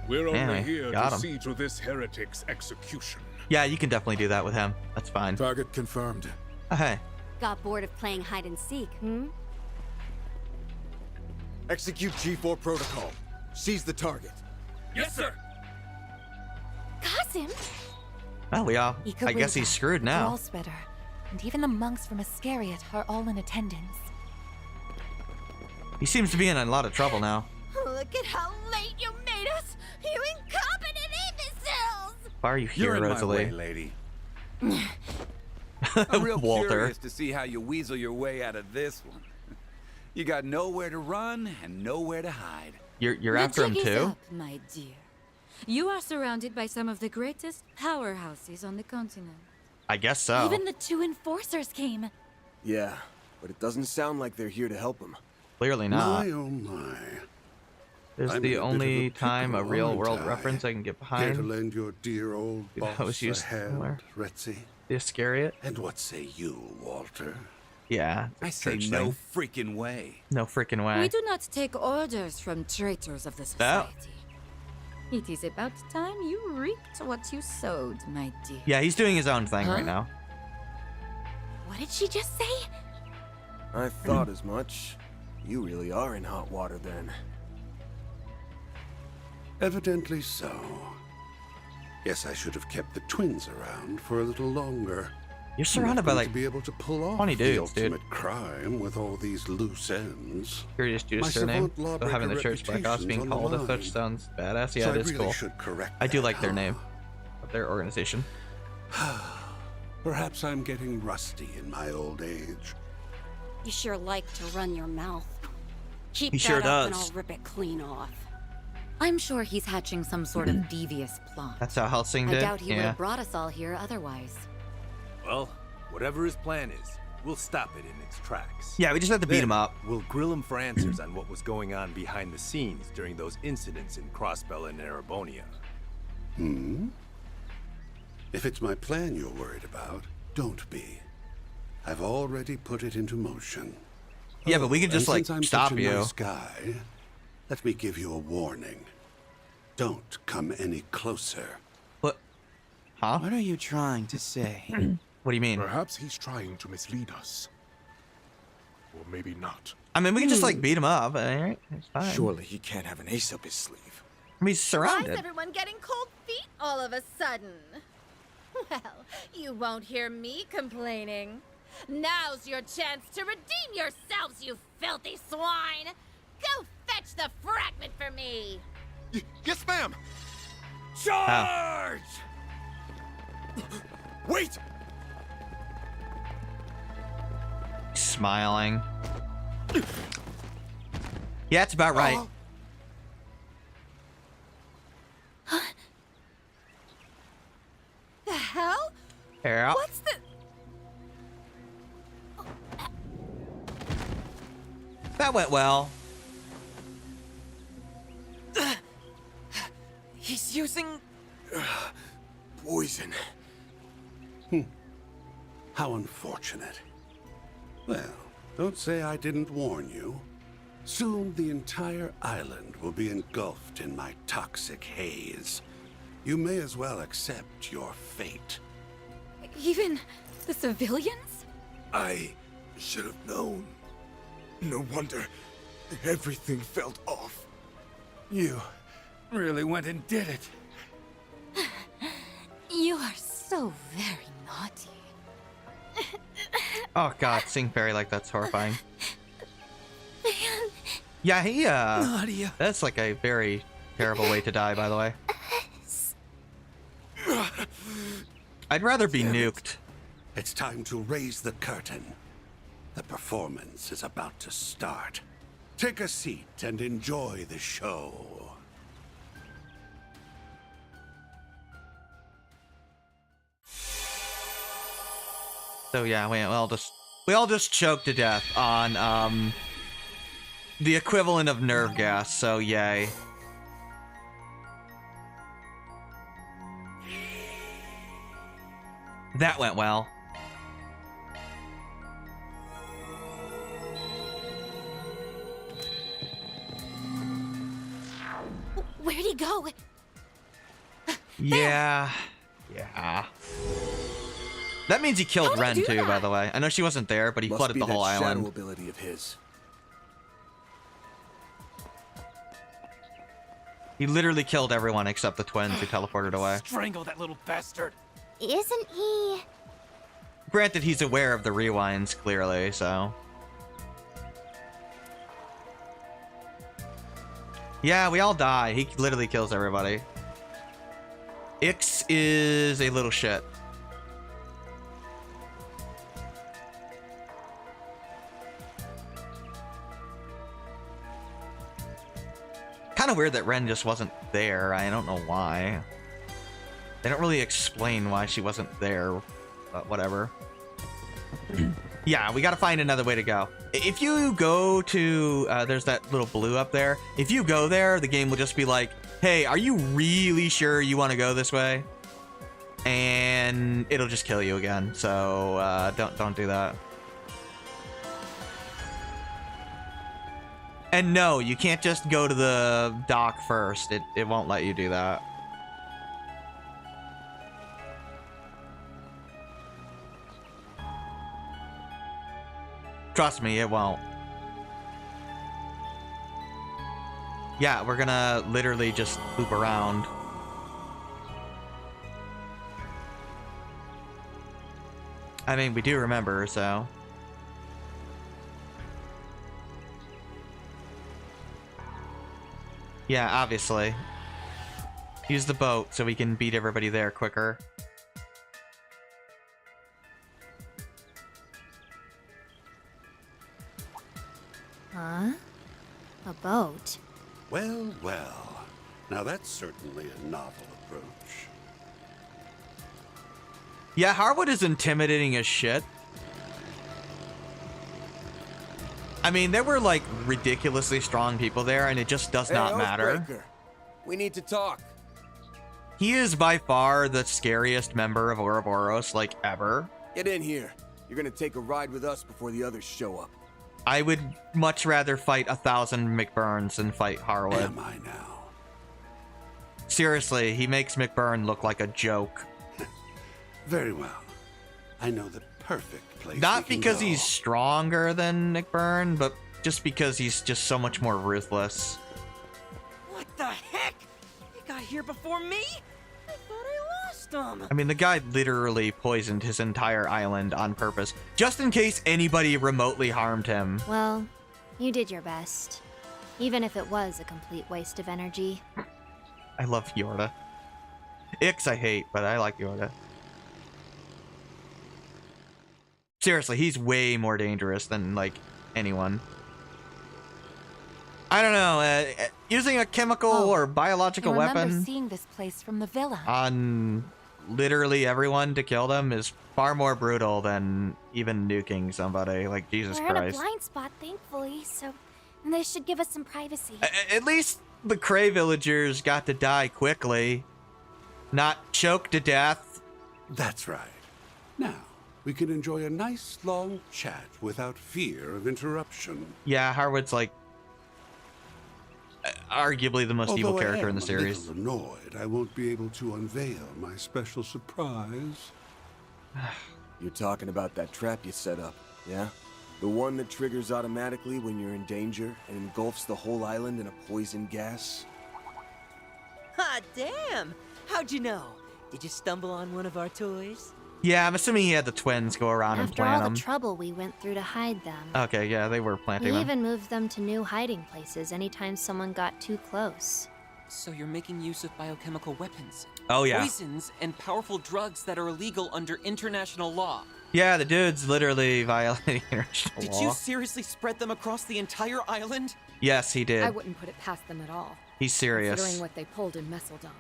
We're only Anyway, here got to him. see to this heretic's execution. Yeah, you can definitely do that with him. That's fine. Target confirmed. Hey. Got bored of playing hide and seek, Execute G4 protocol. Seize the target. Yes, sir. Qasim! Well, we all. I guess he's screwed now. Gralsbetter, and even the monks from Iscariot are all in attendance. He seems to be in a lot of trouble now. Look at how late you made us, you incompetent imbeciles! Why are you here, You're in Rosalie? my way, lady. I'm real Walter. curious to see how you weasel your way out of this one. You got nowhere to run and nowhere to hide. You're after him The jig is too? up, my dear. You are surrounded by some of the greatest powerhouses on the continent. I guess so. Even the 2 enforcers came. Yeah, but it doesn't sound like they're here to help him. Clearly not. My, oh my. This is I'm the in a bit only of a time a pickle, real aren't world I? reference I can get Care to behind. lend your dear old That boss was used a hand, somewhere. Retzi? The Iscariot? And what say you, Walter? Yeah. I say church no thing. freaking way. No freaking way. We do not take orders from traitors of the No. society. It is about time you reaped what you sowed, my dear. Yeah, he's doing his own thing right now. What did she just say? I thought as much. You really are in hot water then. Evidently so. Guess I should have kept the twins around for a little longer. You're surrounded by like to be able to pull off 20 the dudes, dude. ultimate crime with all these loose ends. Curious Judas surname. So having the church black ops being called as such sounds badass. Yeah, So I it is really cool. should correct I do that, like their huh? name of their organization. Perhaps I'm getting rusty in my old age. You sure like to run your mouth. Keep He that sure up and does. I'll rip it clean off. I'm sure he's hatching some sort of devious plot. That's how Helsing I did. doubt he would Yeah. have brought us all here otherwise. Well, whatever his plan is, we'll stop it in its tracks. Yeah, we just have to beat Then him up. We'll grill him for answers on what was going on behind the scenes during those incidents in Crossbell and Erebonia. Hmm? If it's my plan you're worried about, don't be. I've already put it into motion. Yeah, but we could just And like since I'm stop such a you. nice guy, let me give you a warning. Don't come any closer. What? Huh? What are you trying to say? What do you mean? Perhaps he's trying to mislead us. Or maybe not. I mean, we can just like beat him up. Alright, it's fine. Surely he can't have an ace up his sleeve. I mean, he's Why is surrounded. everyone getting cold feet all of a sudden? Well, you won't hear me complaining. Now's your chance to redeem yourselves, you filthy swine! Go fetch the fragment for me! Yes, ma'am! Charge! Wait! Smiling. Yeah, it's about right. The hell? Yeah. What's the... That went well. He's using... poison. How unfortunate. Well, don't say I didn't warn you. Soon the entire island will be engulfed in my toxic haze. You may as well accept your fate. Even the civilians? I should have known. No wonder everything felt off. You really went and did it. You are so very naughty. Oh god, seeing Fairy like that's horrifying. Yeah, he Nadia. that's like a very terrible way to die, by the way. I'd rather be nuked. It's time to raise the curtain. The performance is about to start. Take a seat and enjoy the show. So yeah, we all just choked to death on the equivalent of nerve gas, so yay. That went well. Where'd he go? Yeah. Yeah. That means he killed Ren too, by the way. I know she wasn't there, but he flooded the whole island. Shadow ability of his. He literally killed everyone except the twins who teleported away. Strangle that little bastard. Isn't he? Granted, he's aware of the rewinds, clearly, so... Yeah, we all die. He literally kills everybody. Ix is a little shit. Kind of weird that Ren just wasn't there. I don't know why. They don't really explain why she wasn't there, but whatever. Yeah, we gotta find another way to go. If you go to, there's that little blue up there. If you go there, the game will just be like, hey, are you really sure you want to go this way? And it'll just kill you again. So don't do that. And no, you can't just go to the dock first. It won't let you do that. Trust me, it won't. Yeah, we're gonna literally just loop around. I mean, we do remember, so... Yeah, obviously. Use the boat so we can beat everybody there quicker. Huh? A boat? Well, well. Now that's certainly a novel approach. Yeah, Harwood is intimidating as shit. I mean, there were like ridiculously strong people there, and it just does not matter. Oathbreaker. We need to talk. He is by far the scariest member of Ouroboros, like, ever. Get in here. You're gonna take a ride with us before the others show up. I would much rather fight 1,000 McBurns than fight Harwood. Am I now? Seriously, he makes McBurn look like a joke. Very well. I know the perfect place. Not we can because go. he's stronger than McBurn, but just because he's just so much more ruthless. What the heck? He got here before me? I thought I lost him. I mean, the guy literally poisoned his entire island on purpose, just in case anybody remotely harmed him. Well, you did your best. Even if it was a complete waste of energy. I love Yorda. Ix I hate, but I like Yorda. Seriously, he's way more dangerous than, like, anyone. I don't know, using a chemical or biological I remember weapon seeing this place from the villa. on literally everyone to kill them is far more brutal than even nuking somebody. Like, Jesus We're in a Christ. blind spot, thankfully, so this should give us some privacy. At least the Cray villagers got to die quickly, not choked to death. That's right. Now, we can enjoy a nice long chat without fear of interruption. Yeah, Harwood's like arguably the most evil character in the series. I'm a little annoyed I won't be able to unveil my special surprise. You're talking about that trap you set up, yeah? The one that triggers automatically when you're in danger and engulfs the whole island in a poison gas? Hot damn! How'd you know? Did you stumble on one of our toys? Yeah, I'm assuming he had the twins go around and After all plant the them. trouble we went through to hide them. Okay, yeah, they were planting We them. even moved them to new hiding places anytime someone got too close. So you're making use of biochemical weapons. Oh, yeah. Poisons and powerful drugs that are illegal under international law. Yeah, the dude's literally violating international Did law. you seriously spread them across the entire island? Yes, he did. I wouldn't put it past them at all. He's serious. Considering what they pulled in Messeldom.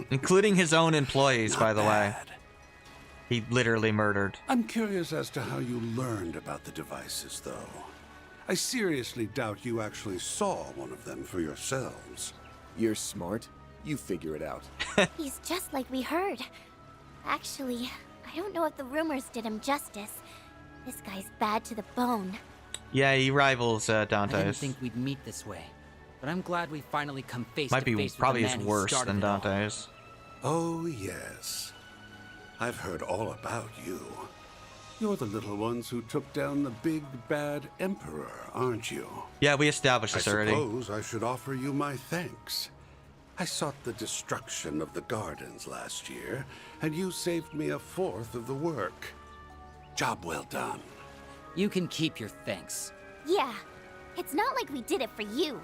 Including his own employees, Not by the way. bad. He literally murdered. I'm curious as to how you learned about the devices, though. I seriously doubt you actually saw one of them for yourselves. You're smart. You figure it out. He's just like we heard. Actually, I don't know if the rumors did him justice. This guy's bad to the bone. Yeah, he rivals I didn't Dante's. think we'd meet this way, but I'm glad we finally come face Might to be face probably with the is man who worse started than it all. Dante's. Oh, yes. I've heard all about you. You're the little ones who took down the big bad emperor, aren't you? Yeah, we established this I already. suppose I should offer you my thanks. I sought the destruction of the gardens last year, and you saved me a fourth of the work. Job well done. You can keep your thanks. Yeah, it's not like we did it for you.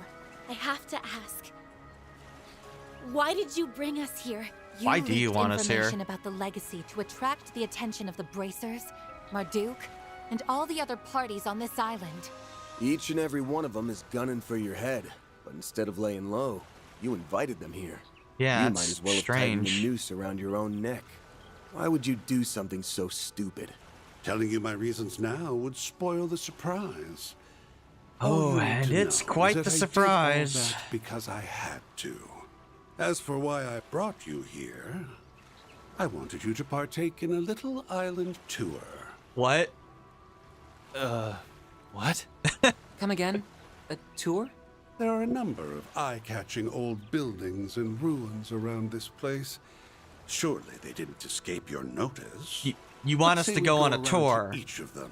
I have to ask. Why did you bring us here? Why do you leaked want us here? information about the legacy to attract the attention of the Bracers, Marduk, and all the other parties on this island. Each and every one of them is gunning for your head, but instead of laying low, you invited them here. Yeah, you that's might as well have tightened strange. the noose around your own neck. Why would you do something so stupid? Telling you my reasons now would spoil the surprise. Oh, All you need and to it's know is quite that the I did all surprise. that because I had to. As for why I brought you here, I wanted you to partake in a little island tour. What? What? Come again? A tour? There are a number of eye-catching old buildings and ruins around this place. Surely they didn't escape your notice. You want Let's us say to we go on a around to tour. each of them.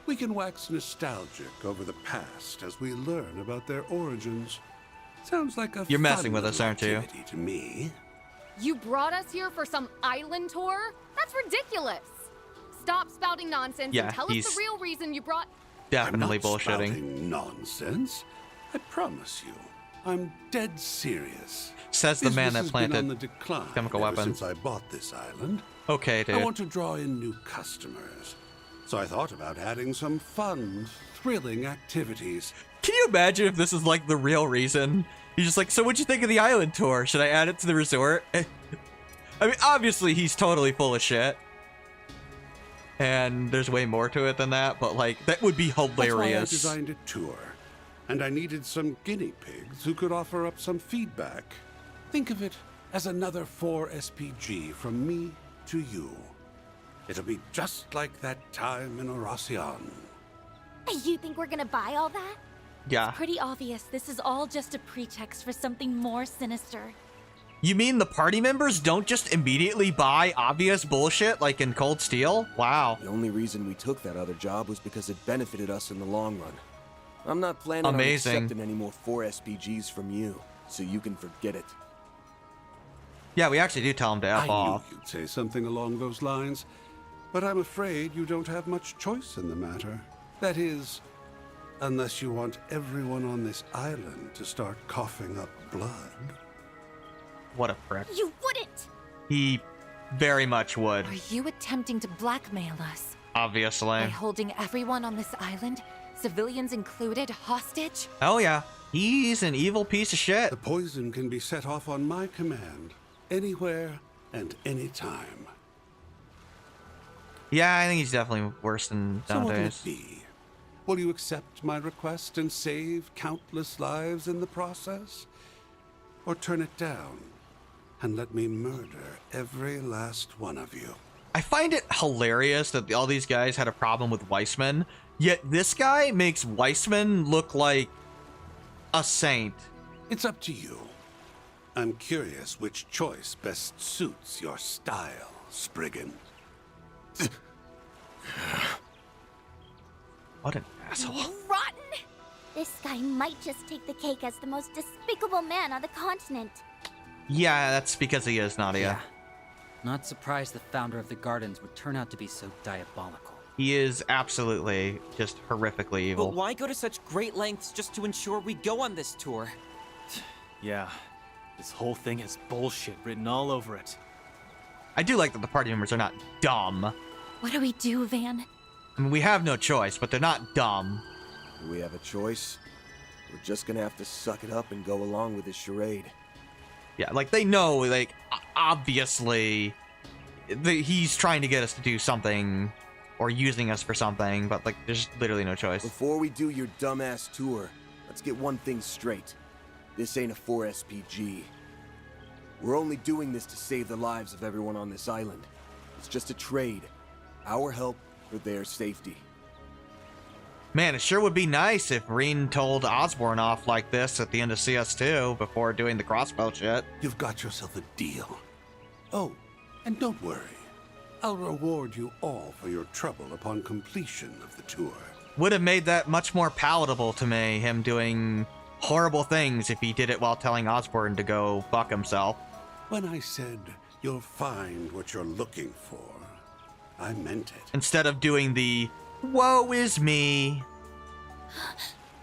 We can wax nostalgic over the past as we learn about their origins. Sounds like a You're messing fun with us, little aren't you? activity to me. You brought us here for some island tour? That's ridiculous. Stop spouting nonsense Yeah, and tell us he's the real reason you brought. Definitely I'm not bullshitting. spouting nonsense. I promise you, I'm dead serious. Says the man Business that has been on planted the decline chemical ever weapons. since I bought this island. Okay, dude. I want to draw in new customers, so I thought about adding some fun, thrilling activities. Can you imagine if this is like the real reason? He's just like, so what'd you think of the island tour? Should I add it to the resort? I mean, obviously he's totally full of shit. And there's way more to it than that, but like, that would be That's why I hilarious. designed a tour, and I needed some guinea pigs who could offer up some feedback. Think of it as another 4SPG from me to you. It'll be just like that time in Oracion. You think we're gonna buy all that? Yeah. Pretty obvious this is all just a pretext for something more sinister. You mean the party members don't just immediately buy obvious bullshit like in Cold Steel? Wow. The only reason we took that other job was because it benefited us in the long run. I'm not planning Amazing. on accepting any more 4SPGs from you, so you can forget it. Yeah, we actually do tell him to F I off. knew you'd say something along those lines, but I'm afraid you don't have much choice in the matter. That is, unless you want everyone on this island to start coughing up blood. What a prick. You wouldn't! He very much would, Are you attempting to blackmail us? obviously. By holding everyone on this island, civilians included, hostage? Oh yeah, he's an evil piece of shit. The poison can be set off on my command, anywhere and anytime. Yeah, I think he's definitely worse than So what will it nowadays. be? Will you accept my request and save countless lives in the process? Or turn it down and let me murder every last one of you? I find it hilarious that all these guys had a problem with Weissman, yet this guy makes Weissman look like a saint. It's up to you. I'm curious which choice best suits your style, Spriggan. What an asshole. Rotten! This guy might just take the cake as the most despicable man on the continent. Yeah, that's because he is, Nadia. Yeah. Not surprised the founder of the gardens would turn out to be so diabolical. He is absolutely just horrifically evil. But why go to such great lengths just to ensure we go on this tour? Yeah, this whole thing has bullshit written all over it. I do like that the party members are not dumb. What do we do, Van? I mean, we have no choice, but they're not dumb. Do we have a choice? We're just gonna have to suck it up and go along with this charade. Yeah, like they know, like obviously, he's trying to get us to do something, or using us for something. But like, there's literally no choice. Before we do your dumbass tour, let's get one thing straight. This ain't a 4SPG. We're only doing this to save the lives of everyone on this island. It's just a trade. Our help for their safety. Man, it sure would be nice if Reen told Osborne off like this at the end of CS2 before doing the crossbow shit. You've got yourself a deal. Oh, and don't worry. I'll reward you all for your trouble upon completion of the tour. Would have made that much more palatable to me, him doing horrible things if he did it while telling Osborne to go fuck himself. When I said you'll find what you're looking for, I meant it. Instead of doing the woe is me.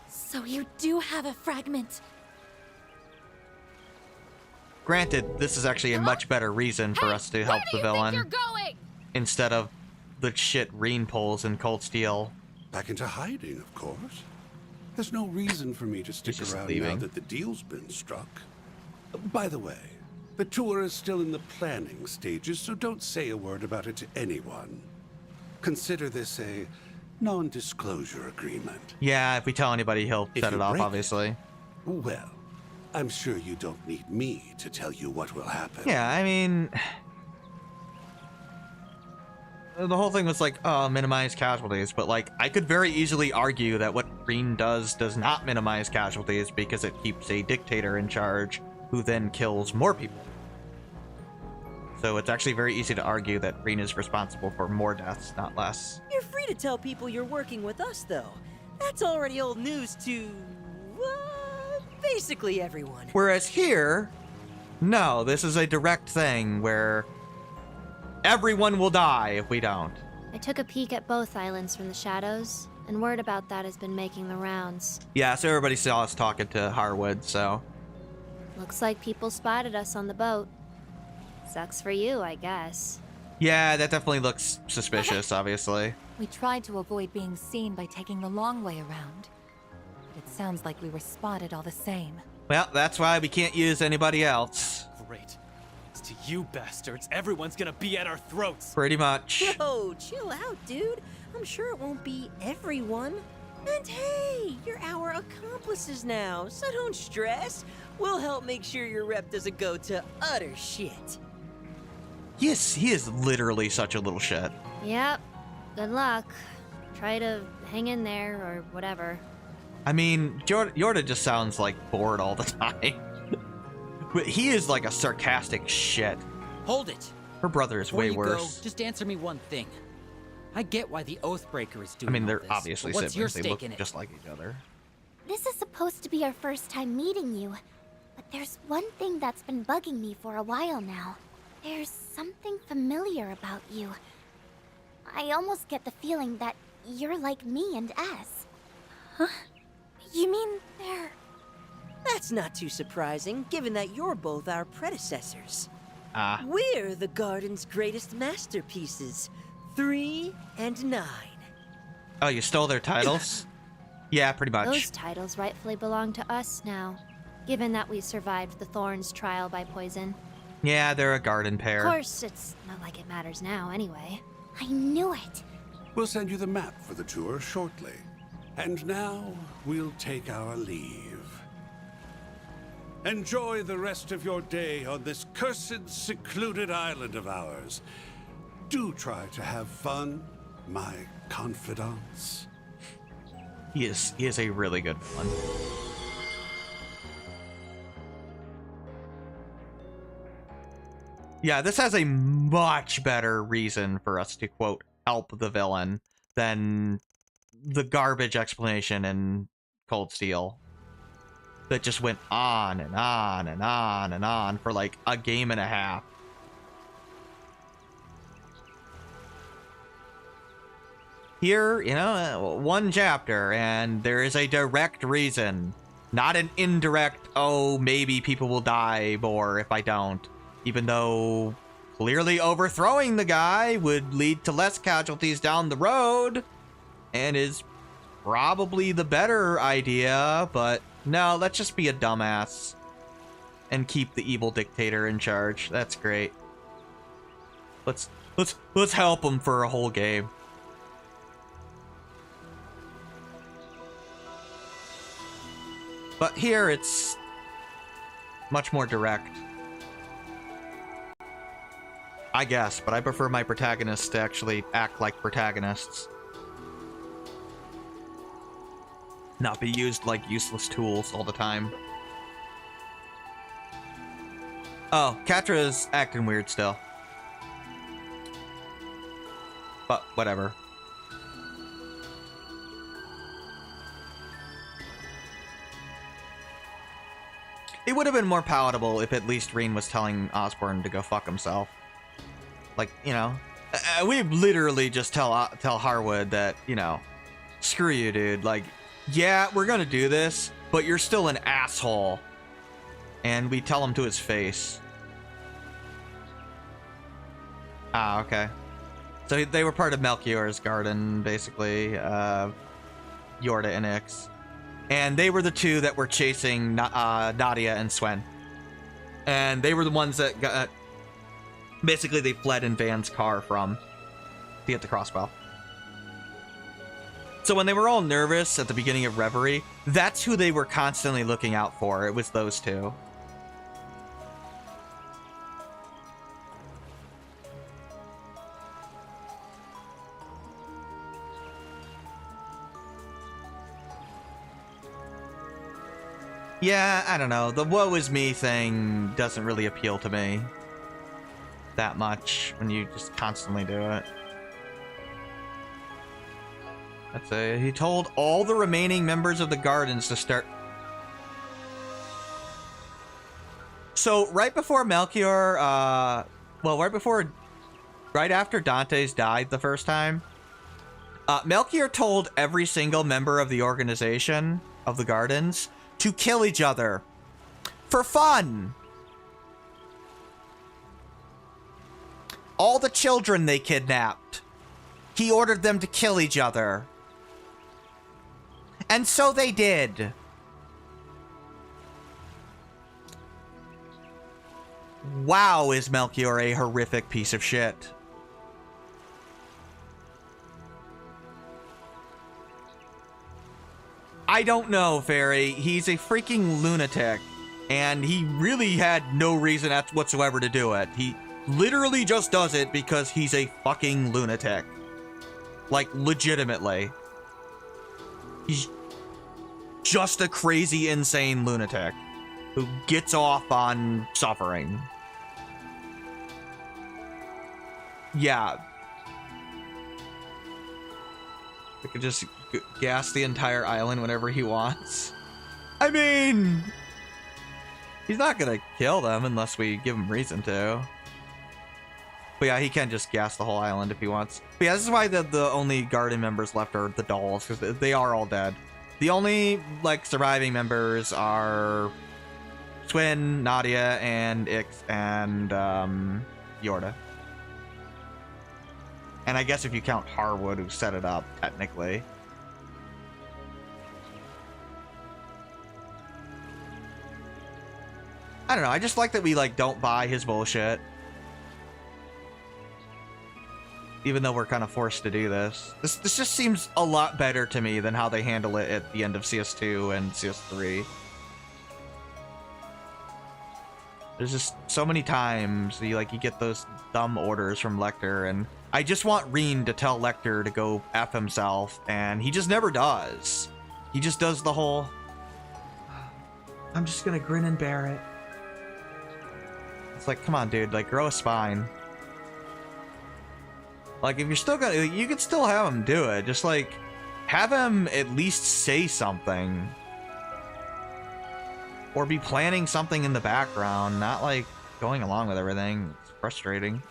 So you do have a fragment. Granted, this is actually a much better reason for us to help the villain You're going! instead of the shit Reen pulls in Cold Steel. Back into hiding, of course. There's no reason for me to stick just around leaving. now that the deal's been struck. By the way, the tour is still in the planning stages, so don't say a word about it to anyone. Consider this a non-disclosure agreement. Yeah, if we tell anybody, he'll If set you it off, break it, obviously. Well, I'm sure you don't need me to tell you what will happen. Yeah, I mean, the whole thing was like, oh, minimize casualties, but like I could very easily argue that what green does not minimize casualties because it keeps a dictator in charge who then kills more people. So it's actually very easy to argue that green is responsible for more deaths, not less. You're free to tell people you're working with us, though. That's already old news to, basically everyone. Whereas here, no, this is a direct thing where everyone will die if we don't. I took a peek at both islands from the shadows, and word about that has been making the rounds. Yeah, so everybody saw us talking to Harwood, so. Looks like people spotted us on the boat. Sucks for you, I guess. Yeah, that definitely looks suspicious, obviously. We tried to avoid being seen by taking the long way around. But it sounds like we were spotted all the same. Well, that's why we can't use anybody else. Great. It's to you bastards. Everyone's gonna be at our throats. Pretty much. Yo, chill out, dude. I'm sure it won't be everyone. And hey, you're our accomplices now, so don't stress. We'll help make sure your rep doesn't go to utter shit. He is literally such a little shit. Yep. Good luck. Try to hang in there or whatever. I mean, Yorda just sounds like bored all the time. But he is like a sarcastic shit. Hold it. Her brother is Before way you worse. Go, just answer me one thing. I get why the Oathbreaker is doing I mean, all they're this, obviously but what's your siblings. They look stake in it? just like each other. This is supposed to be our first time meeting you, but there's one thing that's been bugging me for a while now. There's something familiar about you. I almost get the feeling that you're like me and S. Huh? You mean they're... That's not too surprising, given that you're both our predecessors. Ah. We're the Garden's greatest masterpieces, 3 and 9. Oh, you stole their titles? Yeah, pretty much. Those titles rightfully belong to us now, given that we survived the Thorns trial by poison. Yeah, they're a garden pair. Of course, it's not like it matters now anyway. I knew it. We'll send you the map for the tour shortly. And now, we'll take our leave. Enjoy the rest of your day on this cursed, secluded island of ours. Do try to have fun, my confidants. He is a really good one. Yeah, this has a much better reason for us to, quote, help the villain than the garbage explanation in Cold Steel that just went on and on and on and on for like a game and a half. Here, you know, one chapter, and there is a direct reason, not an indirect, oh, maybe people will die more if I don't. Even though clearly overthrowing the guy would lead to less casualties down the road and is probably the better idea, but no, let's just be a dumbass and keep the evil dictator in charge. That's great. Let's help him for a whole game. But here it's much more direct. I guess, but I prefer my protagonists to actually act like protagonists. Not be used like useless tools all the time. Oh, Katra's acting weird still. But whatever. It would have been more palatable if at least Reen was telling Osborn to go fuck himself. Like, you know, we literally just tell Harwood that, you know, screw you, dude. Like, yeah, we're gonna do this, but you're still an asshole. And we tell him to his face. Ah, okay. So they were part of Melchior's garden, basically. Yorda and Ix. And they were the two that were chasing Nadia and Swen. And they were the ones that got... Basically, they fled in Van's car from to get the crossbow. So when they were all nervous at the beginning of Reverie, that's who they were constantly looking out for. It was those two. Yeah, I don't know. The woe is me thing doesn't really appeal to me that much when you just constantly do it. Let's say he told all the remaining members of the Gardens to start. So right before Melchior, right after Dante's died the first time, Melchior told every single member of the organization of the Gardens to kill each other for fun. All the children they kidnapped, he ordered them to kill each other. And so they did. Wow, is Melchior a horrific piece of shit. I don't know, Fairy. He's a freaking lunatic. And he really had no reason whatsoever to do it. He literally just does it because he's a fucking lunatic. Like, legitimately. He's just a crazy, insane lunatic who gets off on suffering. Yeah. He could just gas the entire island whenever he wants. I mean, he's not gonna kill them unless we give him reason to. But yeah, he can just gas the whole island if he wants. But yeah, this is why the only garden members left are the dolls, because they are all dead. The only, like, surviving members are Twin, Nadia, and Ix, and Yorda. And I guess if you count Harwood, who set it up, technically. I don't know, I just like that we, like, don't buy his bullshit. Even though we're kind of forced to do this. This just seems a lot better to me than how they handle it at the end of CS2 and CS3. There's just so many times you get those dumb orders from Lecter, and I just want Reen to tell Lecter to go F himself, and he just never does. He just does the whole, I'm just gonna grin and bear it. It's like, come on, dude, like, grow a spine. Like, if you're still gonna, you could still have him do it. Just, like, have him at least say something. Or be planning something in the background, not, like, going along with everything. It's frustrating.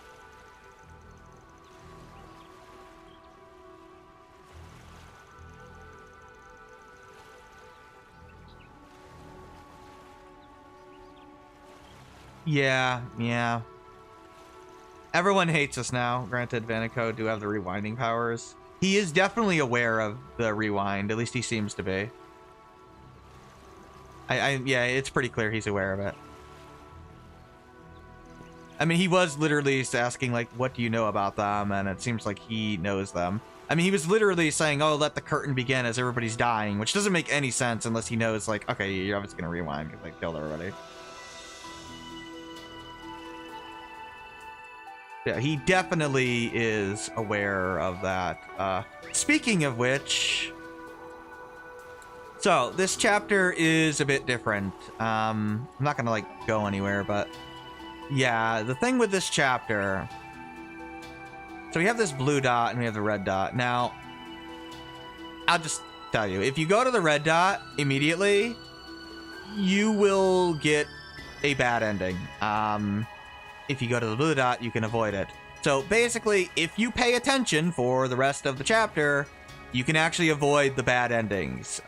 Yeah. Everyone hates us now. Granted, Vanico do have the rewinding powers. He is definitely aware of the rewind. At least he seems to be. Yeah, it's pretty clear he's aware of it. I mean, he was literally asking, like, what do you know about them? And it seems like he knows them. I mean, he was literally saying, oh, let the curtain begin as everybody's dying, which doesn't make any sense unless he knows, like, okay, you're obviously going to rewind because they killed everybody. Yeah, he definitely is aware of that. Speaking of which, so this chapter is a bit different. I'm not gonna like go anywhere, but yeah, the thing with this chapter. So we have this blue dot and we have the red dot. Now, I'll just tell you, if you go to the red dot immediately, you will get a bad ending. If you go to the blue dot, you can avoid it. So basically, if you pay attention for the rest of the chapter, you can actually avoid the bad endings.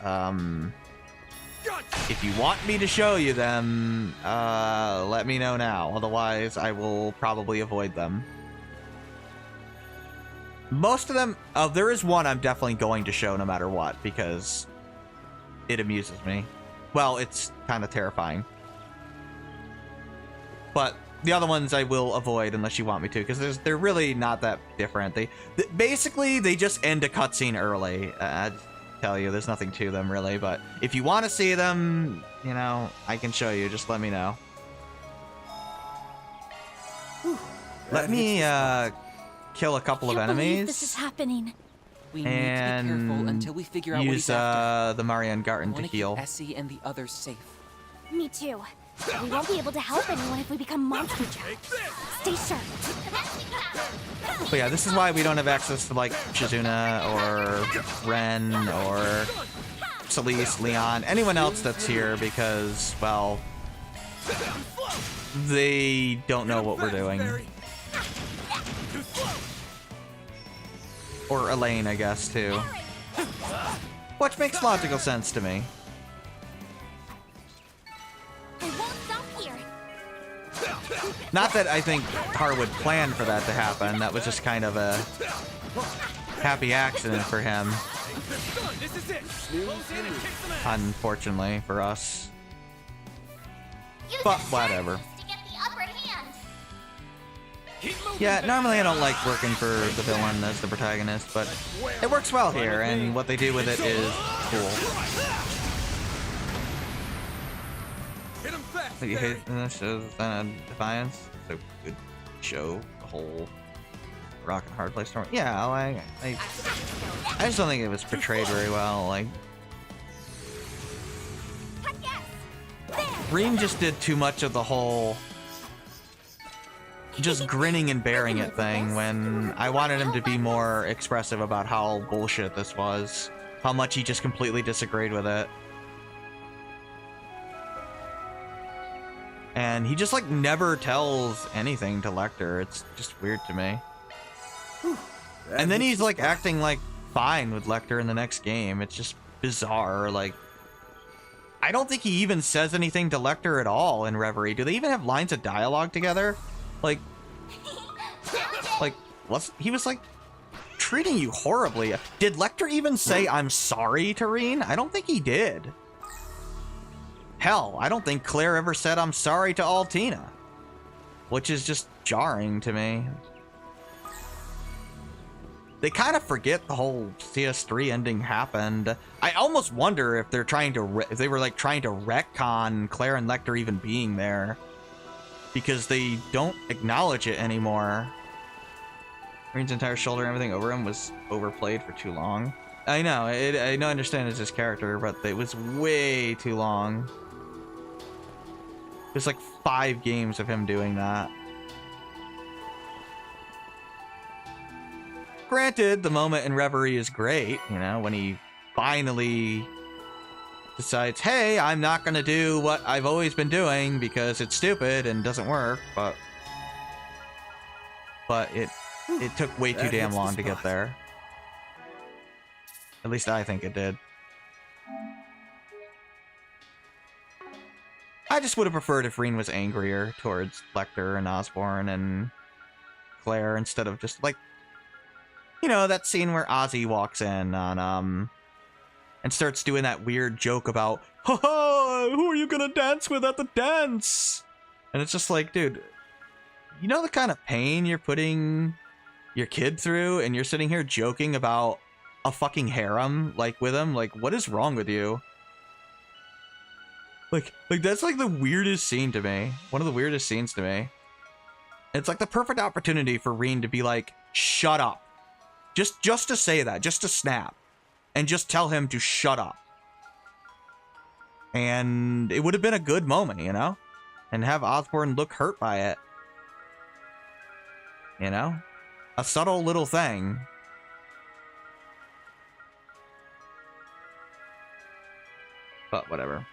If you want me to show you them, let me know now. Otherwise, I will probably avoid them. Most of them, there is one I'm definitely going to show no matter what, because it amuses me. Well, it's kind of terrifying. But the other ones I will avoid unless you want me to, because they're really not that different. Basically, they just end a cutscene early. I tell you, there's nothing to them really, but if you want to see them, you know, I can show you. Just let me know. Let me kill a couple of enemies. This is happening. We need to be careful until we figure out what he's after. Use the Marianne Garten to heal. Essie and the others safe. Me too. We won't be able to help anyone if we become monster jokes. Stay sharp. But yeah, this is why we don't have access to like Shizuna or Ren or Celeste, Leon, anyone else that's here because, well, they don't know what we're doing. Or Elaine, I guess, too. Which makes logical sense to me. Not that I think Harwood planned for that to happen. That was just kind of a happy accident for him. Unfortunately for us. But whatever. Yeah, normally I don't like working for the villain as the protagonist, but it works well here, and what they do with it is cool. You hate this shows Defiance, so good show the whole rock and hard place story. Yeah, I just don't think it was portrayed very well. Like, Reem just did too much of the whole just grinning and bearing it thing when I wanted him to be more expressive about how bullshit this was, how much he just completely disagreed with it. And he just like never tells anything to Lecter. It's just weird to me. And then he's like acting like fine with Lecter in the next game. It's just bizarre. Like, I don't think he even says anything to Lecter at all in Reverie. Do they even have lines of dialogue together? Like he was like treating you horribly. Did Lecter even say I'm sorry to Reen? I don't think he did. Hell, I don't think Claire ever said I'm sorry to Altina, which is just jarring to me. They kind of forget the whole CS3 ending happened. I almost wonder if they're trying to, if they were like trying to retcon Claire and Lecter even being there, because they don't acknowledge it anymore. Reen's entire shoulder and everything over him was overplayed for too long. I know, I understand it's his character, but it was way too long. There's like 5 games of him doing that. Granted, the moment in Reverie is great, you know, when he finally decides, hey, I'm not gonna do what I've always been doing because it's stupid and doesn't work, but it took way too damn long to get there. At least I think it did. I just would have preferred if Reen was angrier towards Lecter and Osborne and Claire instead of just like, you know, that scene where Ozzy walks in on and starts doing that weird joke about, haha, who are you gonna dance with at the dance? And it's just like, dude, you know the kind of pain you're putting your kid through, and you're sitting here joking about a fucking harem, like, with him? Like, what is wrong with you? Like that's like the weirdest scene to me. One of the weirdest scenes to me. It's like the perfect opportunity for Reen to be like, shut up. Just to say that, just to snap. And just tell him to shut up. And it would have been a good moment, you know? And have Osborne look hurt by it. You know? A subtle little thing. But whatever.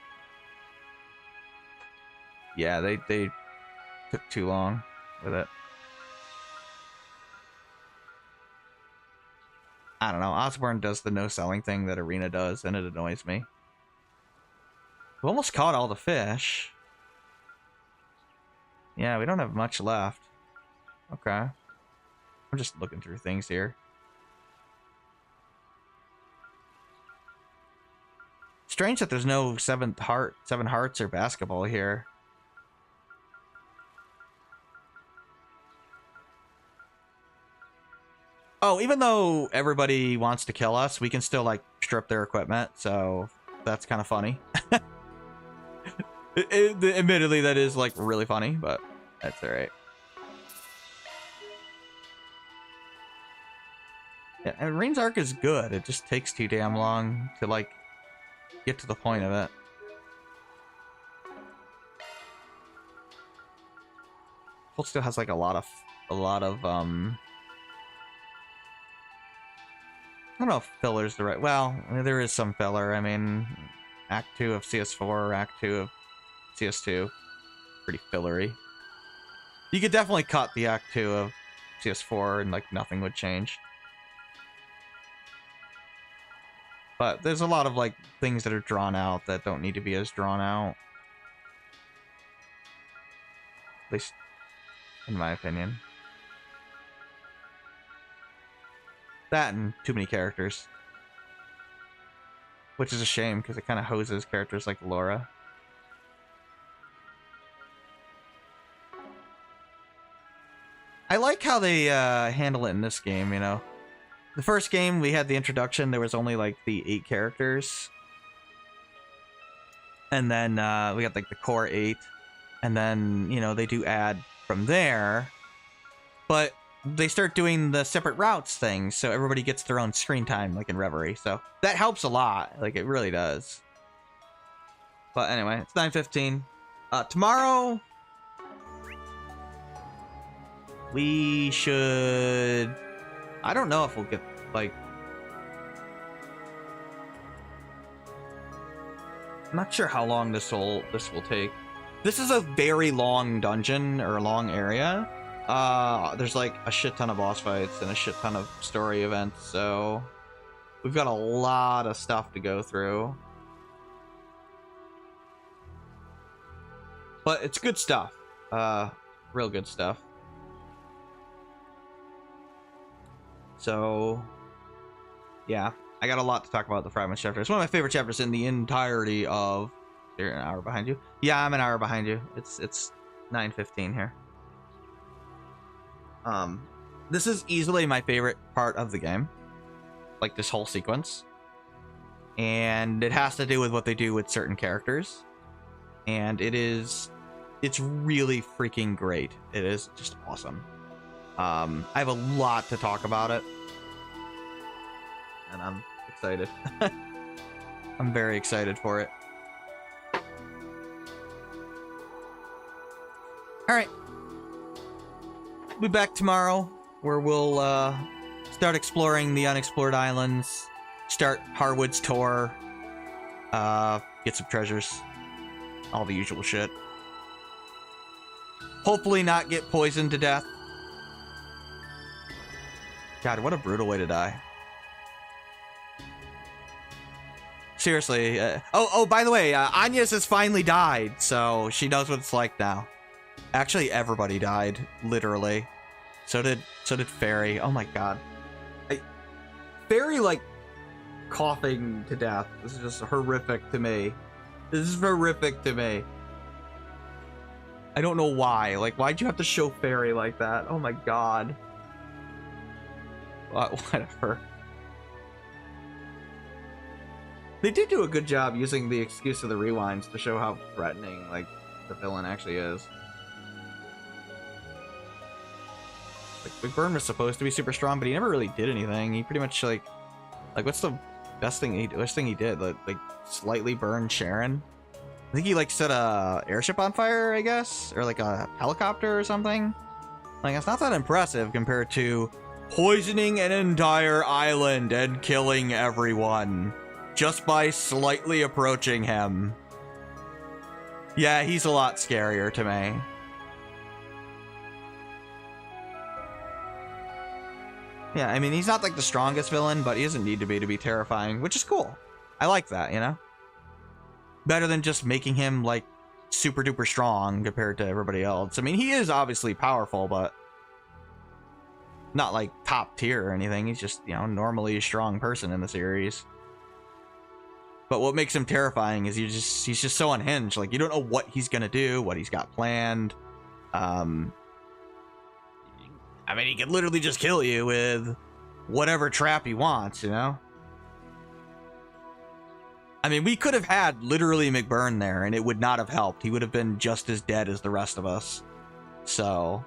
Yeah, they took too long with it. I don't know. Osborne does the no-selling thing that Arena does, and it annoys me. We almost caught all the fish. Yeah, we don't have much left. Okay. I'm just looking through things here. Strange that there's no seven hearts or basketball here. Oh, even though everybody wants to kill us, we can still, like, strip their equipment, so that's kind of funny. Admittedly, that is, like, really funny, but that's alright. Yeah, and Reen's arc is good. It just takes too damn long to, like, get to the point of it. Cold Steel has like a lot of I don't know if filler's the right. Well, there is some filler. I mean, Act 2 of CS4, Act 2 of CS2, pretty fillery. You could definitely cut the Act 2 of CS4 and like nothing would change. But there's a lot of like things that are drawn out that don't need to be as drawn out. At least in my opinion. That and too many characters. Which is a shame, because it kind of hoses characters like Laura. I like how they handle it in this game, you know. The first game, we had the introduction, there was only like the 8 characters. And then we got like the core 8. And then, you know, they do add from there. But they start doing the separate routes thing, so everybody gets their own screen time, like in Reverie. So that helps a lot. Like, it really does. But anyway, it's 9:15. Tomorrow, we should... I don't know if we'll get, like... I'm not sure how long this will take. This is a very long dungeon, or long area. There's like a shit ton of boss fights and a shit ton of story events, so we've got a lot of stuff to go through. But it's good stuff. Real good stuff. So, yeah, I got a lot to talk about the Fragments chapter. It's one of my favorite chapters in the entirety of... You're an hour behind you? Yeah, I'm an hour behind you. It's 9:15 here. This is easily my favorite part of the game. Like, this whole sequence. And it has to do with what they do with certain characters. And it's really freaking great. It is just awesome. I have a lot to talk about it. And I'm excited. I'm very excited for it. Alright. We'll be back tomorrow, where we'll start exploring the unexplored islands, start Harwood's tour, get some treasures, all the usual shit. Hopefully not get poisoned to death. God, what a brutal way to die. Seriously. Oh, by the way, Agnes has finally died, so she knows what it's like now. Actually, everybody died, literally. So did Fairy. Oh my god. Fairy, like, coughing to death. This is just horrific to me. This is horrific to me. I don't know why. Like, why'd you have to show Fairy like that? Oh my god. Whatever. They did do a good job using the excuse of the rewinds to show how threatening, like, the villain actually is. Like, Big Burn was supposed to be super strong, but he never really did anything. He pretty much, like what's the best thing he did? Like slightly burn Sharon? I think he, like, set a airship on fire, I guess? Or, like, a helicopter or something? Like, it's not that impressive compared to poisoning an entire island and killing everyone just by slightly approaching him. Yeah, he's a lot scarier to me. Yeah, I mean, he's not like the strongest villain, but he doesn't need to be terrifying, which is cool. I like that, you know? Better than just making him, like, super duper strong compared to everybody else. I mean, he is obviously powerful, but not like top tier or anything. He's just, you know, normally a strong person in the series. But what makes him terrifying is he's just so unhinged. Like, you don't know what he's gonna do, what he's got planned. I mean, he could literally just kill you with whatever trap he wants, you know? I mean, we could have had literally McBurn there, and it would not have helped. He would have been just as dead as the rest of us. So,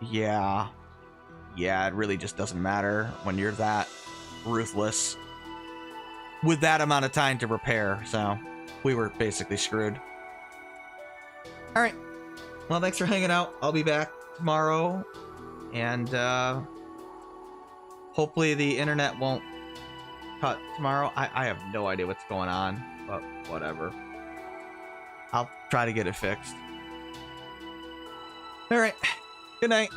yeah. Yeah, it really just doesn't matter when you're that ruthless. With that amount of time to prepare, so we were basically screwed. Alright. Well, thanks for hanging out. I'll be back tomorrow, and hopefully the internet won't cut tomorrow. I have no idea what's going on, but whatever. I'll try to get it fixed. All right. Good night.